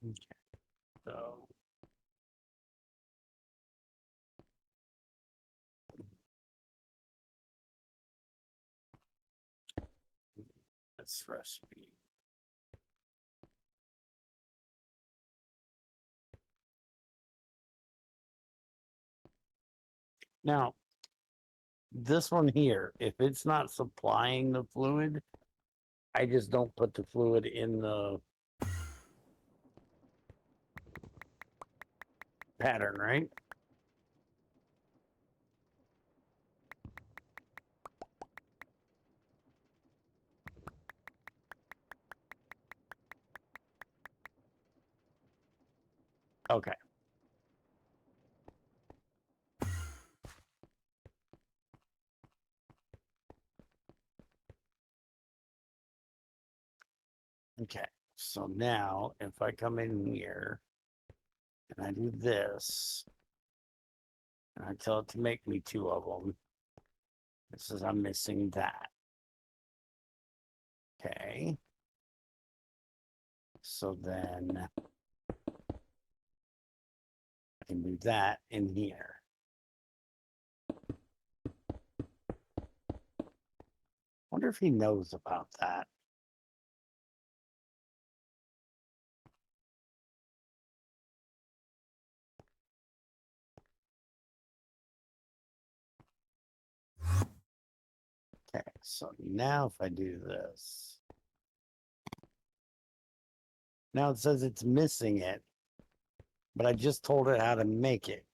Okay. So this recipe. Now, this one here, if it's not supplying the fluid, I just don't put the fluid in the pattern, right? Okay. Okay. So now if I come in here and I do this, and I tell it to make me 2 of them, it says I'm missing that. Okay. So then I can do that in here. Wonder if he knows about that. Okay, so now if I do this, now it says it's missing it, but I just told it how to make it.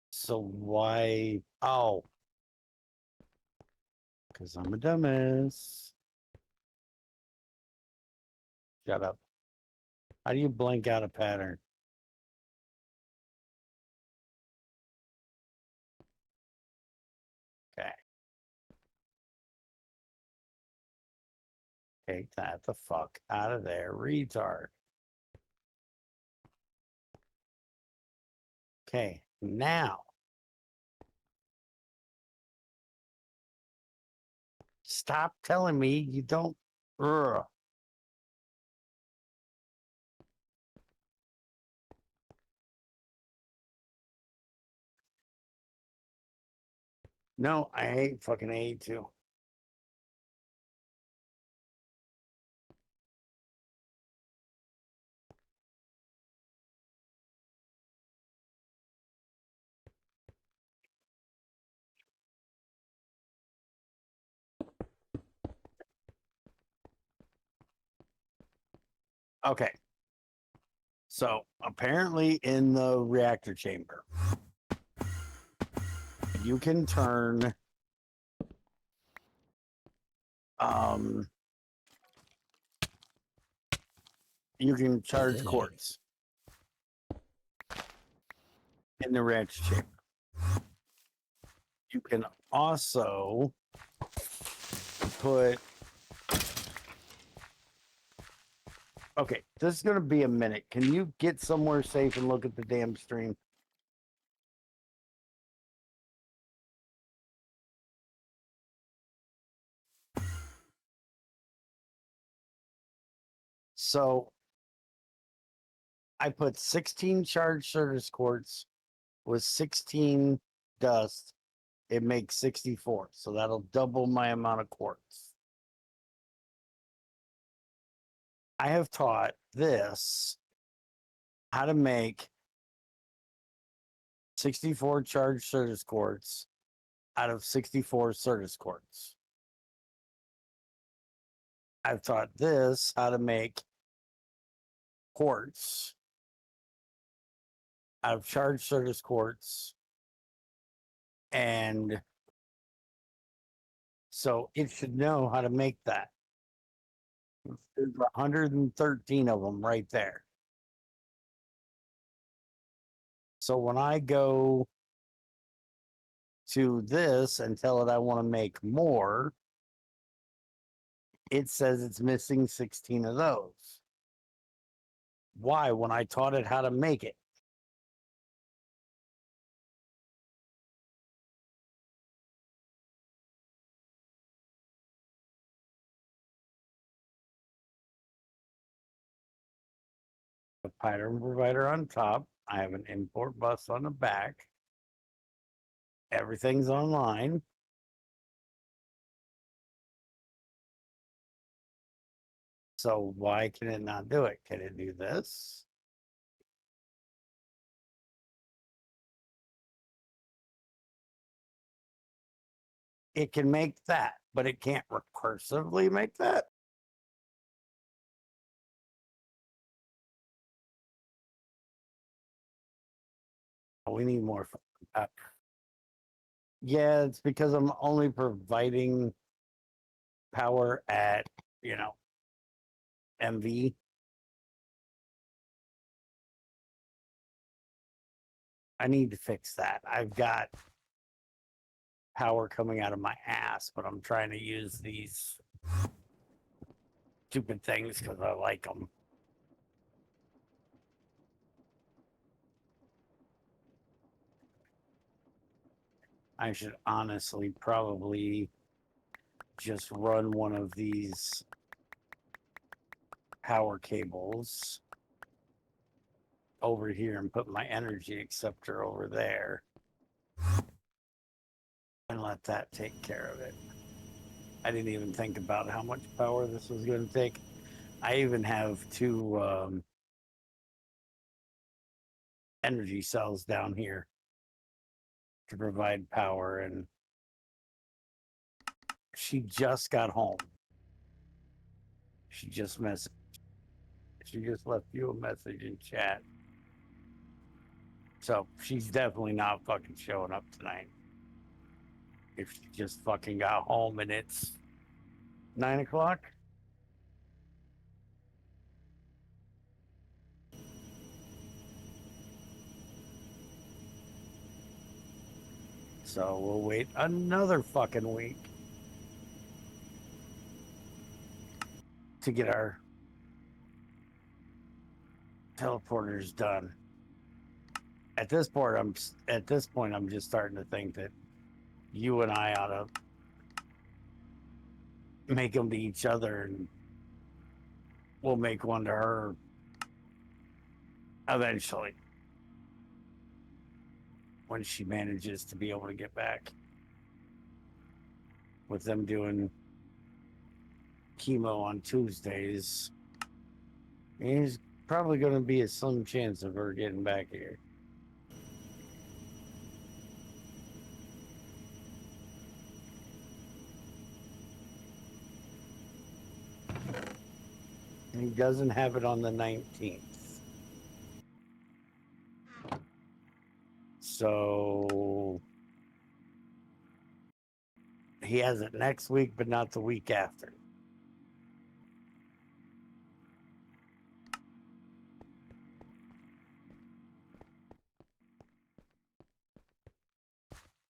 So why? Oh, because I'm a dumbass. Shut up. How do you blank out a pattern? Okay. Take that the fuck out of there, retard. Okay, now stop telling me you don't. Ugh. No, I hate fucking hate to. Okay. So apparently in the reactor chamber, you can turn you can charge quartz in the reactor chamber. You can also put okay, this is gonna be a minute. Can you get somewhere safe and look at the damn stream? So I put 16 charged surface quartz with 16 dust. It makes 64. So that'll double my amount of quartz. I have taught this how to make 64 charged surface quartz out of 64 surface quartz. I've taught this how to make quartz out of charged surface quartz. And so it should know how to make that. There's 113 of them right there. So when I go to this and tell it I want to make more, it says it's missing 16 of those. Why? When I taught it how to make it. A pattern provider on top. I have an import bus on the back. Everything's online. So why can it not do it? Can it do this? It can make that, but it can't recursively make that. We need more. Yeah, it's because I'm only providing power at, MV. I need to fix that. I've got power coming out of my ass, but I'm trying to use these stupid things because I like them. I should honestly probably just run one of these power cables over here and put my energy acceptor over there and let that take care of it. I didn't even think about how much power this was going to take. I even have two energy cells down here to provide power, and she just got home. She just left you a message in chat. So she's definitely not fucking showing up tonight. If she just fucking got home and it's 9 o'clock. So we'll wait another fucking week to get our teleporters done. At this point, I'm just starting to think that you and I ought to make them to each other, and we'll make one to her eventually when she manages to be able to get back. With them doing chemo on Tuesdays, there's probably going to be a slim chance of her getting back here. He doesn't have it on the 19th. So he has it next week, but not the week after.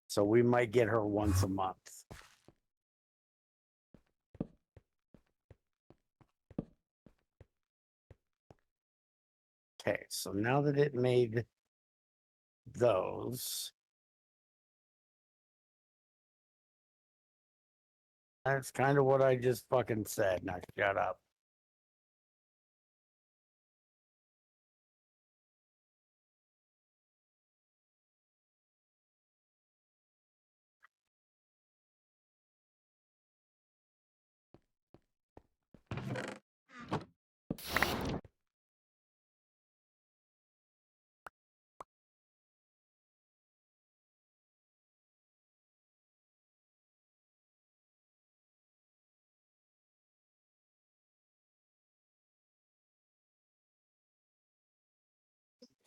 So we might get her once a month. Okay, so now that it made those, that's kind of what I just fucking said. Now shut up.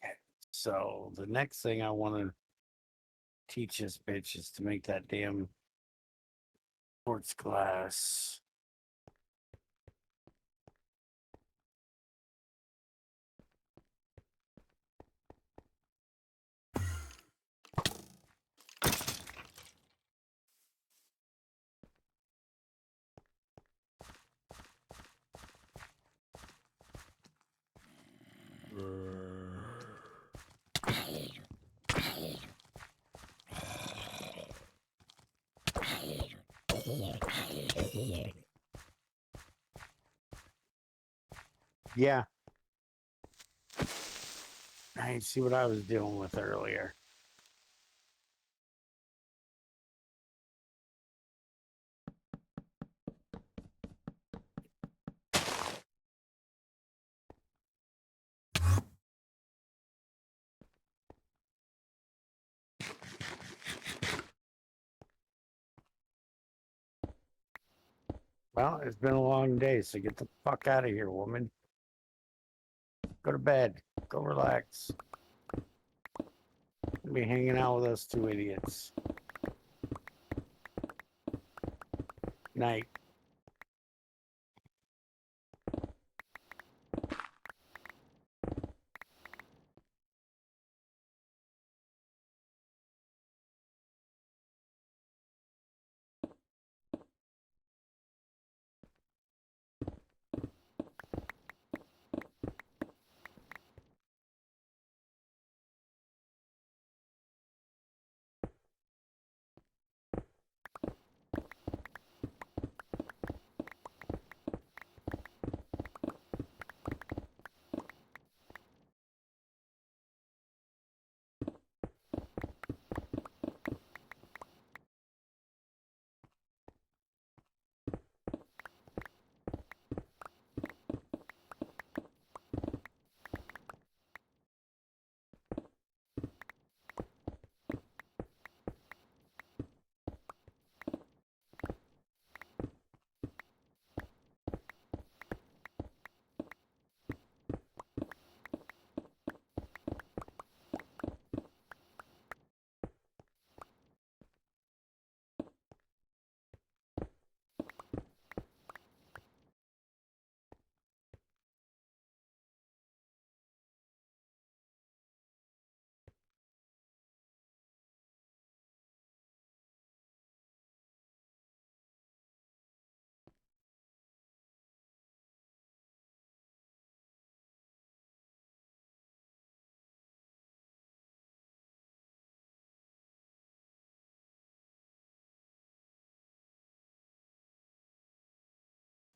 Okay, so the next thing I want to teach this bitch is to make that damn quartz glass. Yeah. I see what I was dealing with earlier. Well, it's been a long day, so get the fuck out of here, woman. Go to bed. Go relax. Be hanging out with us two idiots. Night.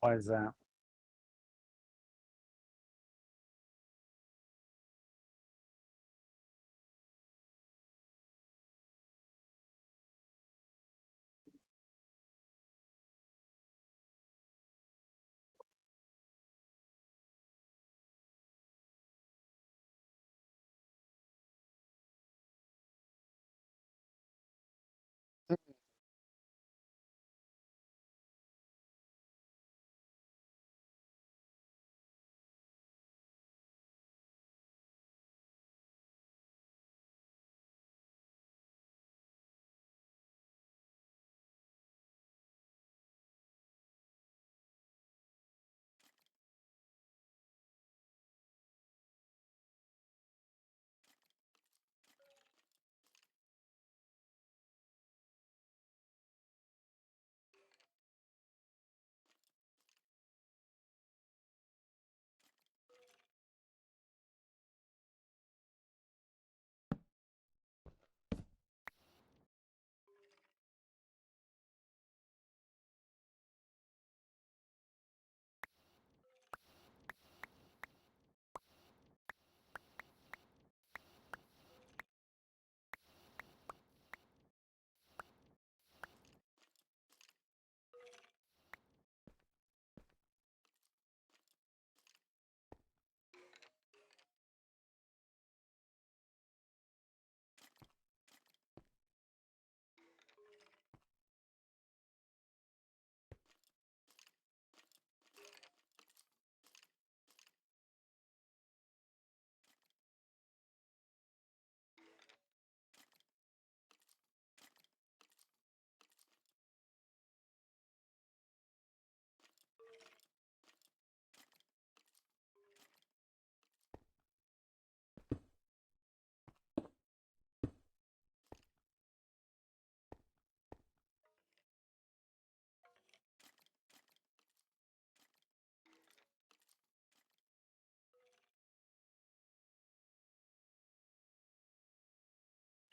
Why is that?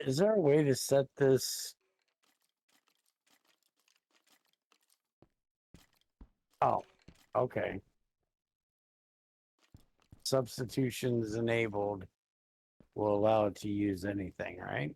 Is there a way to set this? Oh, okay. Substitutions enabled. will allow it to use anything, right?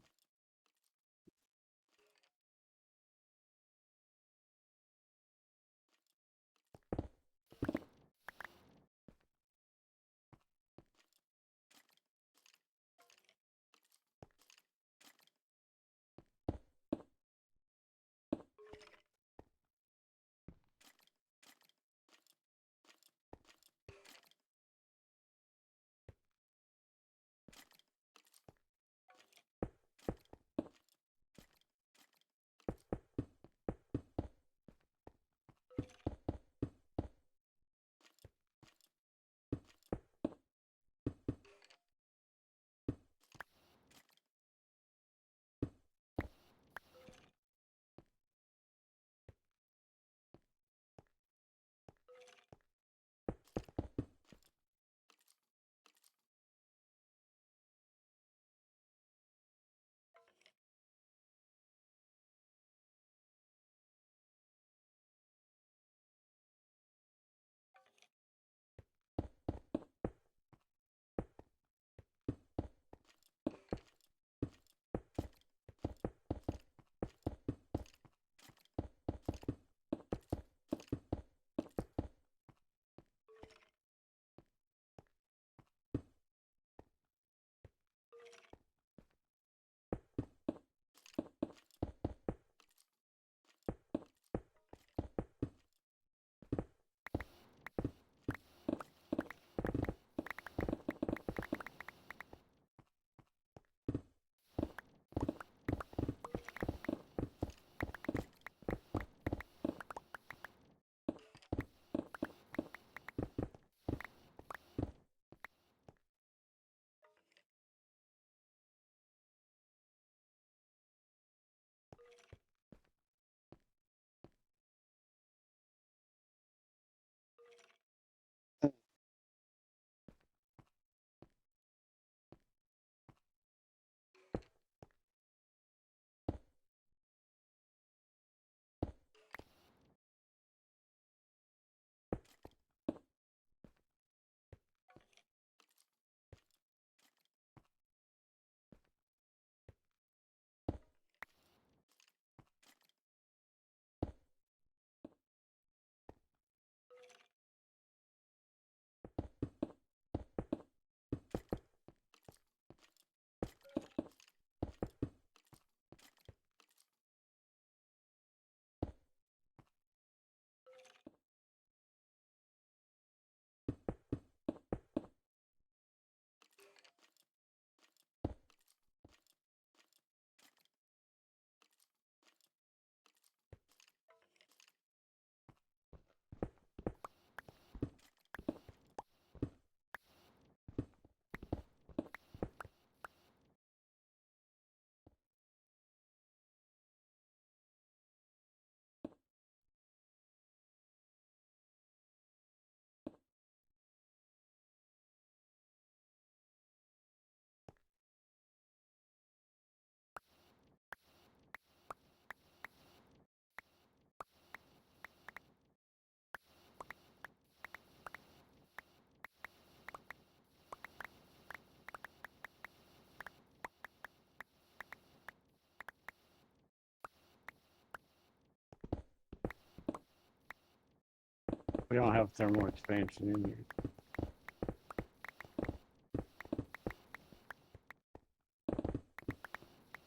We don't have thermal expansion in here.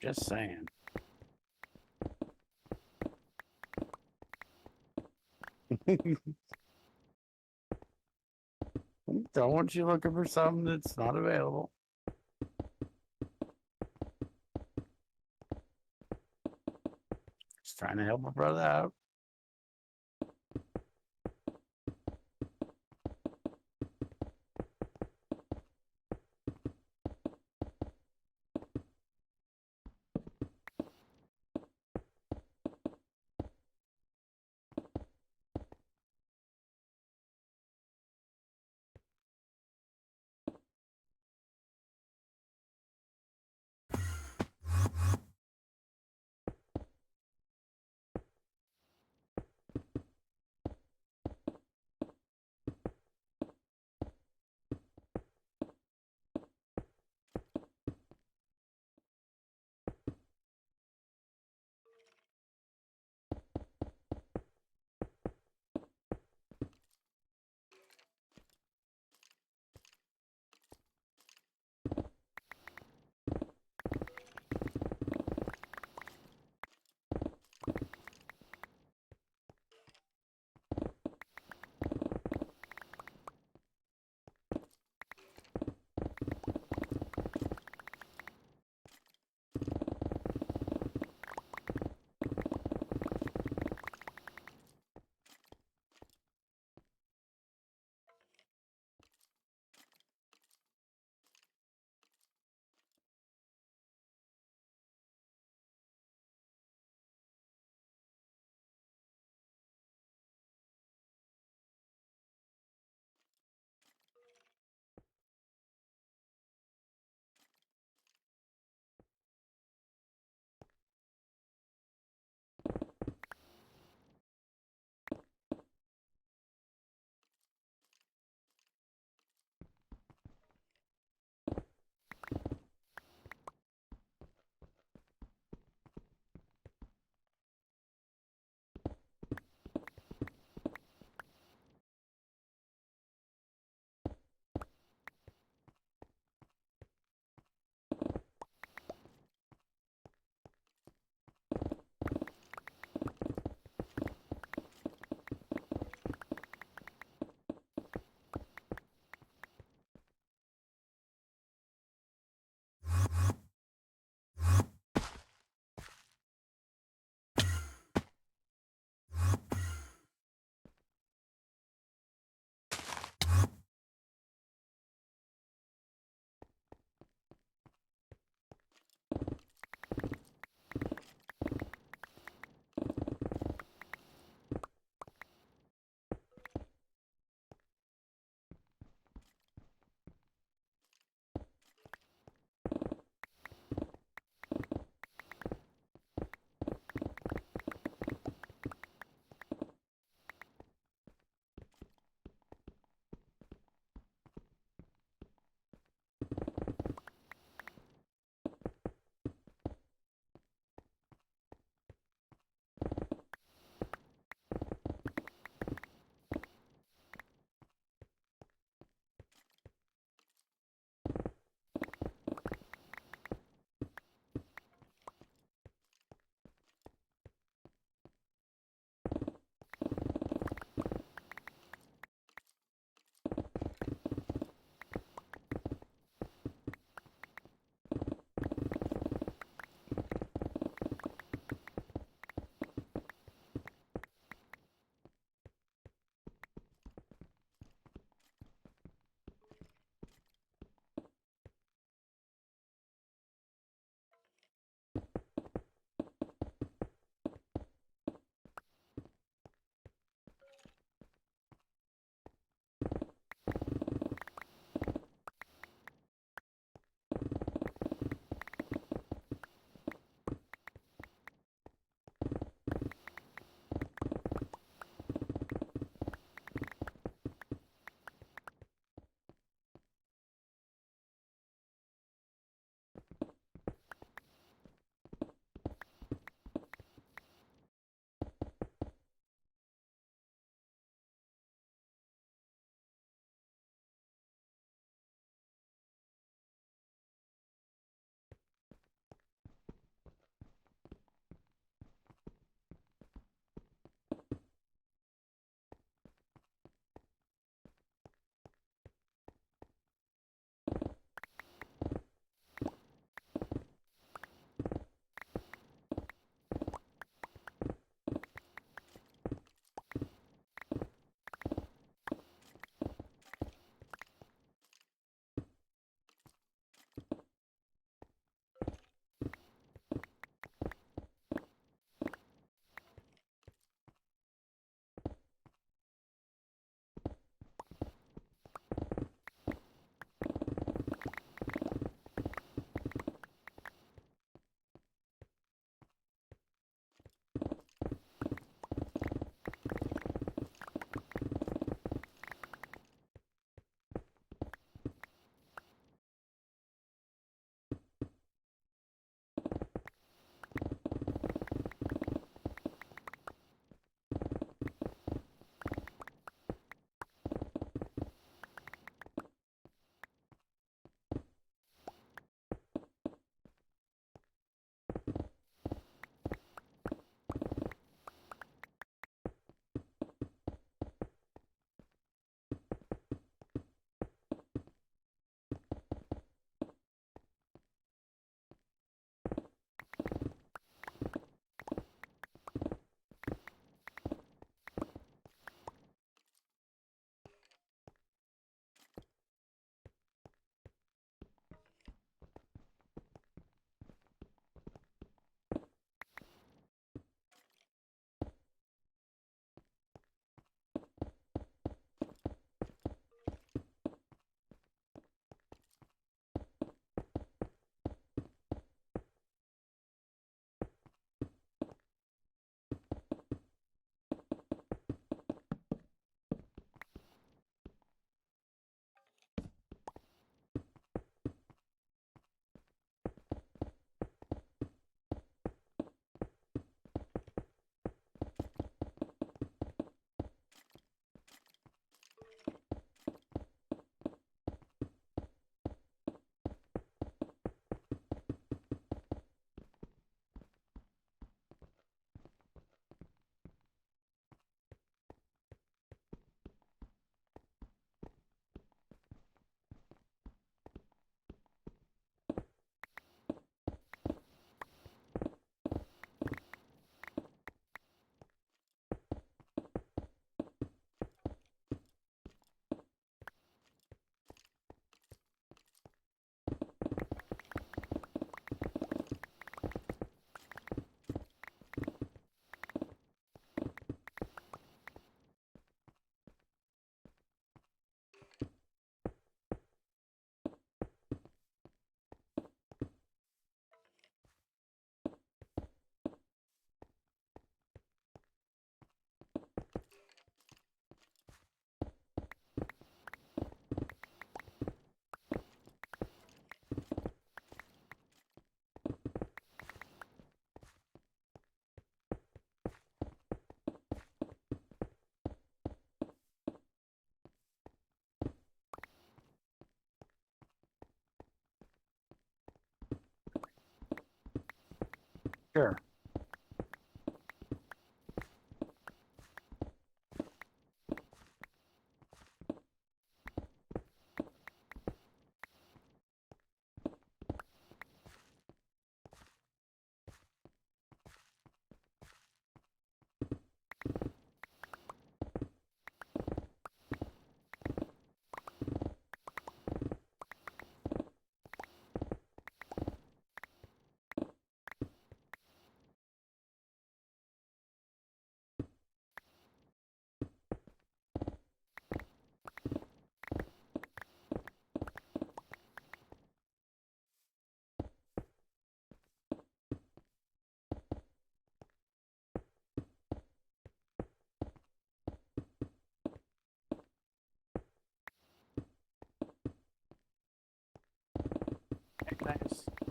Just saying. Don't want you looking for something that's not available. Just trying to help a brother out.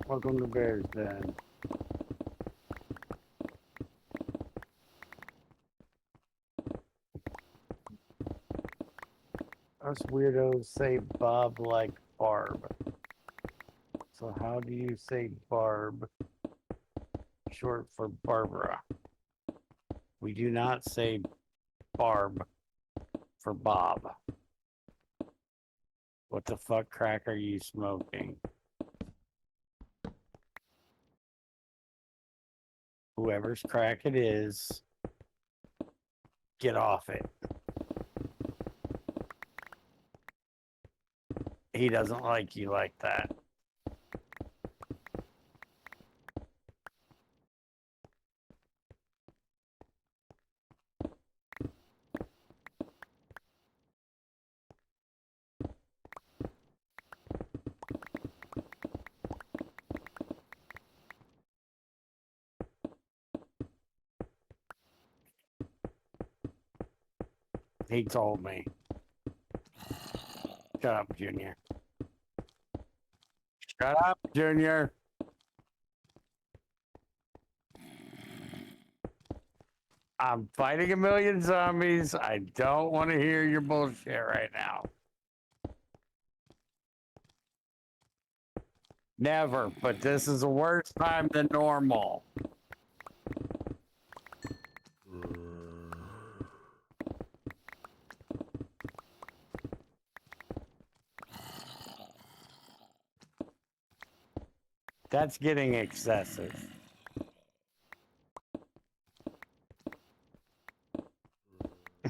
Welcome to Bears Den. Us weirdos say Bob like Barb. So how do you say Barb? Short for Barbara. We do not say Barb for Bob. What the fuck crack are you smoking? Whoever's crack it is, get off it. He doesn't like you like that. He told me. Shut up, Junior. Shut up, Junior. I'm fighting a million zombies. I don't want to hear your bullshit right now. Never, but this is a worse time than normal. That's getting excessive.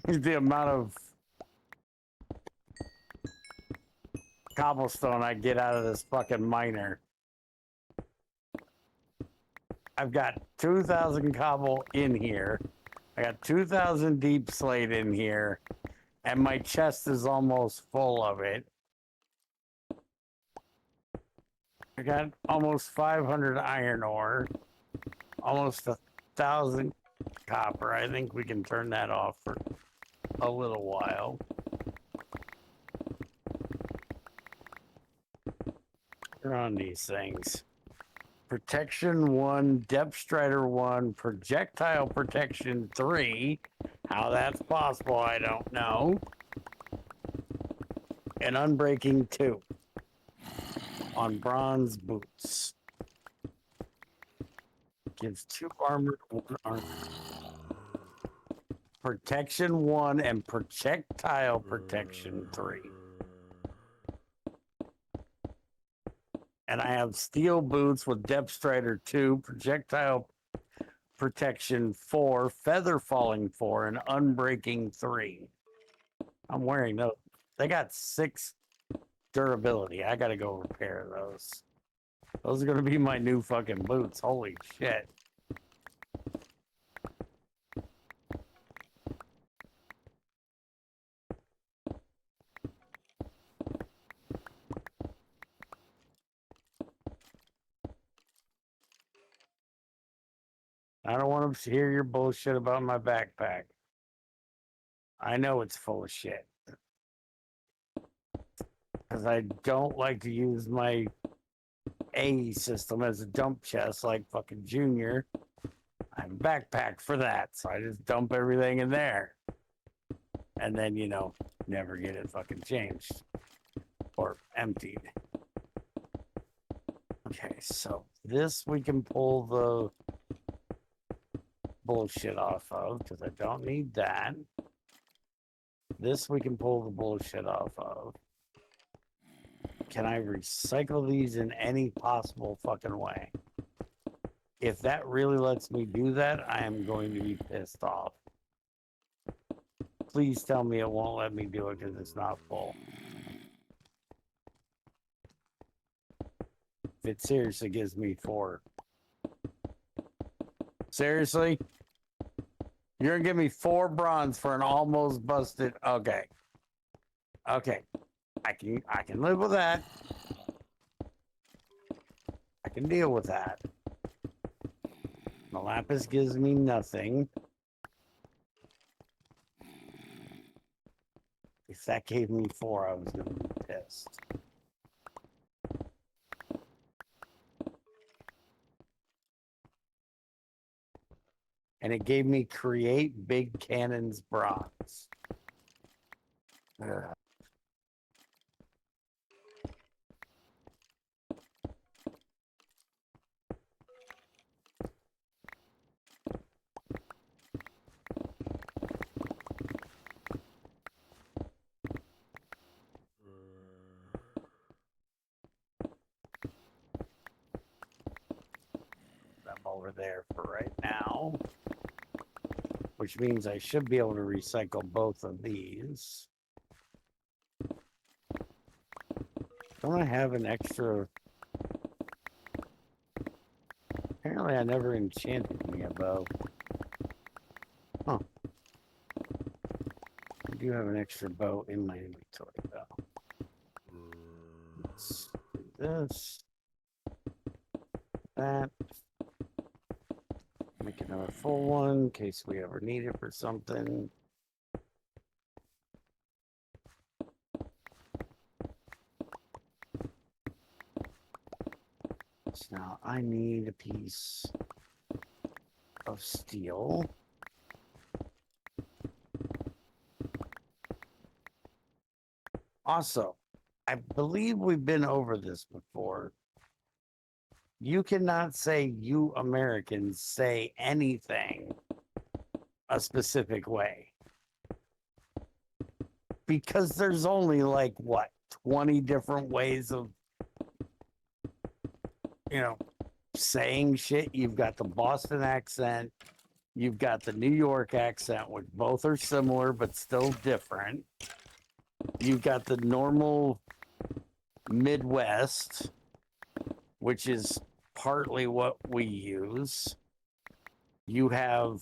The amount of cobblestone I get out of this fucking miner. I've got 2,000 cobble in here. I got 2,000 deep slate in here. And my chest is almost full of it. I got almost 500 iron ore. Almost 1,000 copper. I think we can turn that off for a little while. Turn on these things. Protection 1, Depth Strider 1, Projectile Protection 3. How that's possible, I don't know. And Unbreaking 2 on bronze boots. Gives 2 armor, 1 armor. Protection 1 and Projectile Protection 3. And I have steel boots with Depth Strider 2, Projectile Protection 4, Feather Falling 4, and Unbreaking 3. I'm wearing those. They got 6 durability. I gotta go repair those. Those are gonna be my new fucking boots. Holy shit. I don't want to hear your bullshit about my backpack. I know it's full of shit. Because I don't like to use my A system as a dump chest like fucking Junior. I have a backpack for that, so I just dump everything in there. And then, you know, never get it fucking changed. Or emptied. Okay, so this we can pull the bullshit off of, because I don't need that. This we can pull the bullshit off of. Can I recycle these in any possible fucking way? If that really lets me do that, I am going to be pissed off. Please tell me it won't let me do it because it's not full. If it seriously gives me 4. Seriously? You're gonna give me 4 bronze for an almost busted. Okay. Okay. I can live with that. I can deal with that. The lapis gives me nothing. If that gave me 4, I was gonna be pissed. and it gave me create big cannons bronze. Ugh. Over there for right now, which means I should be able to recycle both of these. Don't I have an extra? Apparently I never enchanted me a bow. Huh. I do have an extra bow in my inventory though. Let's do this. That. Make another full one in case we ever need it for something. So now I need a piece of steel. Also, I believe we've been over this before. You cannot say you Americans say anything a specific way. Because there's only like, what, 20 different ways of, saying shit. You've got the Boston accent. You've got the New York accent, which both are similar but still different. You've got the normal Midwest, which is partly what we use. You have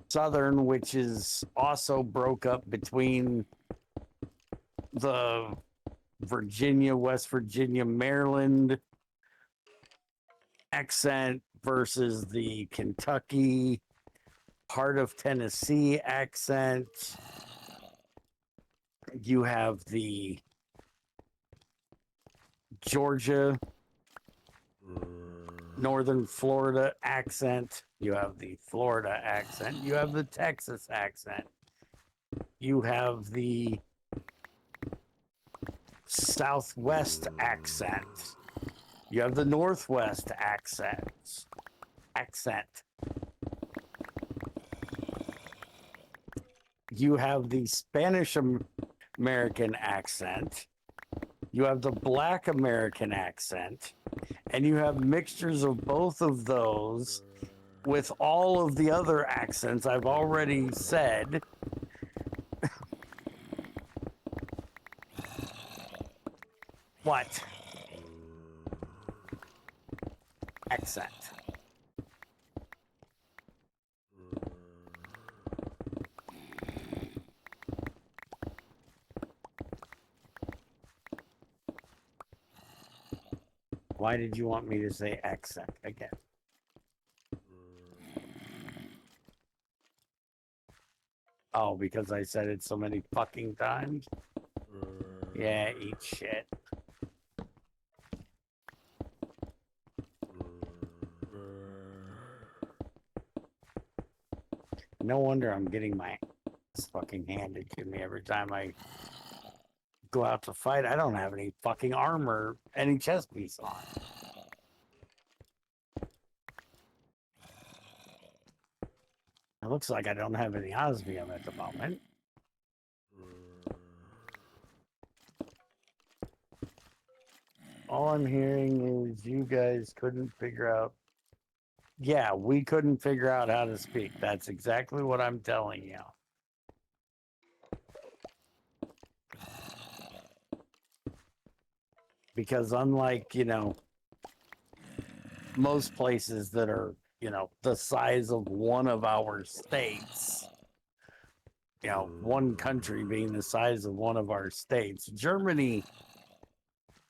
Southern, which is also broke up between the Virginia, West Virginia, Maryland accent versus the Kentucky, part of Tennessee accent. You have the Georgia, Northern Florida accent. You have the Florida accent. You have the Texas accent. You have the Southwest accent. You have the Northwest accent. You have the Spanish American accent. You have the Black American accent. And you have mixtures of both of those with all of the other accents I've already said. What? Accent. Why did you want me to say accent again? Oh, because I said it so many fucking times? Yeah, eat shit. No wonder I'm getting my ass fucking handed to me every time I go out to fight. I don't have any fucking armor, any chest piece on. It looks like I don't have any osmium at the moment. All I'm hearing is you guys couldn't figure out. Yeah, we couldn't figure out how to speak. That's exactly what I'm telling you. Because unlike, most places that are, the size of one of our states, one country being the size of one of our states, Germany,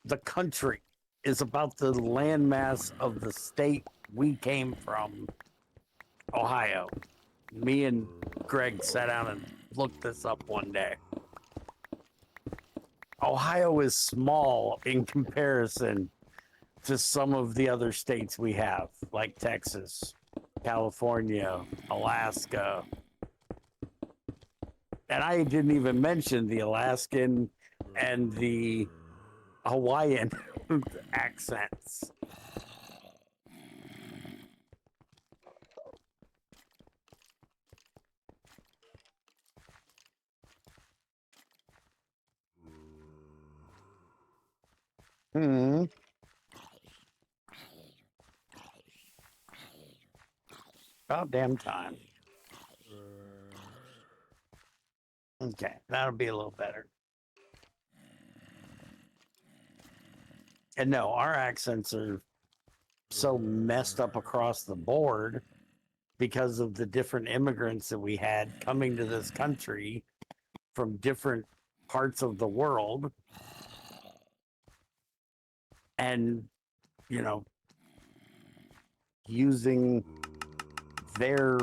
the country, is about the landmass of the state we came from, Ohio. Me and Greg sat down and looked this up one day. Ohio is small in comparison to some of the other states we have. like Texas, California, Alaska. And I didn't even mention the Alaskan and the Hawaiian accents. Hmm. About damn time. Okay, that'll be a little better. And no, our accents are so messed up across the board because of the different immigrants that we had coming to this country from different parts of the world. And, you know, using their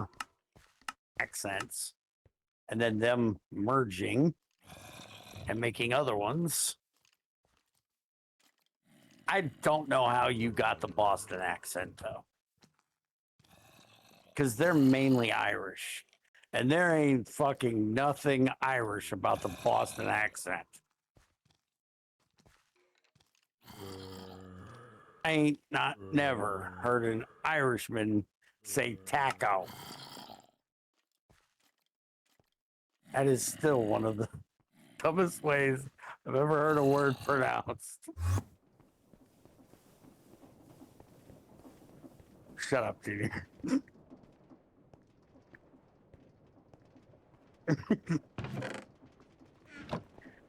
accents and then them merging and making other ones. I don't know how you got the Boston accent, though. Because they're mainly Irish. And there ain't fucking nothing Irish about the Boston accent. I ain't never heard an Irishman say taco. That is still one of the dumbest ways I've ever heard a word pronounced. Shut up, Junior.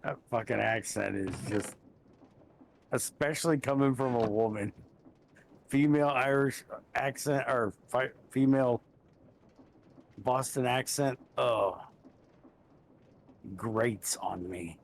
That fucking accent is just, especially coming from a woman. Female Irish accent or female Boston accent, oh, grates on me.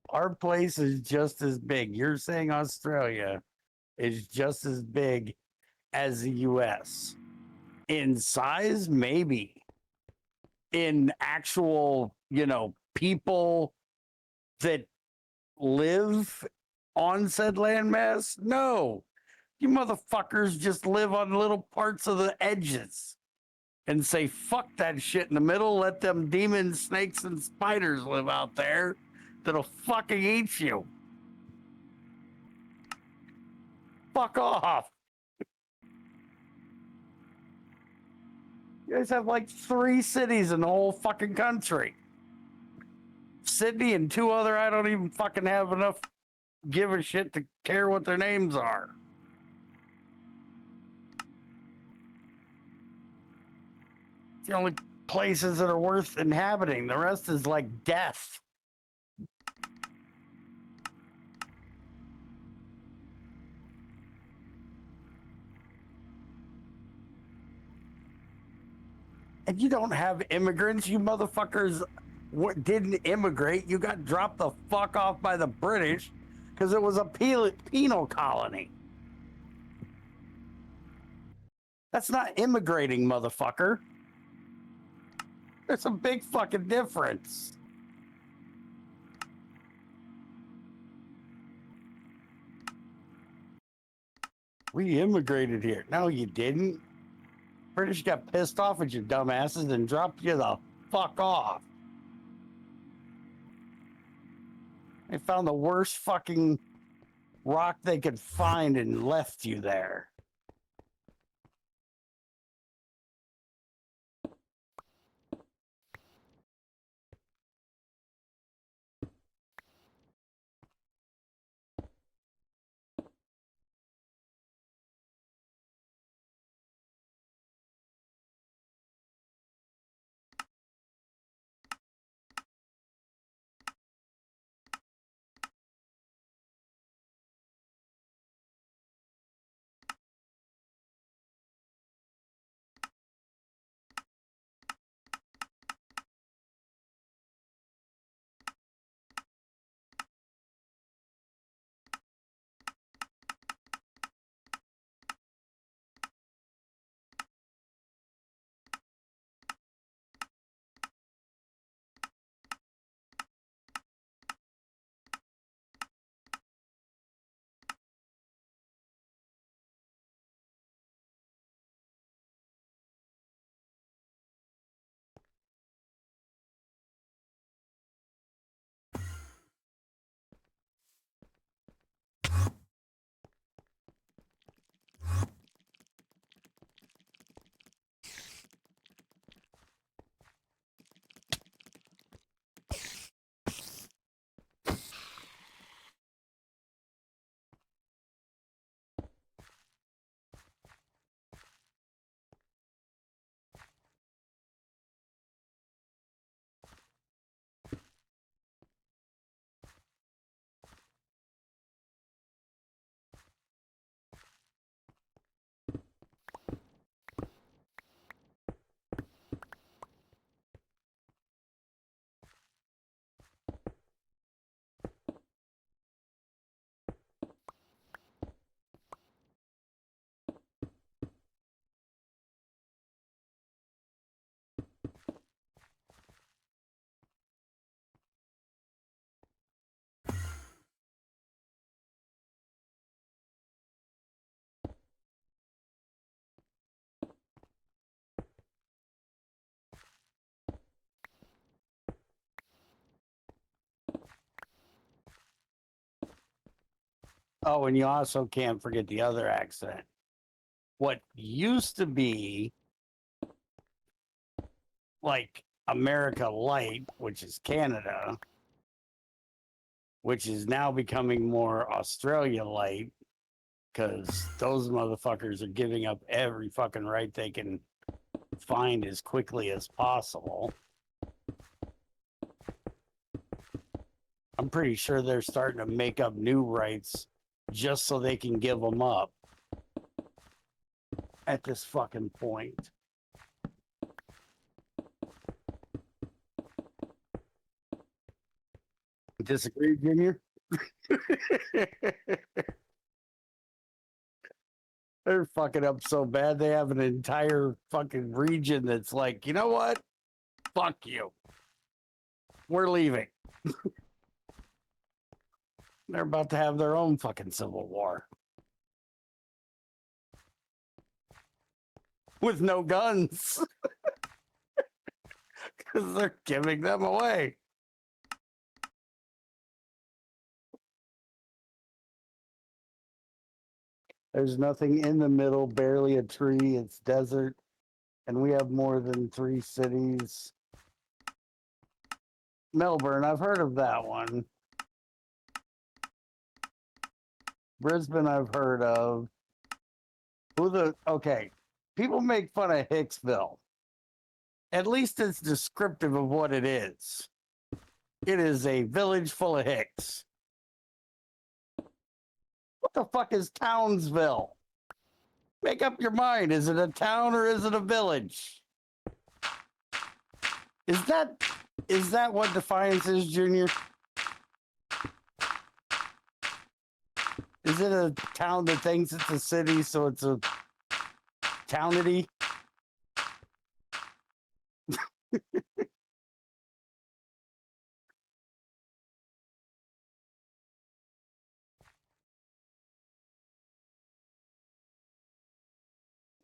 Our place is just as big. You're saying Australia is just as big as the US. In size, maybe. In actual, people that live on said landmass, no. You motherfuckers just live on little parts of the edges and say, fuck that shit in the middle. Let them demons, snakes, and spiders live out there that'll fucking eat you. Fuck off. You guys have like 3 cities in the whole fucking country. Sydney and 2 other, I don't even fucking have enough give a shit to care what their names are. It's the only places that are worth inhabiting. The rest is like death. And you don't have immigrants. You motherfuckers didn't immigrate. You got dropped the fuck off by the British because it was a penal colony. That's not immigrating, motherfucker. There's a big fucking difference. We immigrated here. No, you didn't. British got pissed off at you dumbasses and dropped you the fuck off. They found the worst fucking rock they could find and left you there. Oh, and you also can't forget the other accident. What used to be like America Light, which is Canada, which is now becoming more Australia Light, because those motherfuckers are giving up every fucking right they can find as quickly as possible. I'm pretty sure they're starting to make up new rights just so they can give them up at this fucking point. Disagree, Junior? They're fucking up so bad they have an entire fucking region that's like, you know what? Fuck you. We're leaving. They're about to have their own fucking civil war. With no guns. Because they're giving them away. There's nothing in the middle, barely a tree. It's desert. And we have more than 3 cities. Melbourne, I've heard of that one. Brisbane, I've heard of. Okay. People make fun of Hicksville. At least it's descriptive of what it is. It is a village full of hicks. What the fuck is Townsville? Make up your mind. Is it a town or is it a village? Is that what Defiance is, Junior? Is it a town that thinks it's a city, so it's a townity?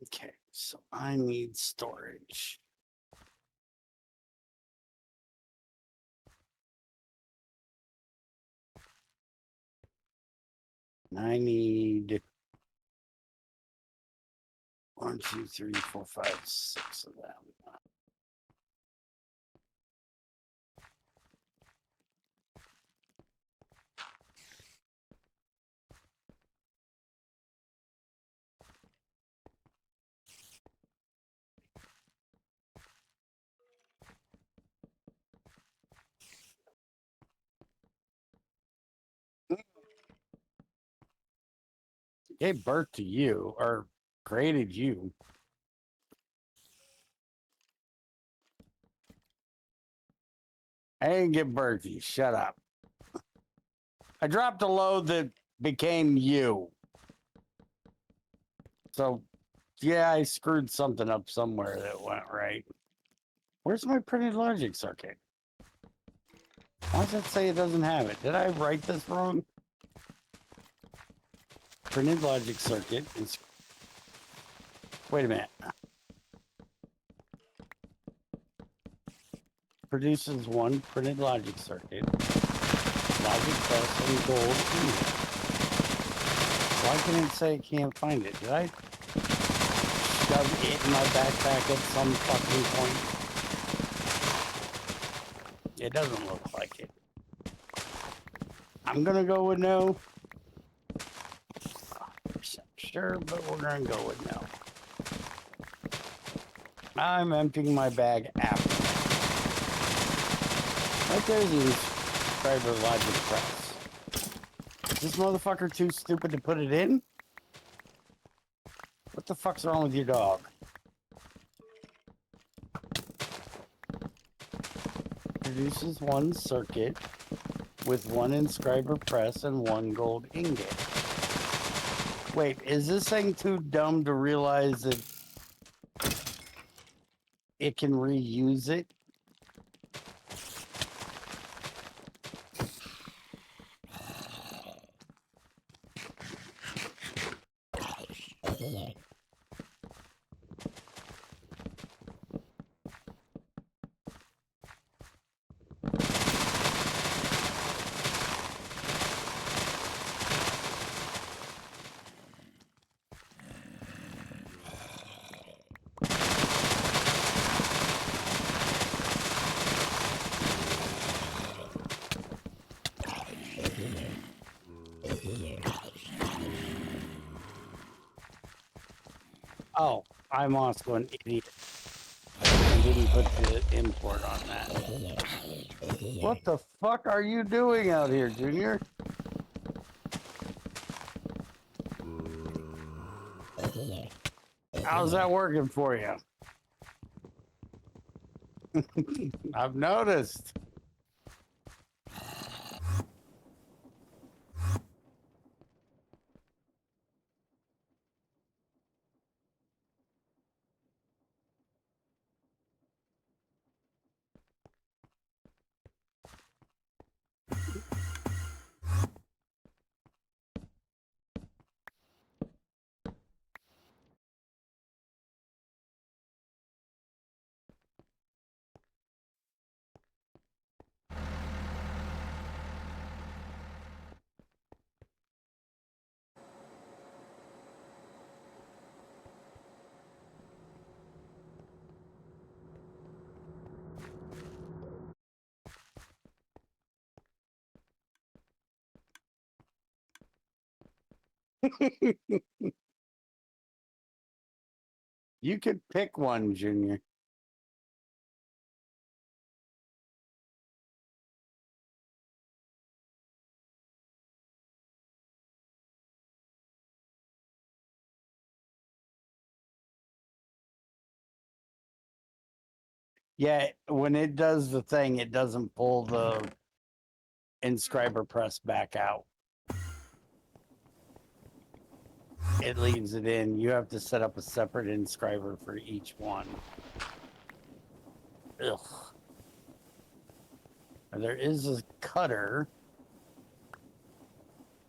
Okay, so I need storage. I need 1, 2, 3, 4, 5, 6 of them. Gave birth to you or created you. I didn't give birth to you. Shut up. I dropped a load that became you. So, yeah, I screwed something up somewhere that went right. Where's my printed logic circuit? Why does it say it doesn't have it? Did I write this wrong? Printed logic circuit is... Wait a minute. Produces 1 printed logic circuit. Logic press and gold. Why can it say it can't find it? Did I shove it in my backpack at some fucking point? It doesn't look like it. I'm gonna go with no. Sure, but we're gonna go with no. I'm emptying my bag after. Right there's the subscriber logic press. Is this motherfucker too stupid to put it in? What the fuck's wrong with your dog? Produces 1 circuit with 1 inscriber press and 1 gold ingot. Wait, is this thing too dumb to realize that it can reuse it? Oh, I'm also an idiot. I didn't put the import on that. What the fuck are you doing out here, Junior? How's that working for you? I've noticed. You could pick one, Junior. Yeah, when it does the thing, it doesn't pull the inscriber press back out. It leaves it in. You have to set up a separate inscriber for each one. Ugh. There is a cutter.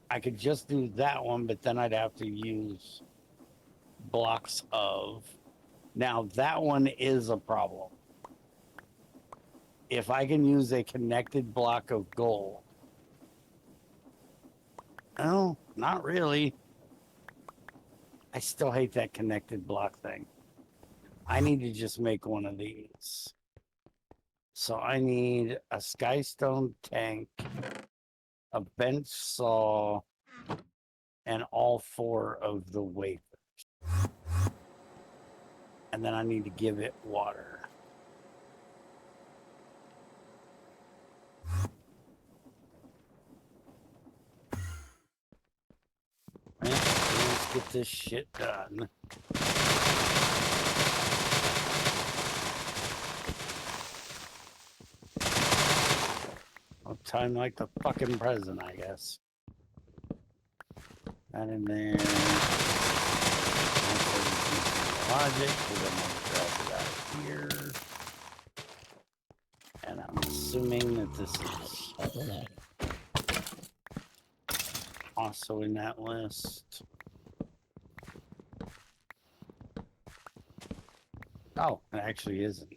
I could just do that one, but then I'd have to use blocks of. Now, that one is a problem. If I can use a connected block of gold. No, not really. I still hate that connected block thing. I need to just make one of these. So I need a skystone tank, a bench saw, and all 4 of the wafers. And then I need to give it water. Let's get this shit done. Well, time like the fucking present, I guess. That in there. Logic, because I'm going to drop it out here. And I'm assuming that this is also in that list. Oh, it actually isn't.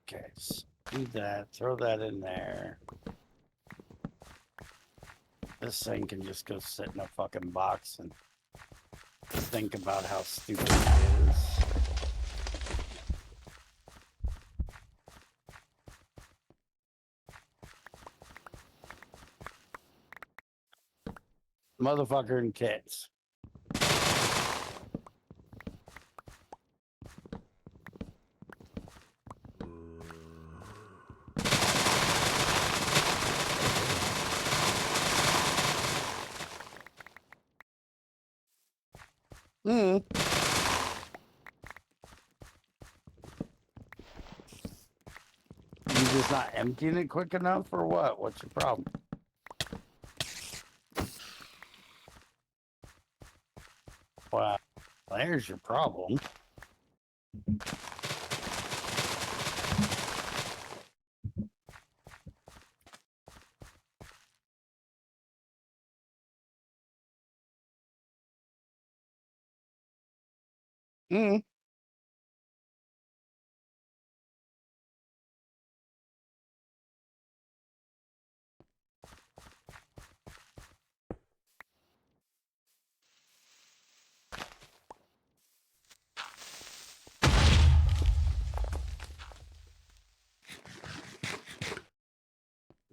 Okay, so do that, throw that in there. This thing can just go sit in a fucking box and think about how stupid it is. Motherfucker and tits. You just not emptying it quick enough or what? What's your problem? Well, there's your problem.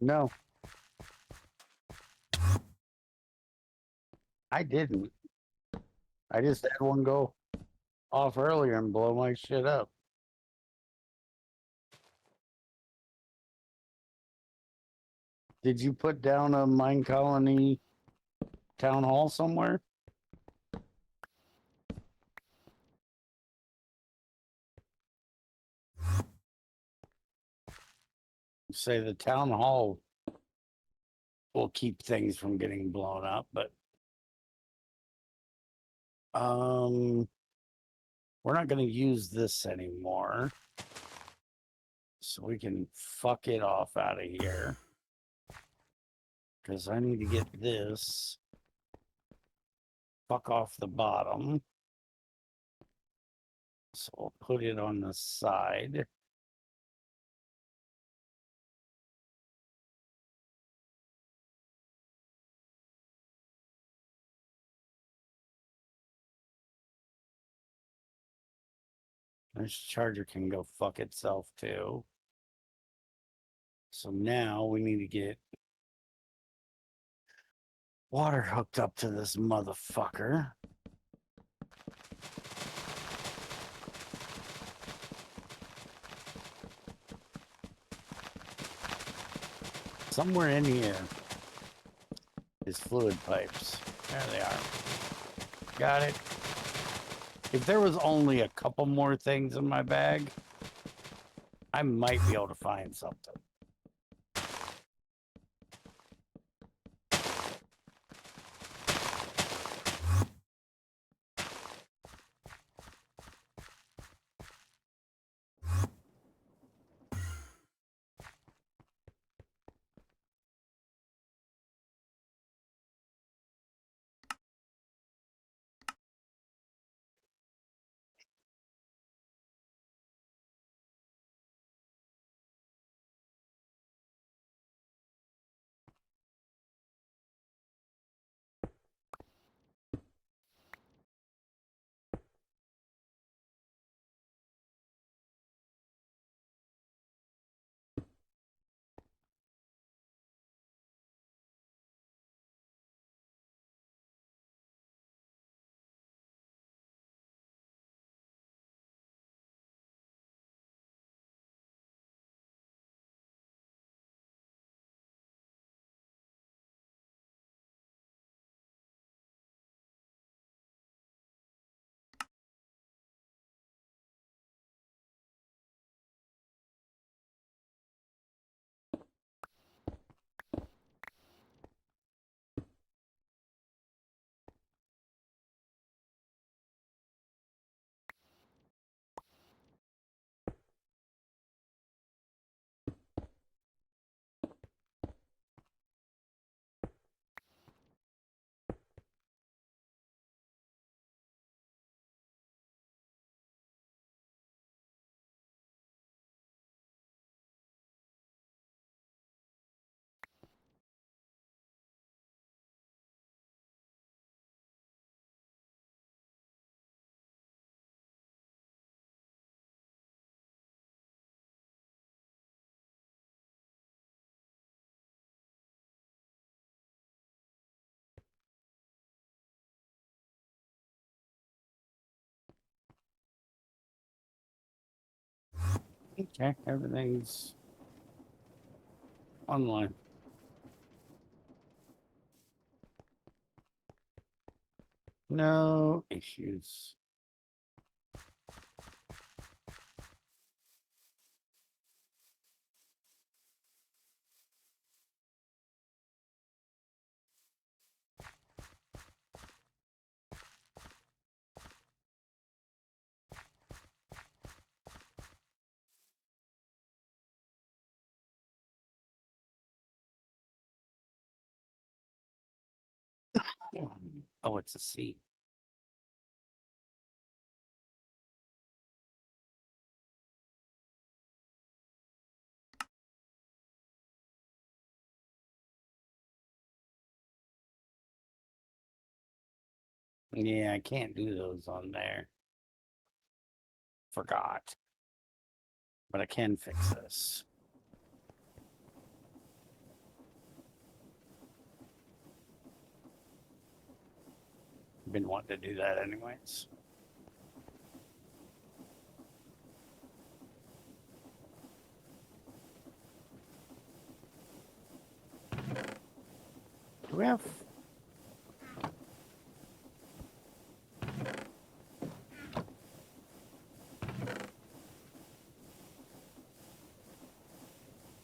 No. I didn't. I just had one go off earlier and blow my shit up. Did you put down a mine colony town hall somewhere? Say the town hall will keep things from getting blown up, but we're not going to use this anymore, so we can fuck it off out of here, because I need to get this fuck off the bottom, so we'll put it on the side. This charger can go fuck itself too. So now we need to get water hooked up to this motherfucker. Somewhere in here is fluid pipes. There they are. Got it. If there was only a couple more things in my bag, I might be able to find something. Okay, everything's online. No issues. Oh, it's a C. Yeah, I can't do those on there. Forgot. But I can fix this. been wanting to do that anyways. Do we have...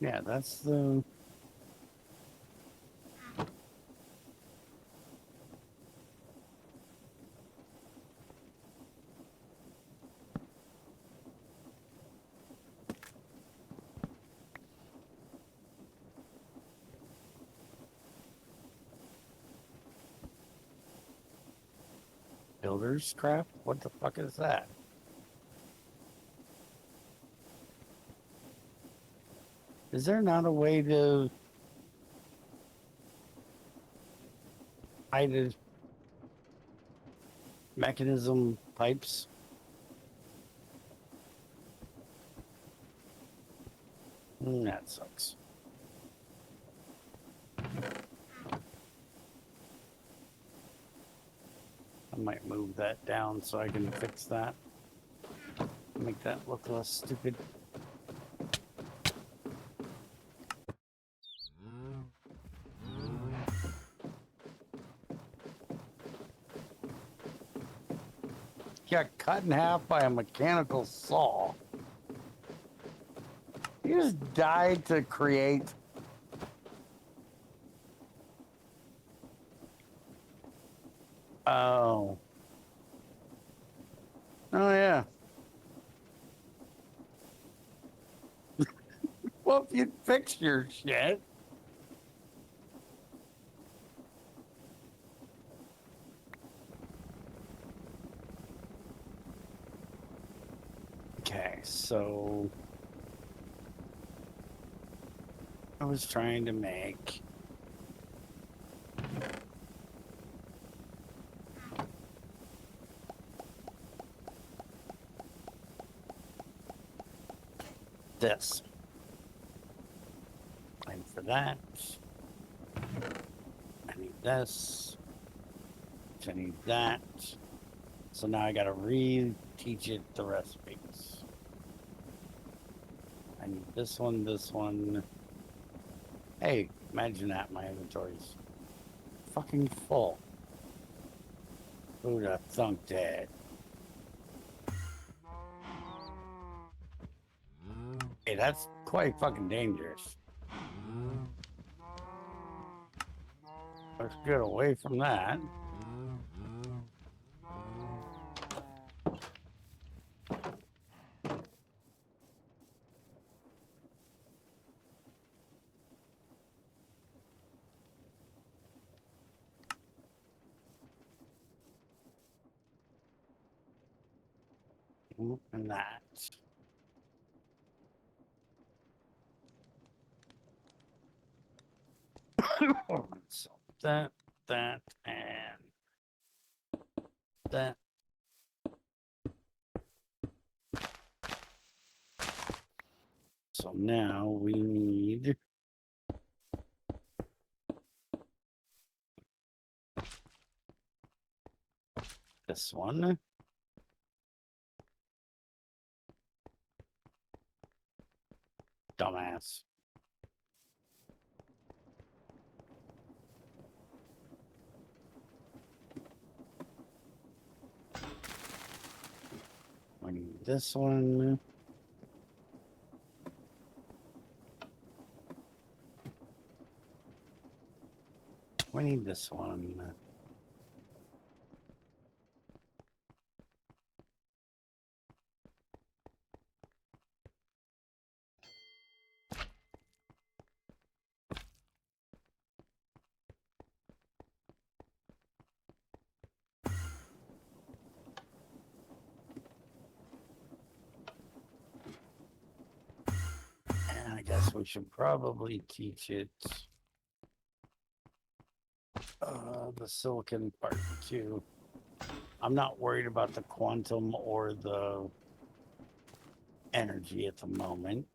Yeah, that's the... Builder's craft? What the fuck is that? Is there not a way to hide a mechanism pipes? That sucks. I might move that down so I can fix that. Make that look less stupid. Got cut in half by a mechanical saw. You just died to create. Oh. Oh, yeah. Well, if you'd fix your shit. Okay, so I was trying to make this. And for that, I need this. I need that. So now I gotta re-teach it the recipes. I need this one, this one. Hey, imagine that, my inventory's fucking full. Who'd have thunk that? Hey, that's quite fucking dangerous. Let's get away from that. And that. So that, and that. So now we need this one. Dumbass. I need this one. We need this one. And I guess we should probably teach it the silicon part too. I'm not worried about the quantum or the energy at the moment.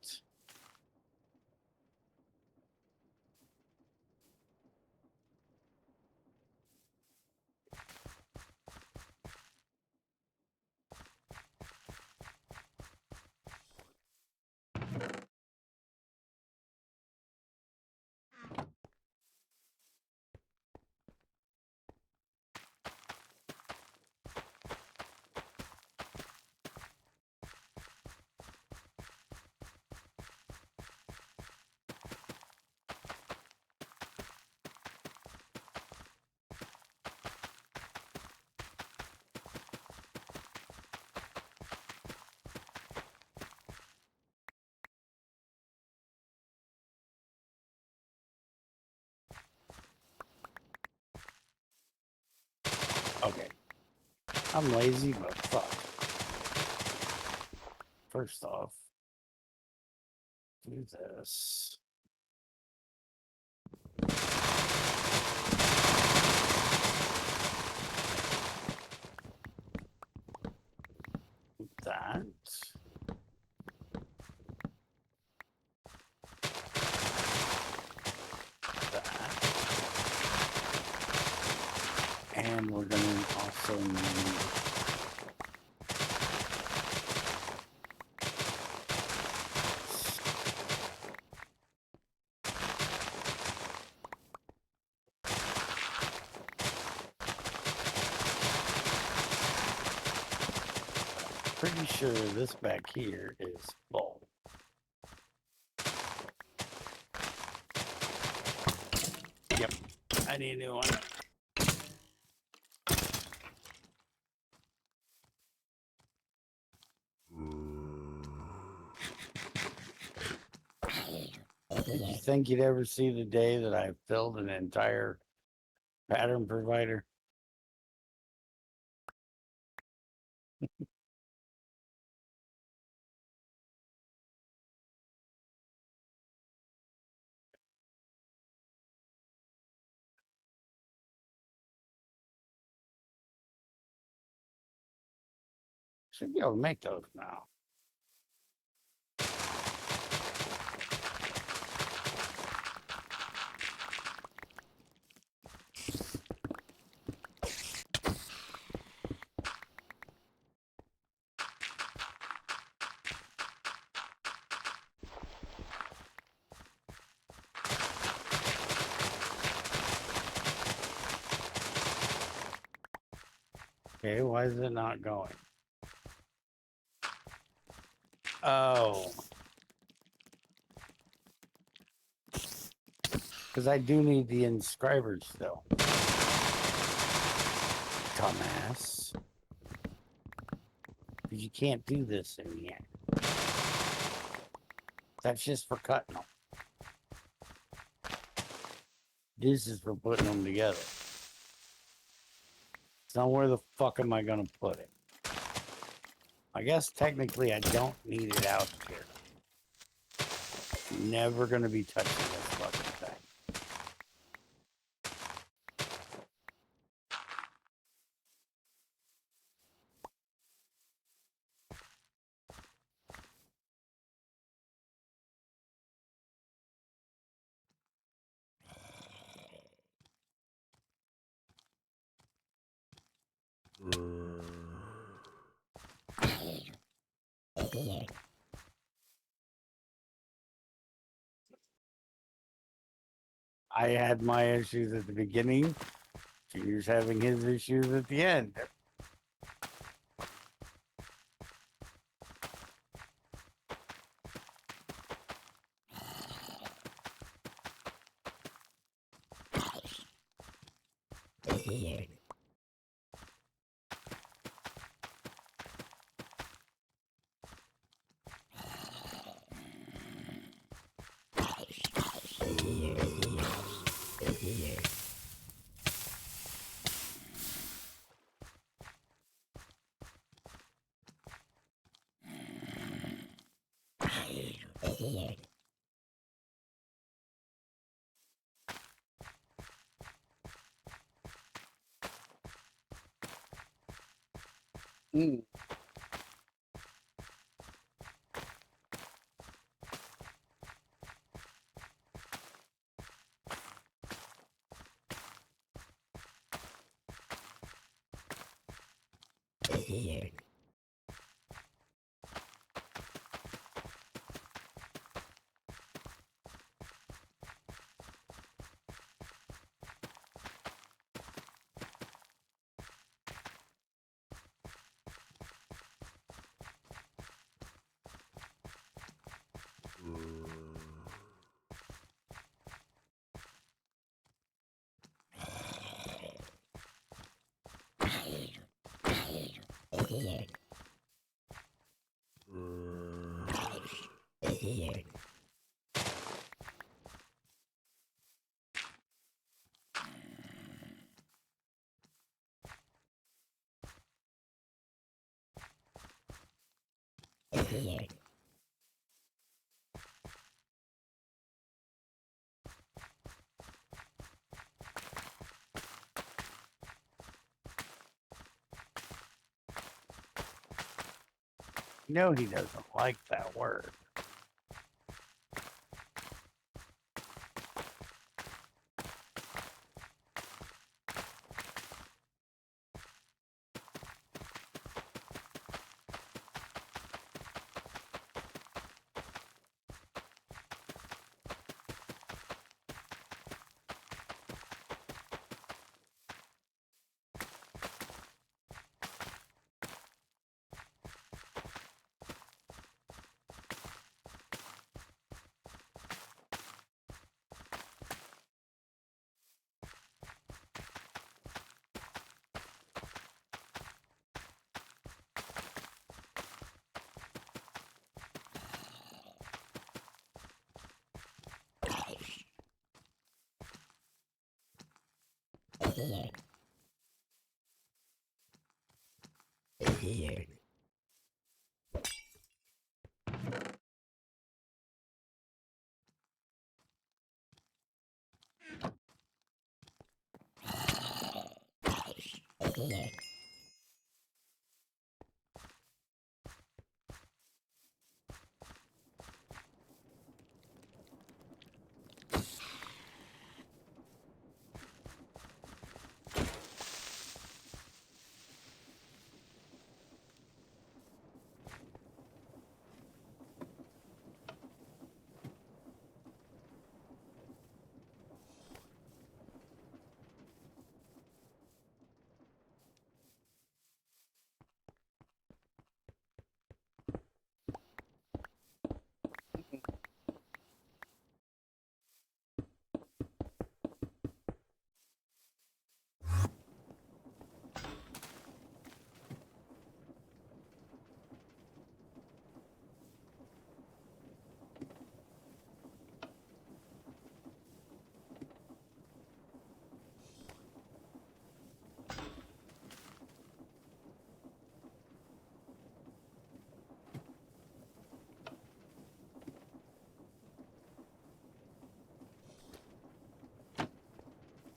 Okay. I'm lazy, but fuck. First off, do this. That. And we're going to also need pretty sure this back here is full. Yep, I need a new one. Did you think you'd ever see the day that I filled an entire pattern provider? Should be able to make those now. Okay, why is it not going? Oh. Because I do need the inscribers still. Dumbass. Because you can't do this in the end. That's just for cutting them. This is for putting them together. So where the fuck am I going to put it? I guess technically I don't need it out here. Never going to be touching this fucking thing. I had my issues at the beginning. Junior's having his issues at the end. Mm. No, he doesn't like that word.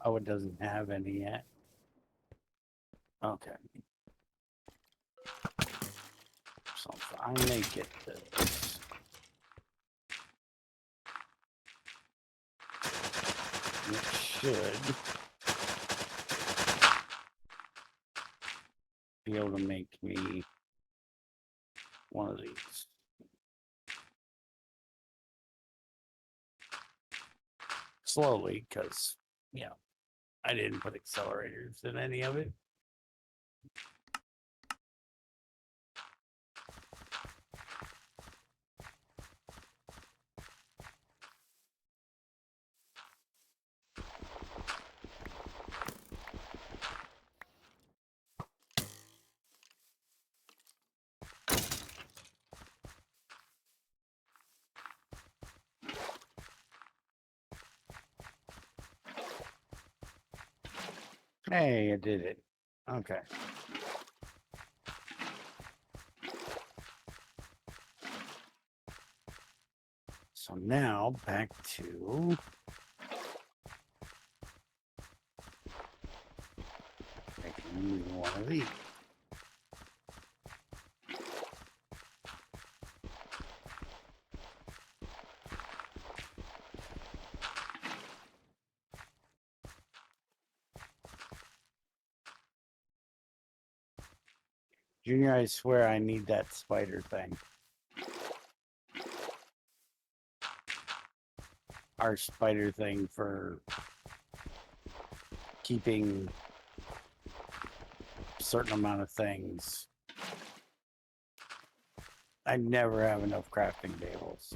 Oh, it doesn't have any yet. Okay. So if I make it this, it should be able to make me one of these. Slowly, because, you know, I didn't put accelerators in any of it. Hey, I did it. Okay. So now back to making one of these. Junior, I swear I need that spider thing. Our spider thing for keeping a certain amount of things. I never have enough crafting tables.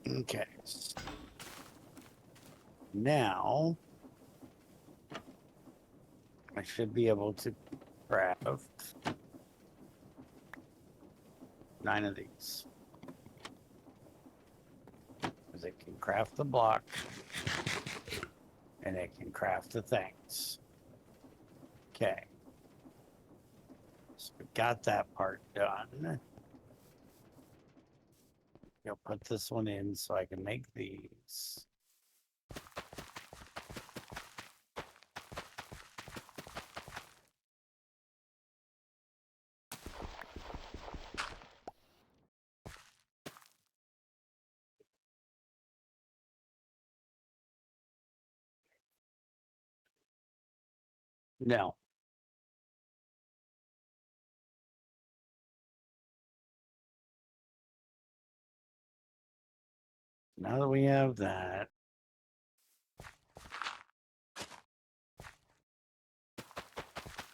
Okay. Now I should be able to craft 9 of these. Because I can craft the block. And it can craft the things. Okay. So we got that part done. You'll put this one in so I can make these. No. Now that we have that,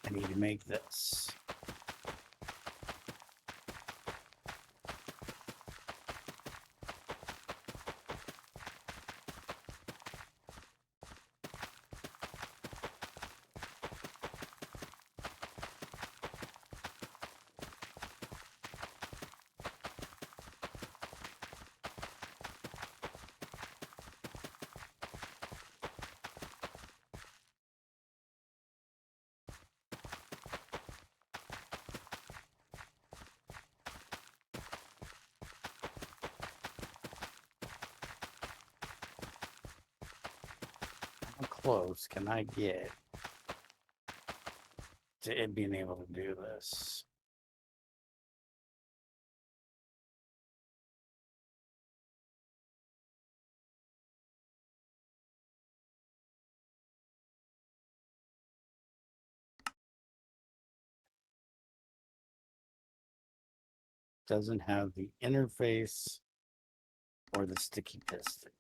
I need to make this. How close can I get to it being able to do this? Doesn't have the interface or the sticky piston.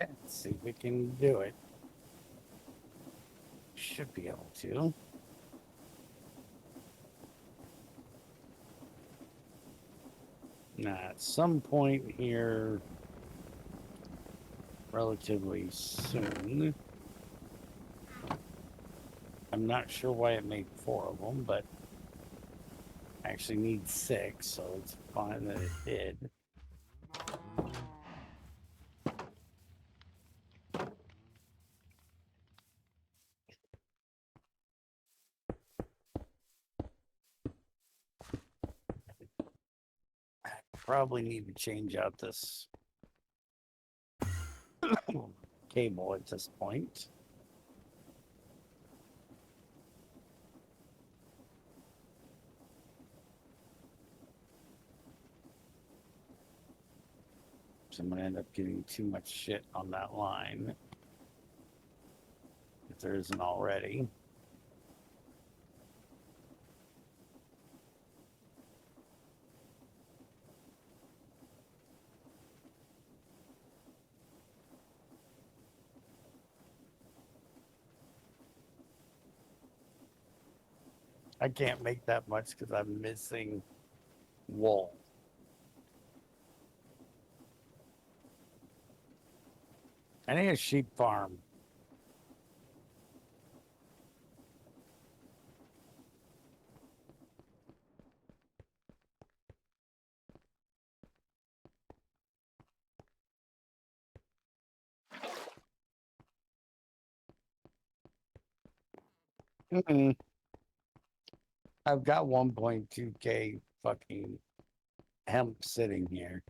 Let's see if we can do it. Should be able to. Now, at some point here, relatively soon, I'm not sure why it made 4 of them, but I actually need 6, so it's fine that it did. Probably need to change out this cable at this point. So I'm going to end up getting too much shit on that line if there isn't already. I can't make that much because I'm missing wool. I need a sheep farm. Mm-mm. I've got 1.2K fucking hemp sitting here.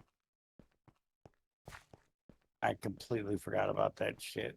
I completely forgot about that shit.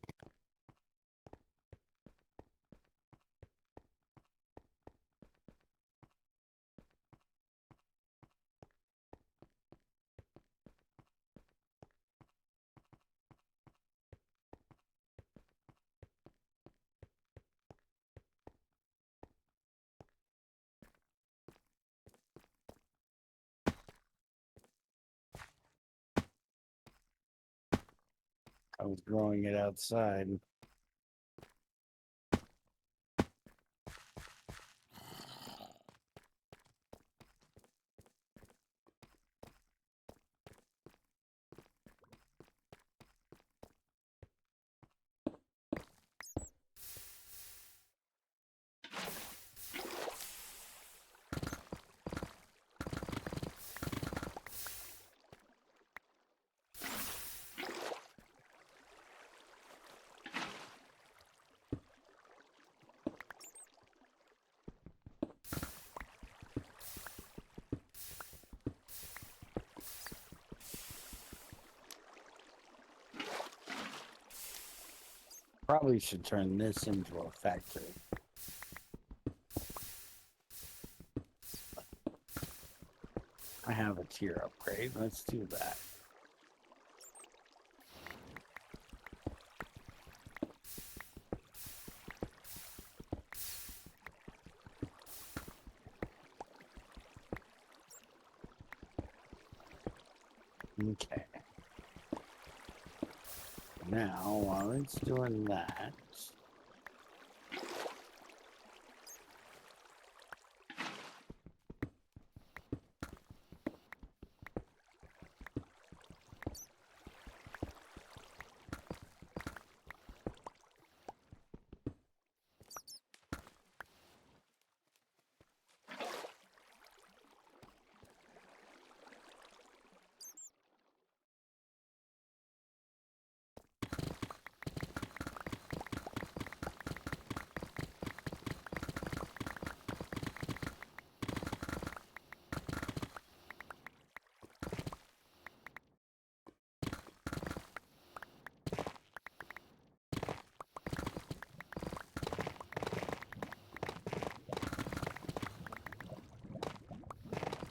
I was growing it outside. Probably should turn this into a factory. I have a tier upgrade. Let's do that. Okay. Now, while it's doing that,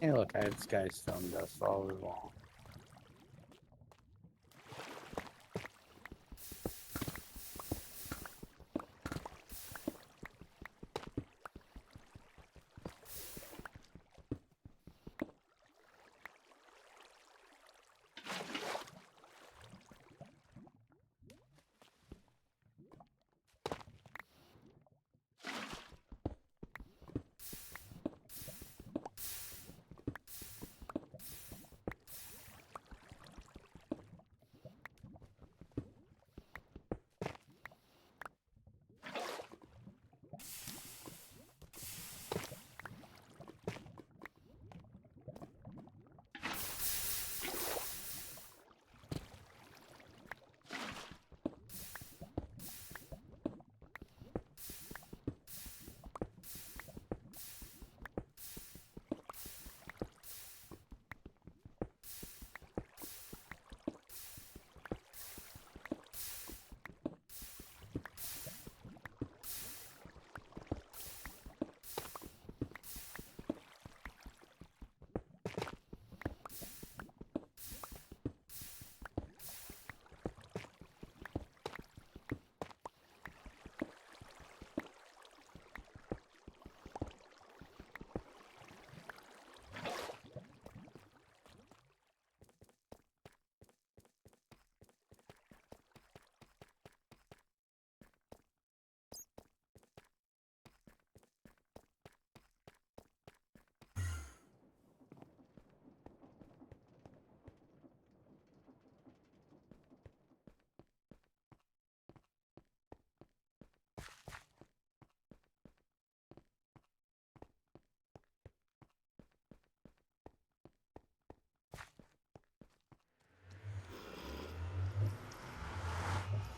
hey, look, I had Sky Stone dust all along.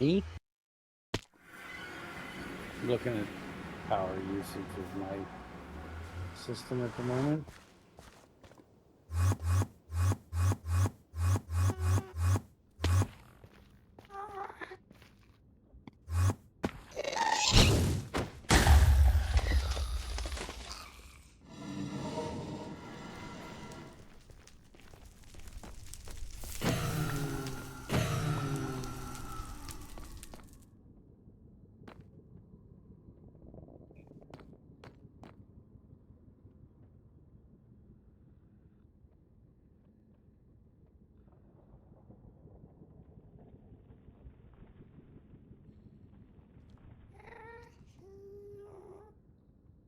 E? Looking at power usage of my system at the moment.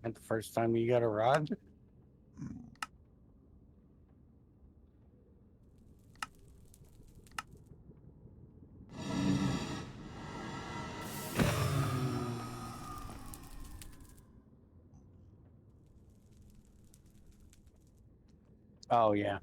And the first time you got a rod? Oh, yeah.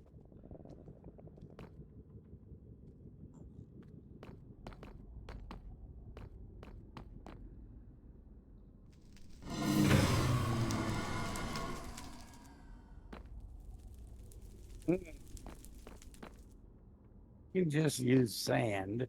You just use sand.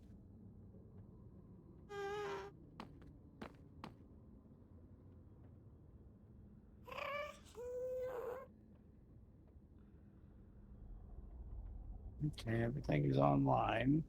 Okay, everything is online.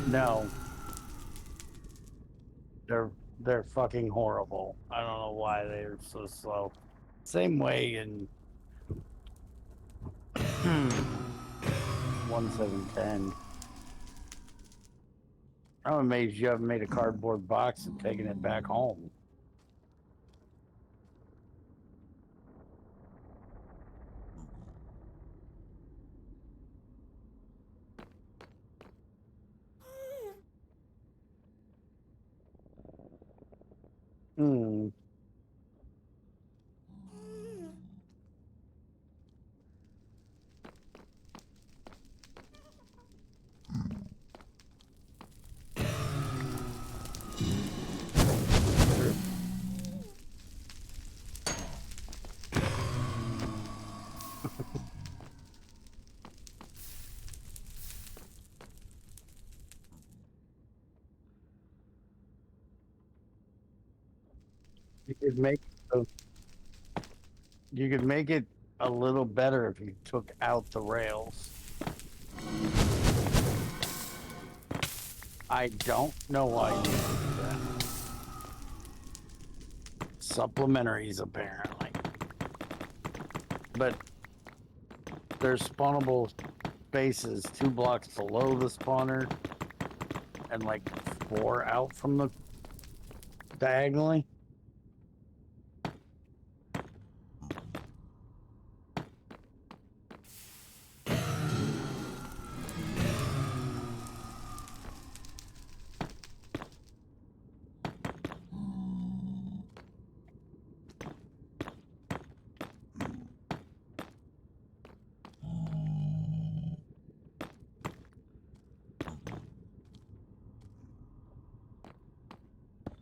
No, they're fucking horrible. I don't know why they're so slow. Same way in 1710. I'm amazed you haven't made a cardboard box and taken it back home. Hmm. You could make you could make it a little better if you took out the rails. I don't know why you do that. Supplementaries, apparently. But there's spawnable spaces 2 blocks below the spawner and like 4 out from the diagonally.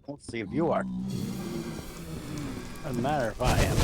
Let's see if you are. Doesn't matter if I am.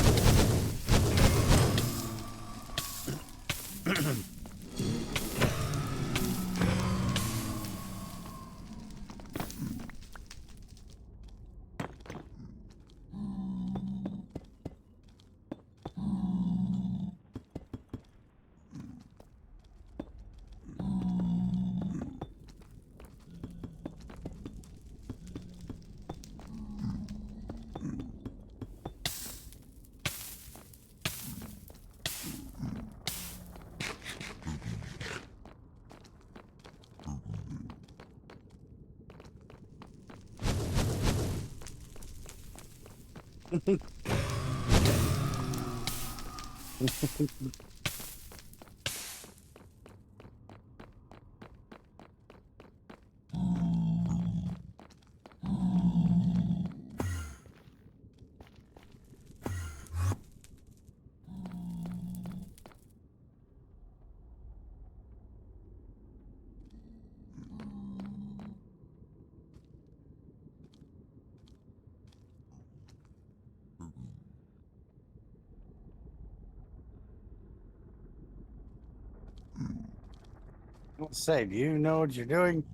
Let's say, do you know what you're doing?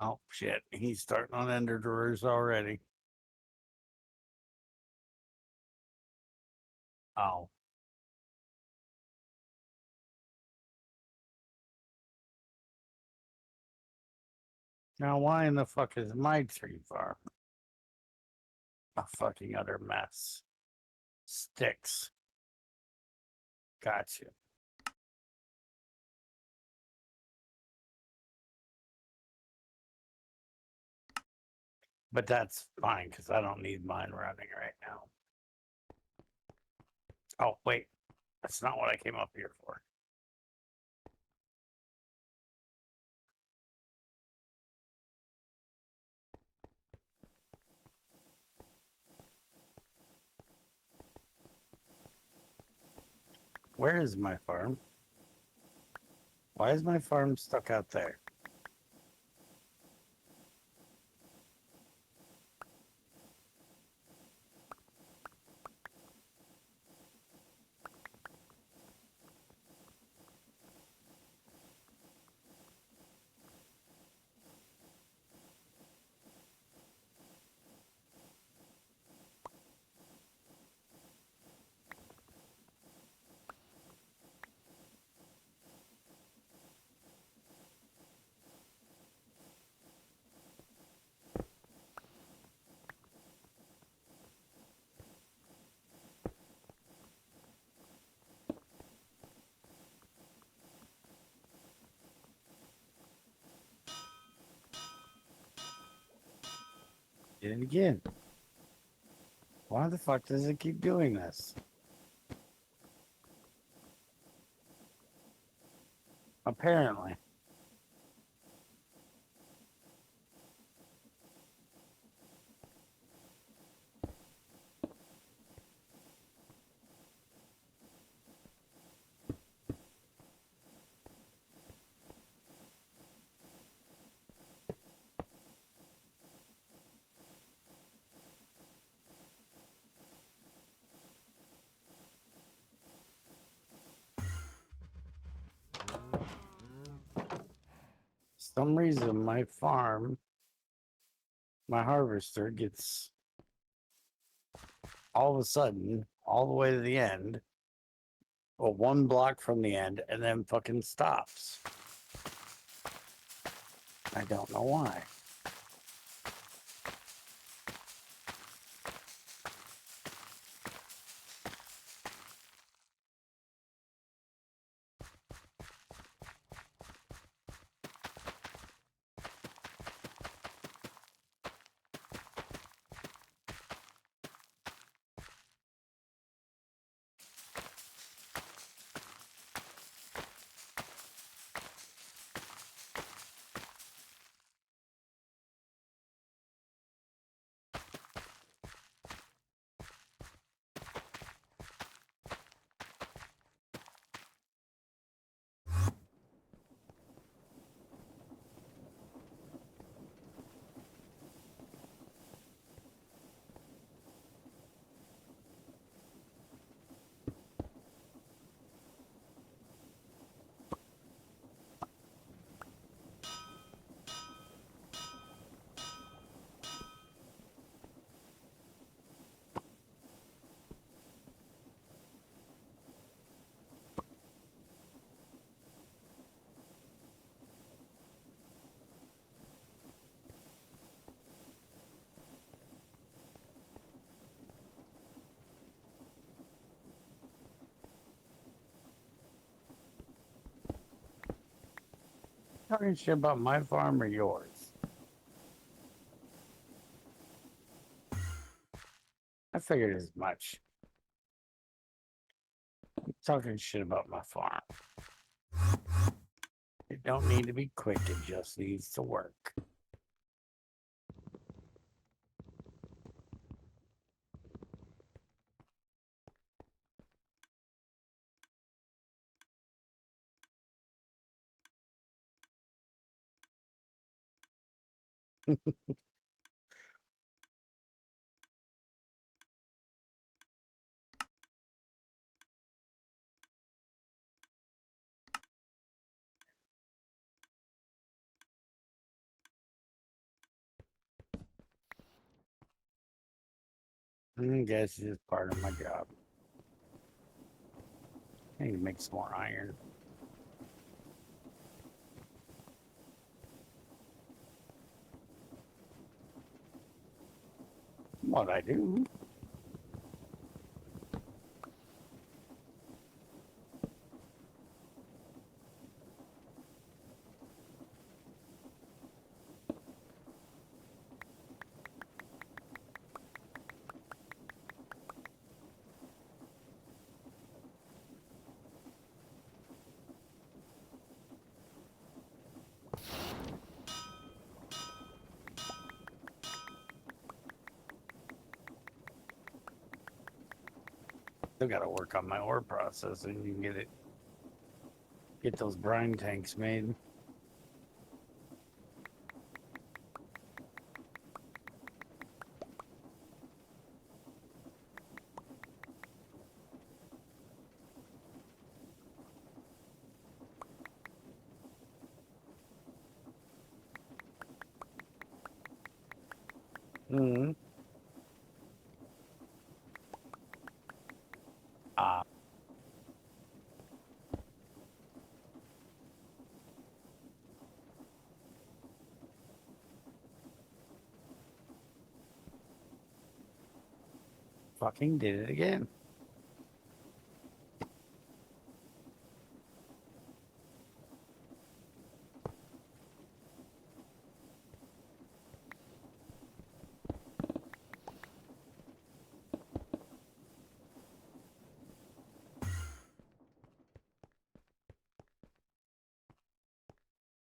Oh shit, he's starting on ender drawers already. Oh. Now why in the fuck is my tree farm a fucking utter mess? Sticks. Gotcha. But that's fine because I don't need mine running right now. Oh, wait. That's not what I came up here for. Where is my farm? Why is my farm stuck out there? Did it again. Why the fuck does it keep doing this? Apparently. Some reason my farm, my harvester gets all of a sudden all the way to the end, or one block from the end, and then fucking stops. I don't know why. Talking shit about my farm or yours? I figured as much. Talking shit about my farm. It don't need to be quick, it just needs to work. I guess it's part of my job. I need to make some more iron. What I do? Still got to work on my ore processing. You can get those brine tanks made. Mm-hmm. Ah, fucking did it again.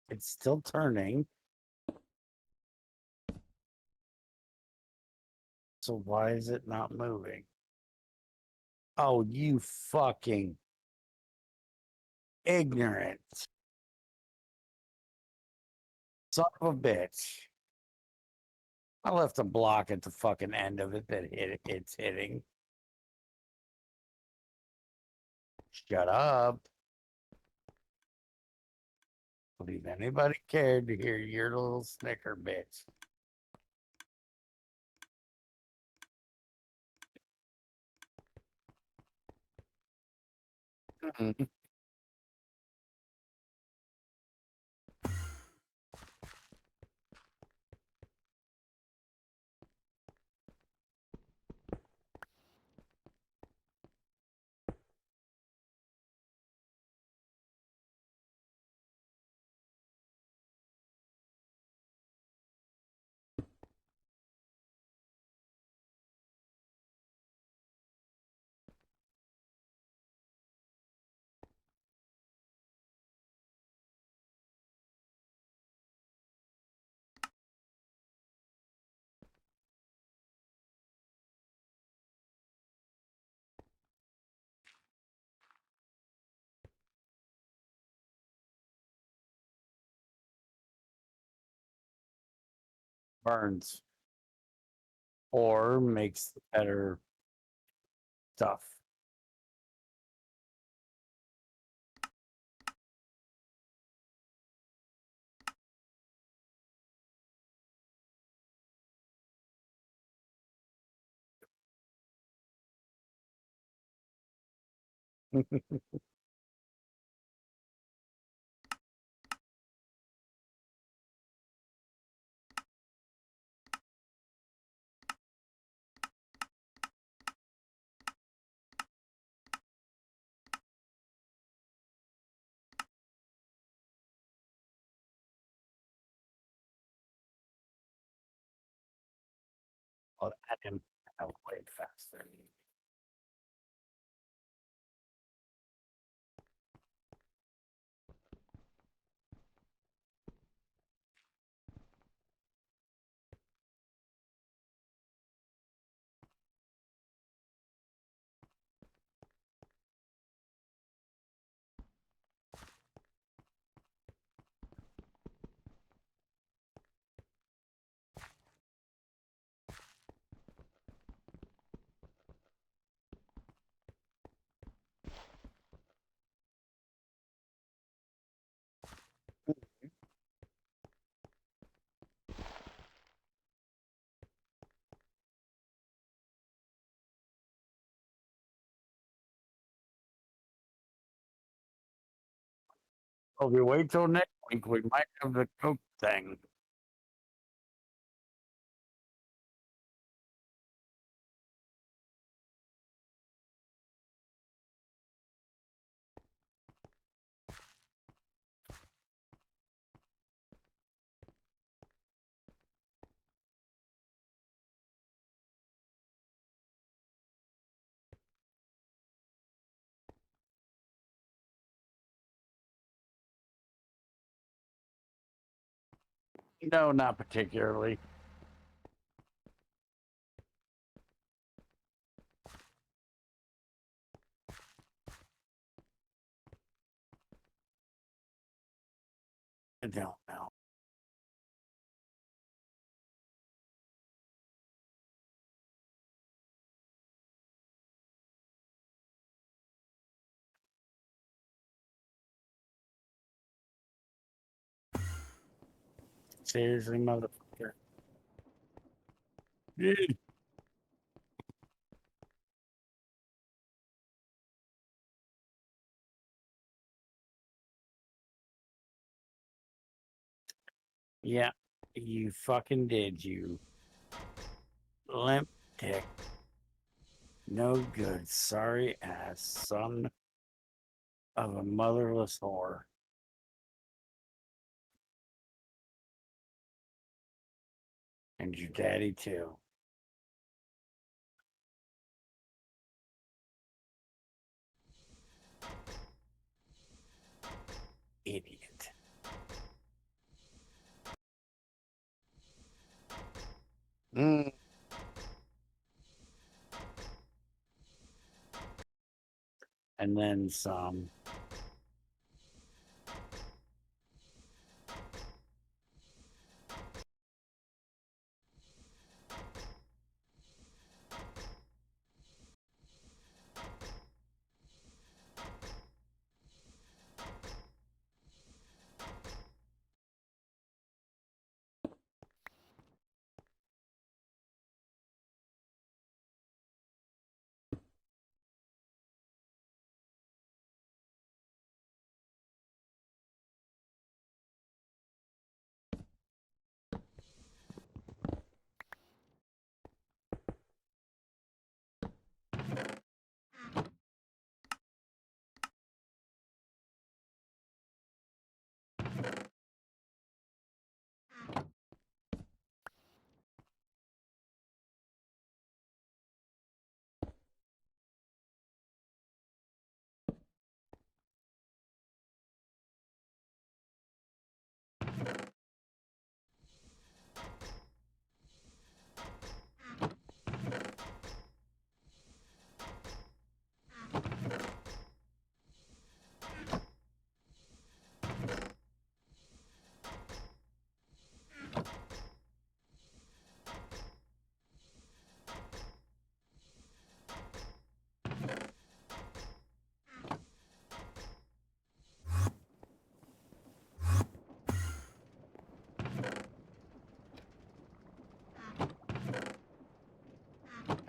It's still turning. So why is it not moving? Oh, you fucking ignorant son of a bitch. I left a block at the fucking end of it that it's hitting. Shut up. Believe anybody cared to hear your little snicker bitch. Mhm. Burns or makes better stuff. Well, that him out way faster. If we wait till next week, we might have the Coke thing. No, not particularly. I don't know. Seriously, motherfucker. Yeah, you fucking did, you limp dick. No good, sorry ass son of a motherless whore. And your daddy, too. Idiot. Mm. And then some.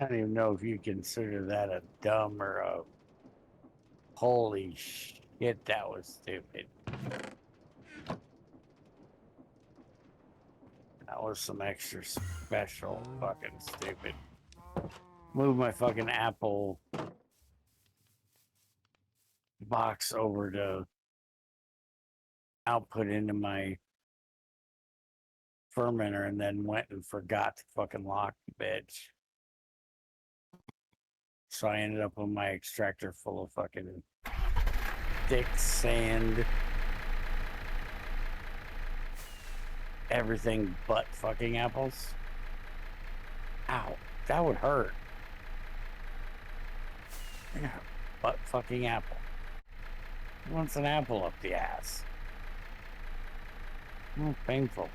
I don't even know if you consider that a dumb or a holy shit, that was stupid. That was some extra special fucking stupid. Move my fucking Apple box over to output into my fermenter and then went and forgot to fucking lock the bitch. So I ended up with my extractor full of fucking thick sand. Everything but fucking apples. Ow, that would hurt. Yeah, but fucking apple. Who wants an apple up the ass? Oh, painful.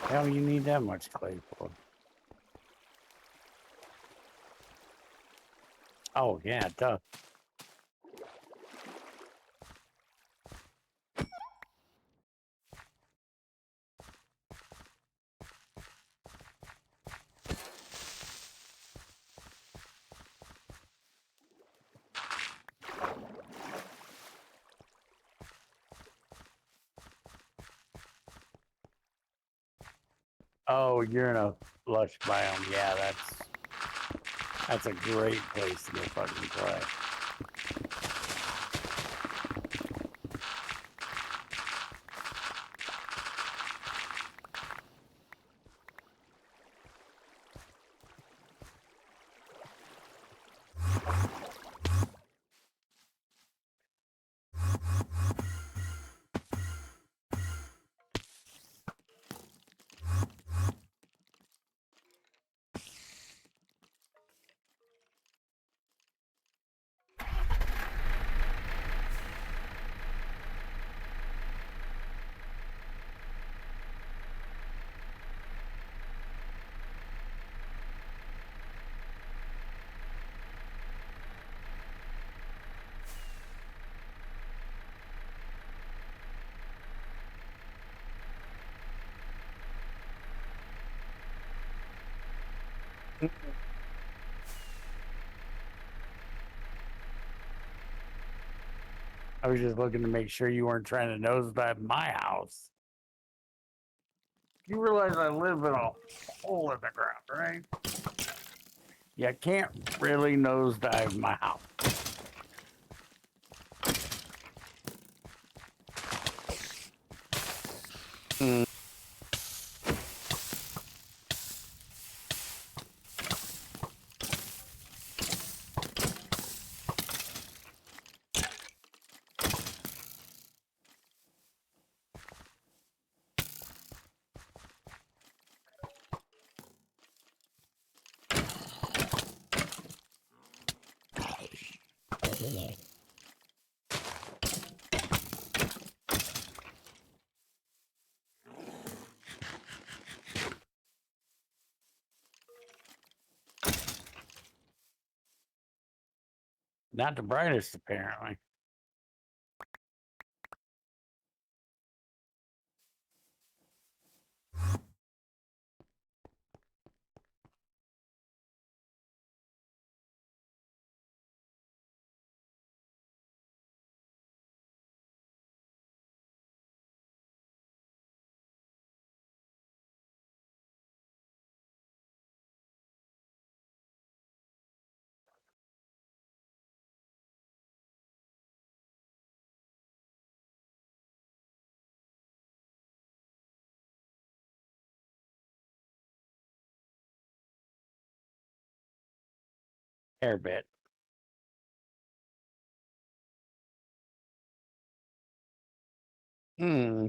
Hell, you need that much clay for? Oh, yeah, duh. Oh, you're in a lush biome. Yeah, that's a great place to go fucking play. I was just looking to make sure you weren't trying to nosedive my house. You realize I live in a hole in the ground, right? You can't really nosedive my house. Not the brightest, apparently. Hair bit. Hmm.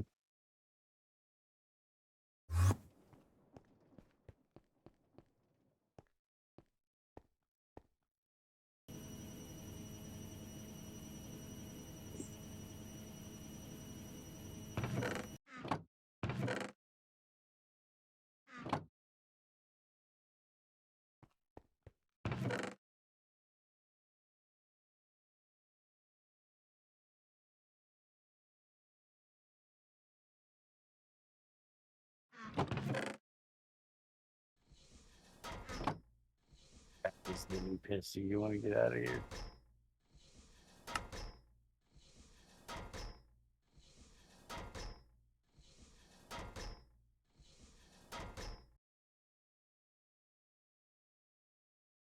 That is getting pissy. You want to get out of here?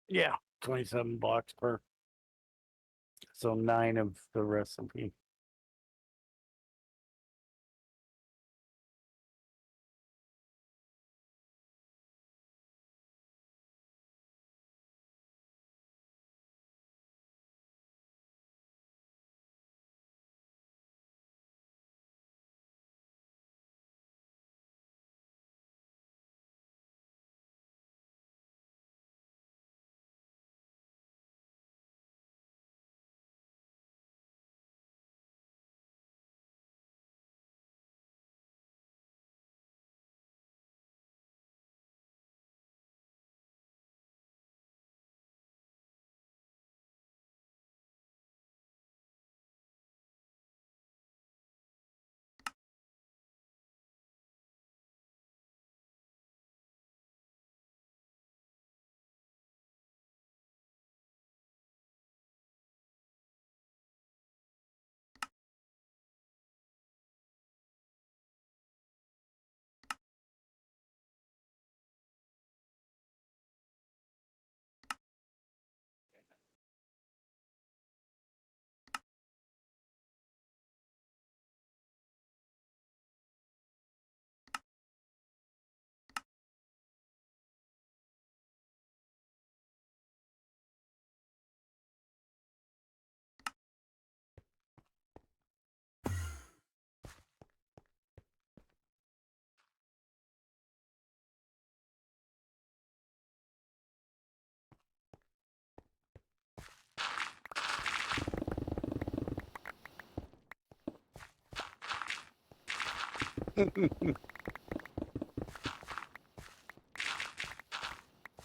Yeah. 27 blocks per. So 9 of the recipe.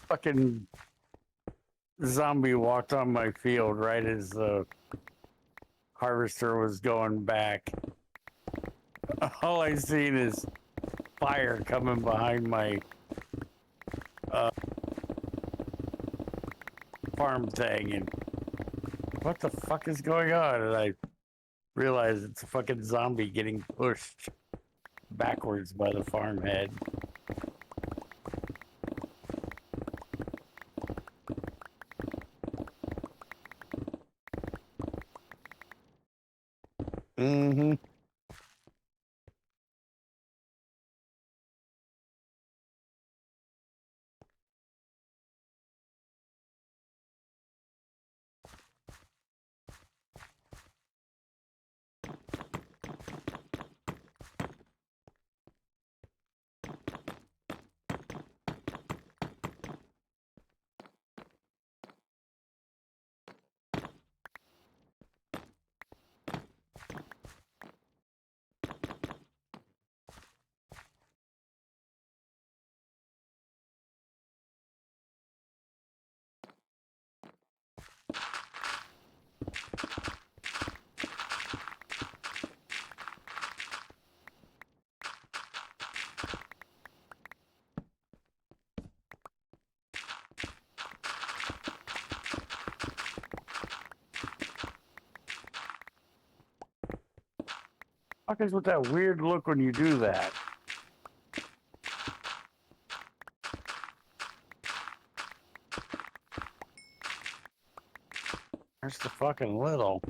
Fucking zombie walked on my field right as the harvester was going back. All I seen is fire coming behind my farm thing, and what the fuck is going on? And I realized it's a fucking zombie getting pushed backwards by the farm head. Mm-hmm. Fuck is with that weird look when you do that? There's the fucking little.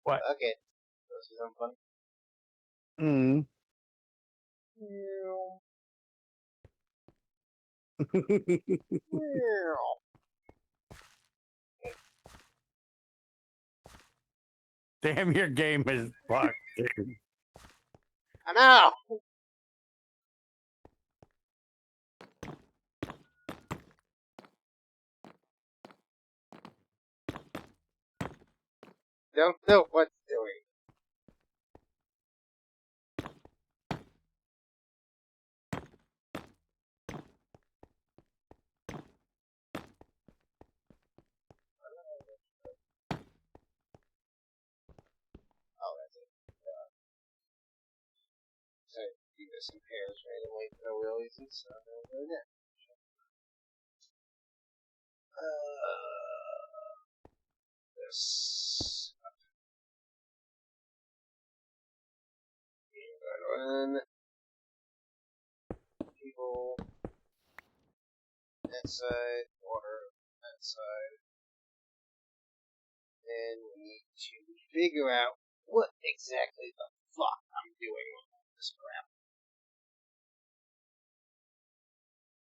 What? Okay. This is something Mm. funny. Damn, your game is fucked, dude. I know. Don't know what's doing. Oh, that's it. So you get some pairs randomly for no real reason, so I'm gonna do that. This. Run. People. That side. Water. That side. And we need to figure out what exactly the fuck I'm doing with all this crap.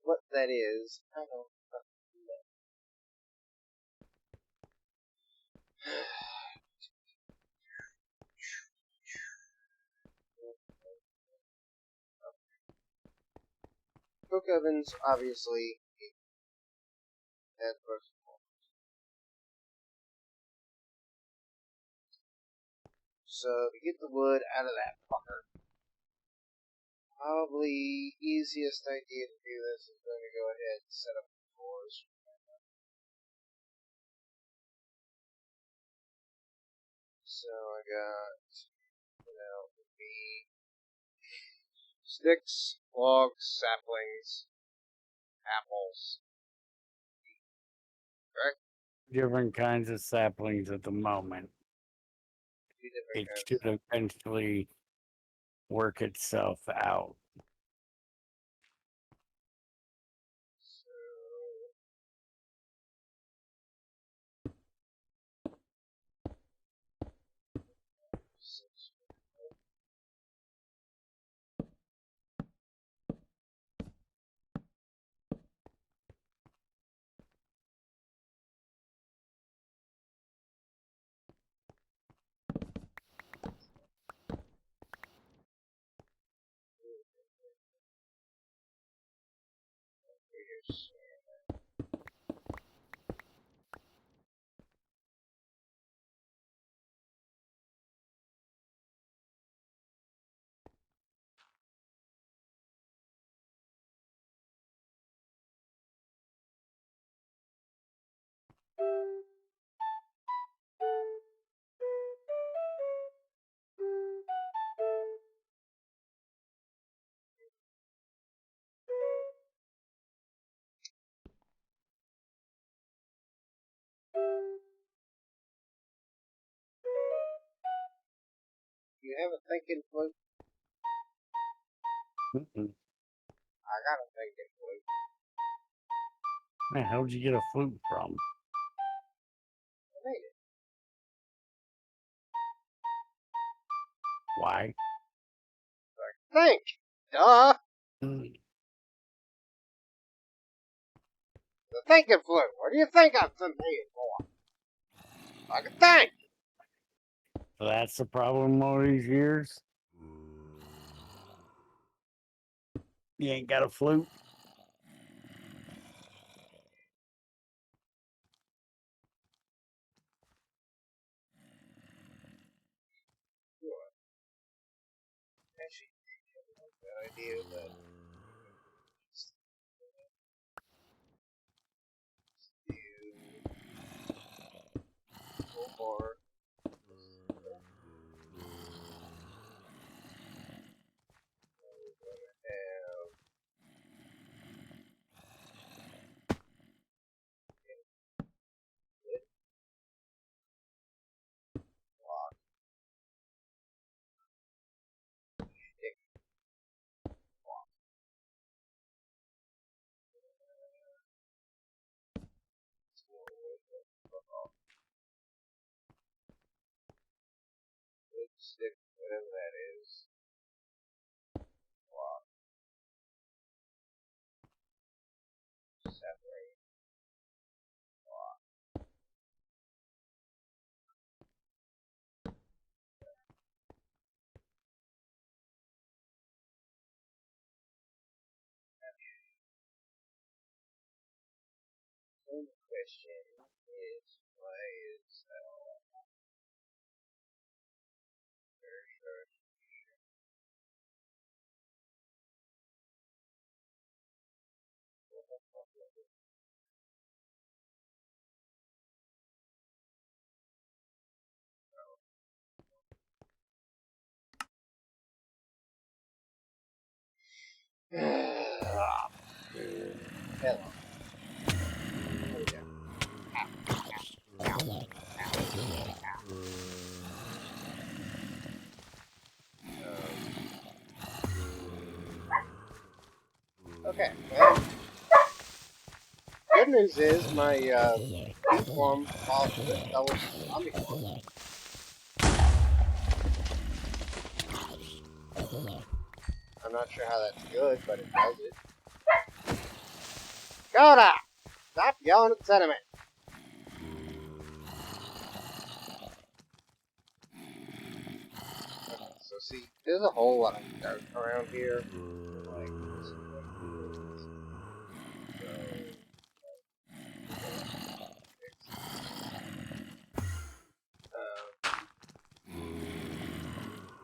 What that is, I don't fucking know. Cook ovens, obviously, that's first of all. So, to get the wood out of that fucker, probably easiest idea to do this is going to go ahead and set up the floors. So I got, would be sticks, logs, saplings, apples. Correct? Different kinds of saplings at the moment. Two different It kinds. should eventually work itself out. So, six. Here's, you have a thinking flute? Mm-mm. I got a thinking flute. Man, how'd you get a flute from? I made it. Why? Think! Duh! Mm. The thinking flute. What do you think I've been paying for? I can think! So that's the problem all these years? You ain't got a flute? Actually, I like that idea, but just do full bar. Have block, stick, block. Let's go with the fuck off. question is, why is that all? Very sure. Hello. Oh, yeah. Okay, well, good news is my deep form double zombie form. I'm not sure how that's good, but it does it. Coda! Stop yelling at the sentiment! Okay, so see, there's a whole lot of dirt around here. Like,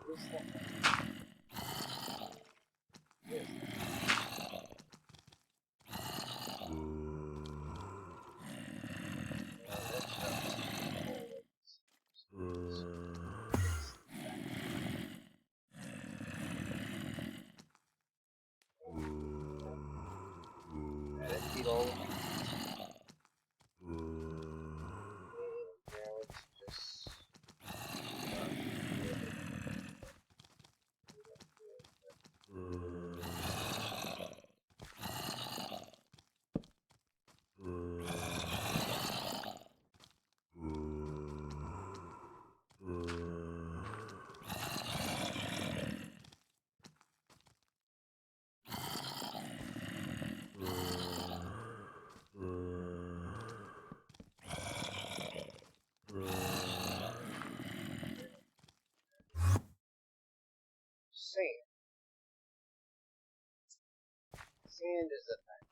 what's that? Yes. Edit below. Now it's just. Sand. Sand is a thing.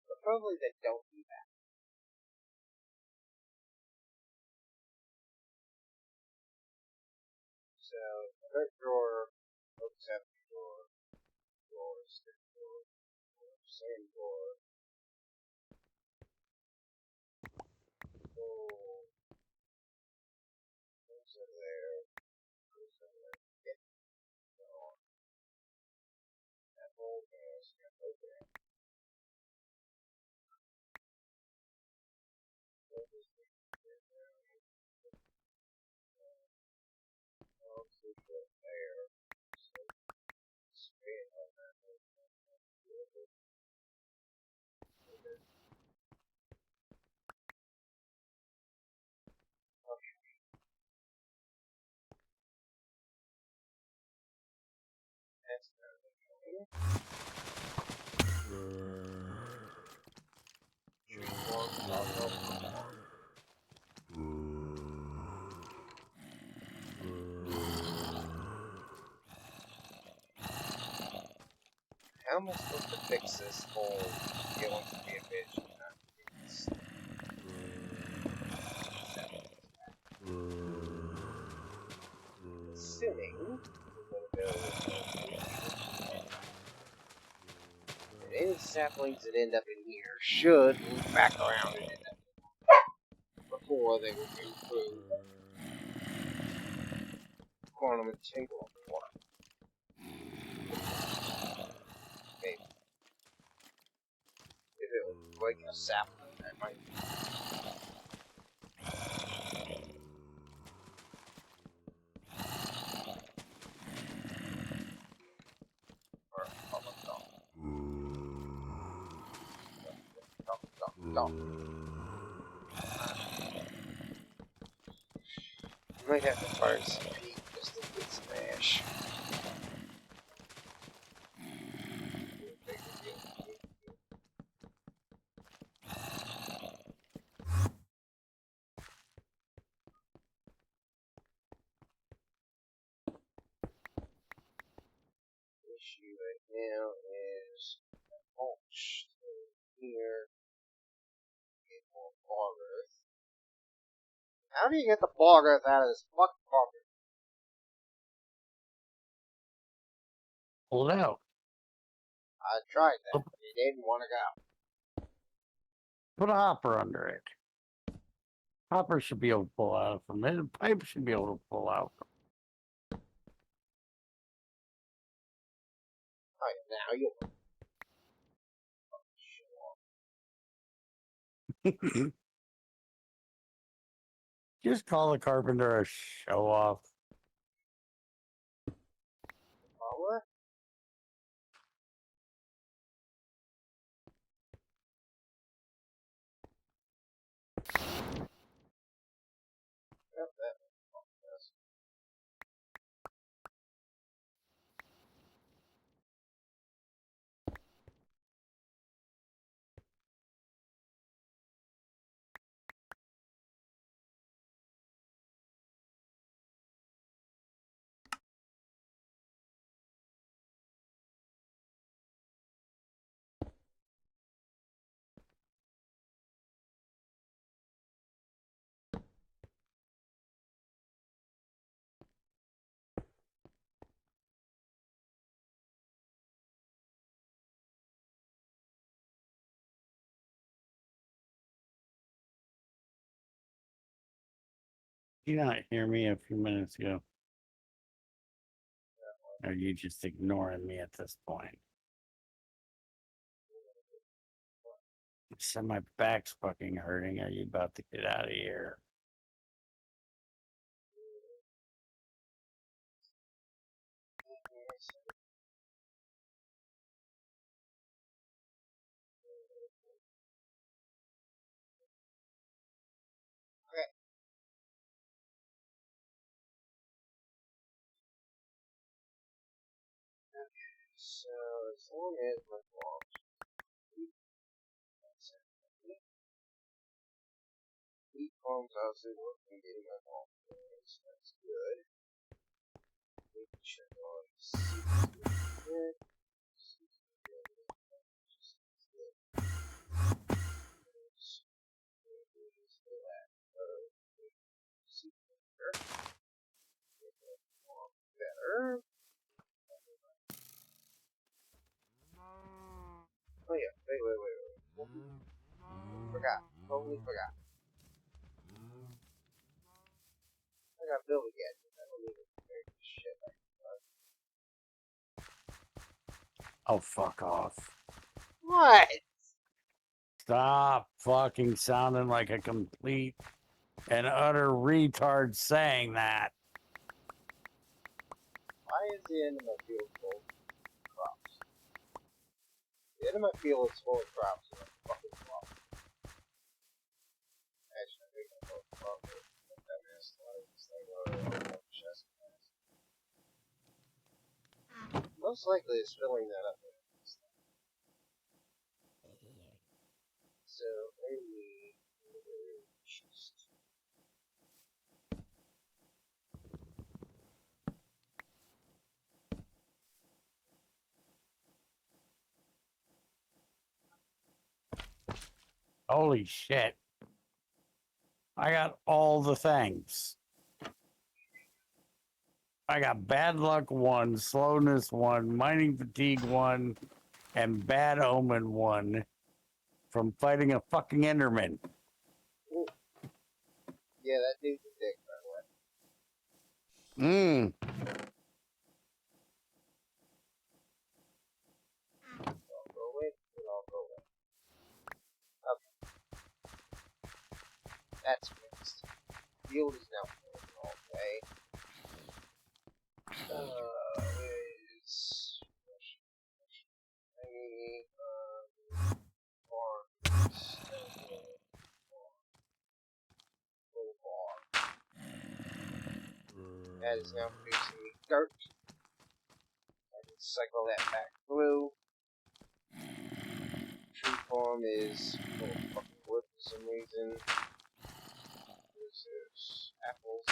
But probably they don't do that. So, dirt drawer, oak septic drawer, stick drawer, sand drawer, oh, goes in there, goes in there. Get on that whole gas, get over there. There. So, spin on that whole thing. Okay, that's kind of annoying. Tree form, doggo form. How am I supposed to fix this whole feeling to be a bitch and not fix assuming that any saplings that end up in here should loop back around and end up before they will improve quantum entanglement water. Maybe. If it was like a sapling, that might be. Or dog. I might have to burn some peat just to get some ash. issue right now is mulch here. Get more bog earth. How do you get the bog earth out of this fucking carpet? Pull it out. I tried that. It didn't want to go. Put a hopper under it. Hopper should be able to pull out from it. The pipe should be able to pull out. Oh, yeah, now you. Just call the carpenter a show off. What? Yep, that does. Did you not hear me a few minutes ago? Or are you just ignoring me at this point? You said my back's fucking hurting. Are you about to get out of here? Okay. So, as long as my bogs wheat farms obviously work in getting my bog so that's good. Making sure all the seeds are good. Seeds are good. Just good. So that seed better. Better. Oh yeah, wait. Forgot. Totally forgot. I got Bill again. I don't need to carry this shit. Oh, fuck off. What? Stop fucking sounding like a complete and utter retard saying that. Why is the end of my field full of crops? The end of my field is full of crops and I'm fucking crop. Actually, I think I'm full of crop. That mess like this thing over on chest. Most likely it's filling that up. So maybe just Holy shit. I got all the things. I got bad luck 1, slowness 1, mining fatigue 1, and bad omen 1 from fighting a fucking Enderman. ooh. Yeah, that dude's a dick, by the way. I'll go away, and I'll go away. Okay. That's fixed. Field is now full. Okay. Is that is now producing me dirt. I can cycle that back through. Tree farm is full of fucking wood for some reason. There's apples.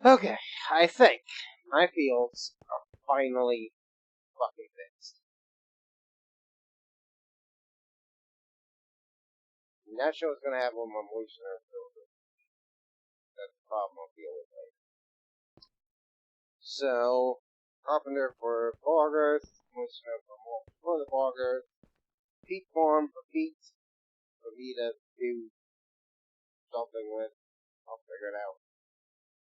Okay, I think my fields are finally fucking fixed. I'm not sure it's gonna have one more moisture filter. That's the problem I'm dealing with later. So, carpenter for bog earth, moisture for the bog earth, peat farm for peat, for me to do something with. I'll figure it out.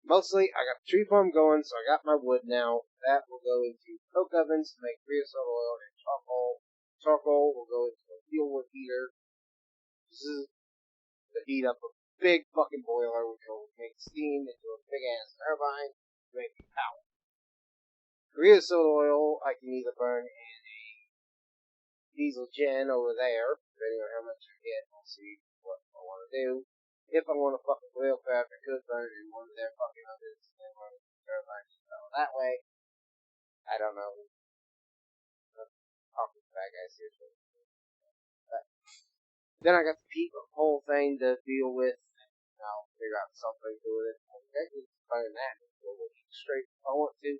Mostly, I got the tree farm going, so I got my wood now. That will go into coke ovens to make creosote oil and charcoal. Charcoal will go into a fuel wood heater. This is to heat up a big fucking boiler, which will make steam into a big ass turbine to make power. Creosote oil I can either burn in a diesel gen over there, depending on how much I get. I'll see what I want to do. If I want to fucking oil craft, I could burn it in one of their fucking ovens and then run the turbine that way. I don't know. Talking to that guy seriously. But then I got the peat whole thing to deal with. I'll figure out something to do with it. I can burn that straight if I want to.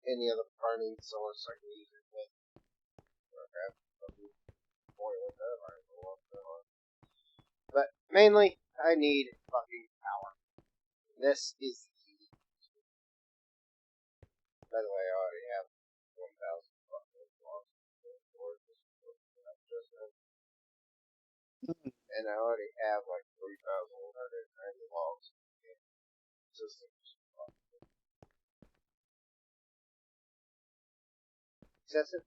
Any other burning source I can use it with. But mainly, I need fucking power. This is the key. By the way, I already have 1,000 fucking logs. And I already have like 3,190 logs. Systems. Excessive?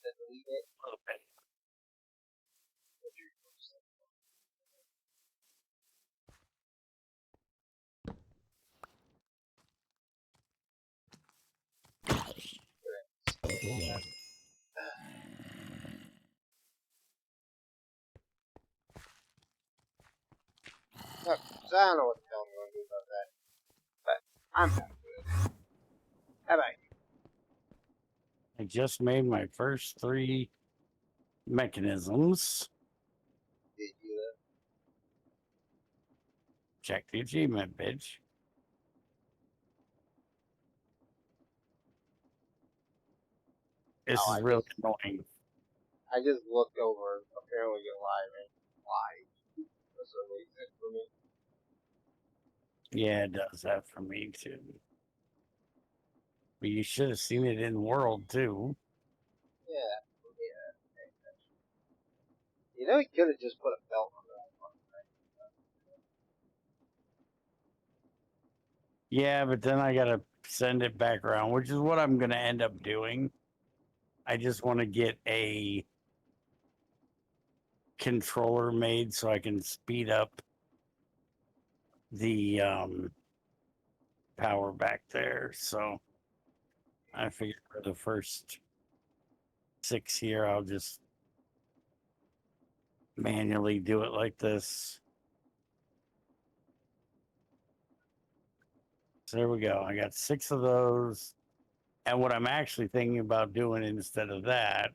Delete it. A little bit. So I don't know what the hell I'm going to do about that. But I'm happy with it. How about you? I just made my first 3 mechanisms. Did you Check the achievement, bitch. This is really annoying. I just looked over. Apparently you're live for some reason for me. Yeah, it does that for me too. But you should have seen it in World too. Yeah. You know he could have just put a belt on that one. Yeah, but then I gotta send it back around, which is what I'm gonna end up doing. I just want to get a controller made so I can speed up the power back there. So I figured for the first 6 here, I'll just manually do it like this. So there we go. I got 6 of those. And what I'm actually thinking about doing instead of that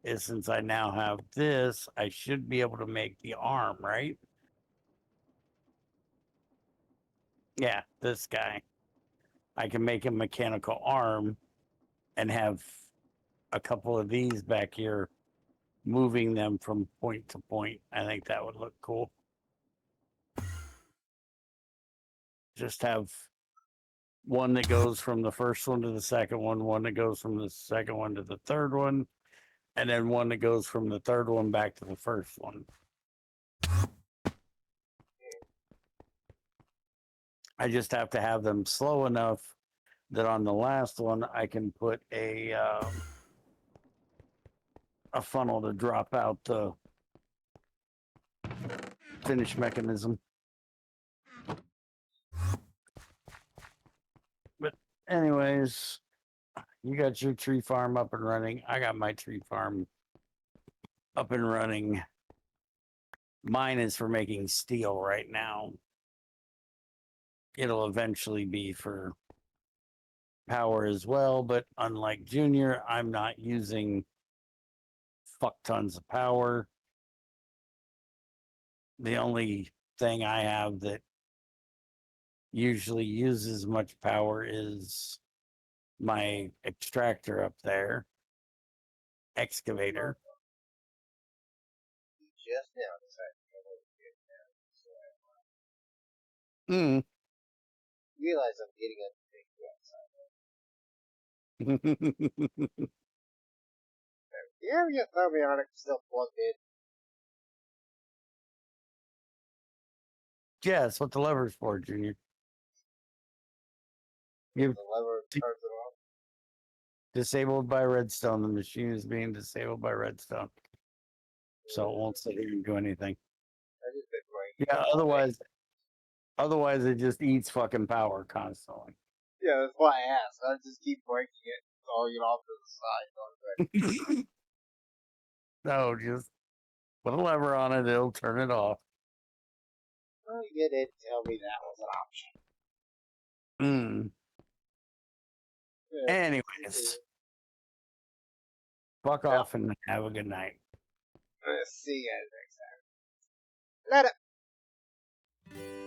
is, since I now have this, I should be able to make the arm, right? Yeah, this guy. I can make a mechanical arm and have a couple of these back here moving them from point to point. I think that would look cool. Just have one that goes from the first one to the second one that goes from the second one to the third one, and then one that goes from the third one back to the first one. I just have to have them slow enough that on the last one I can put a funnel to drop out the finish mechanism. But anyways, you got your tree farm up and running. I got my tree farm up and running. Mine is for making steel right now. It'll eventually be for power as well, but unlike Junior, I'm not using fuck tons of power. the only thing I have that usually uses much power is my extractor up there, excavator. You just now decided to go over here now. So Mm. realize I'm getting a big outside. Do you have your thermionic still plugged in? Yeah, that's what the lever's for, Junior. You The lever turns it on. disabled by redstone. The machine is being disabled by redstone, so it won't sit here and do anything. I just been breaking Yeah, it all day. otherwise it just eats fucking power constantly. Yeah, that's why I asked. I just keep breaking it, throwing it off to the side. No, just put a lever on it, it'll turn it off. Well, you didn't tell me that was an option. Mm. Yeah, Anyways, fuck off and have a good night. see you guys next time. Later.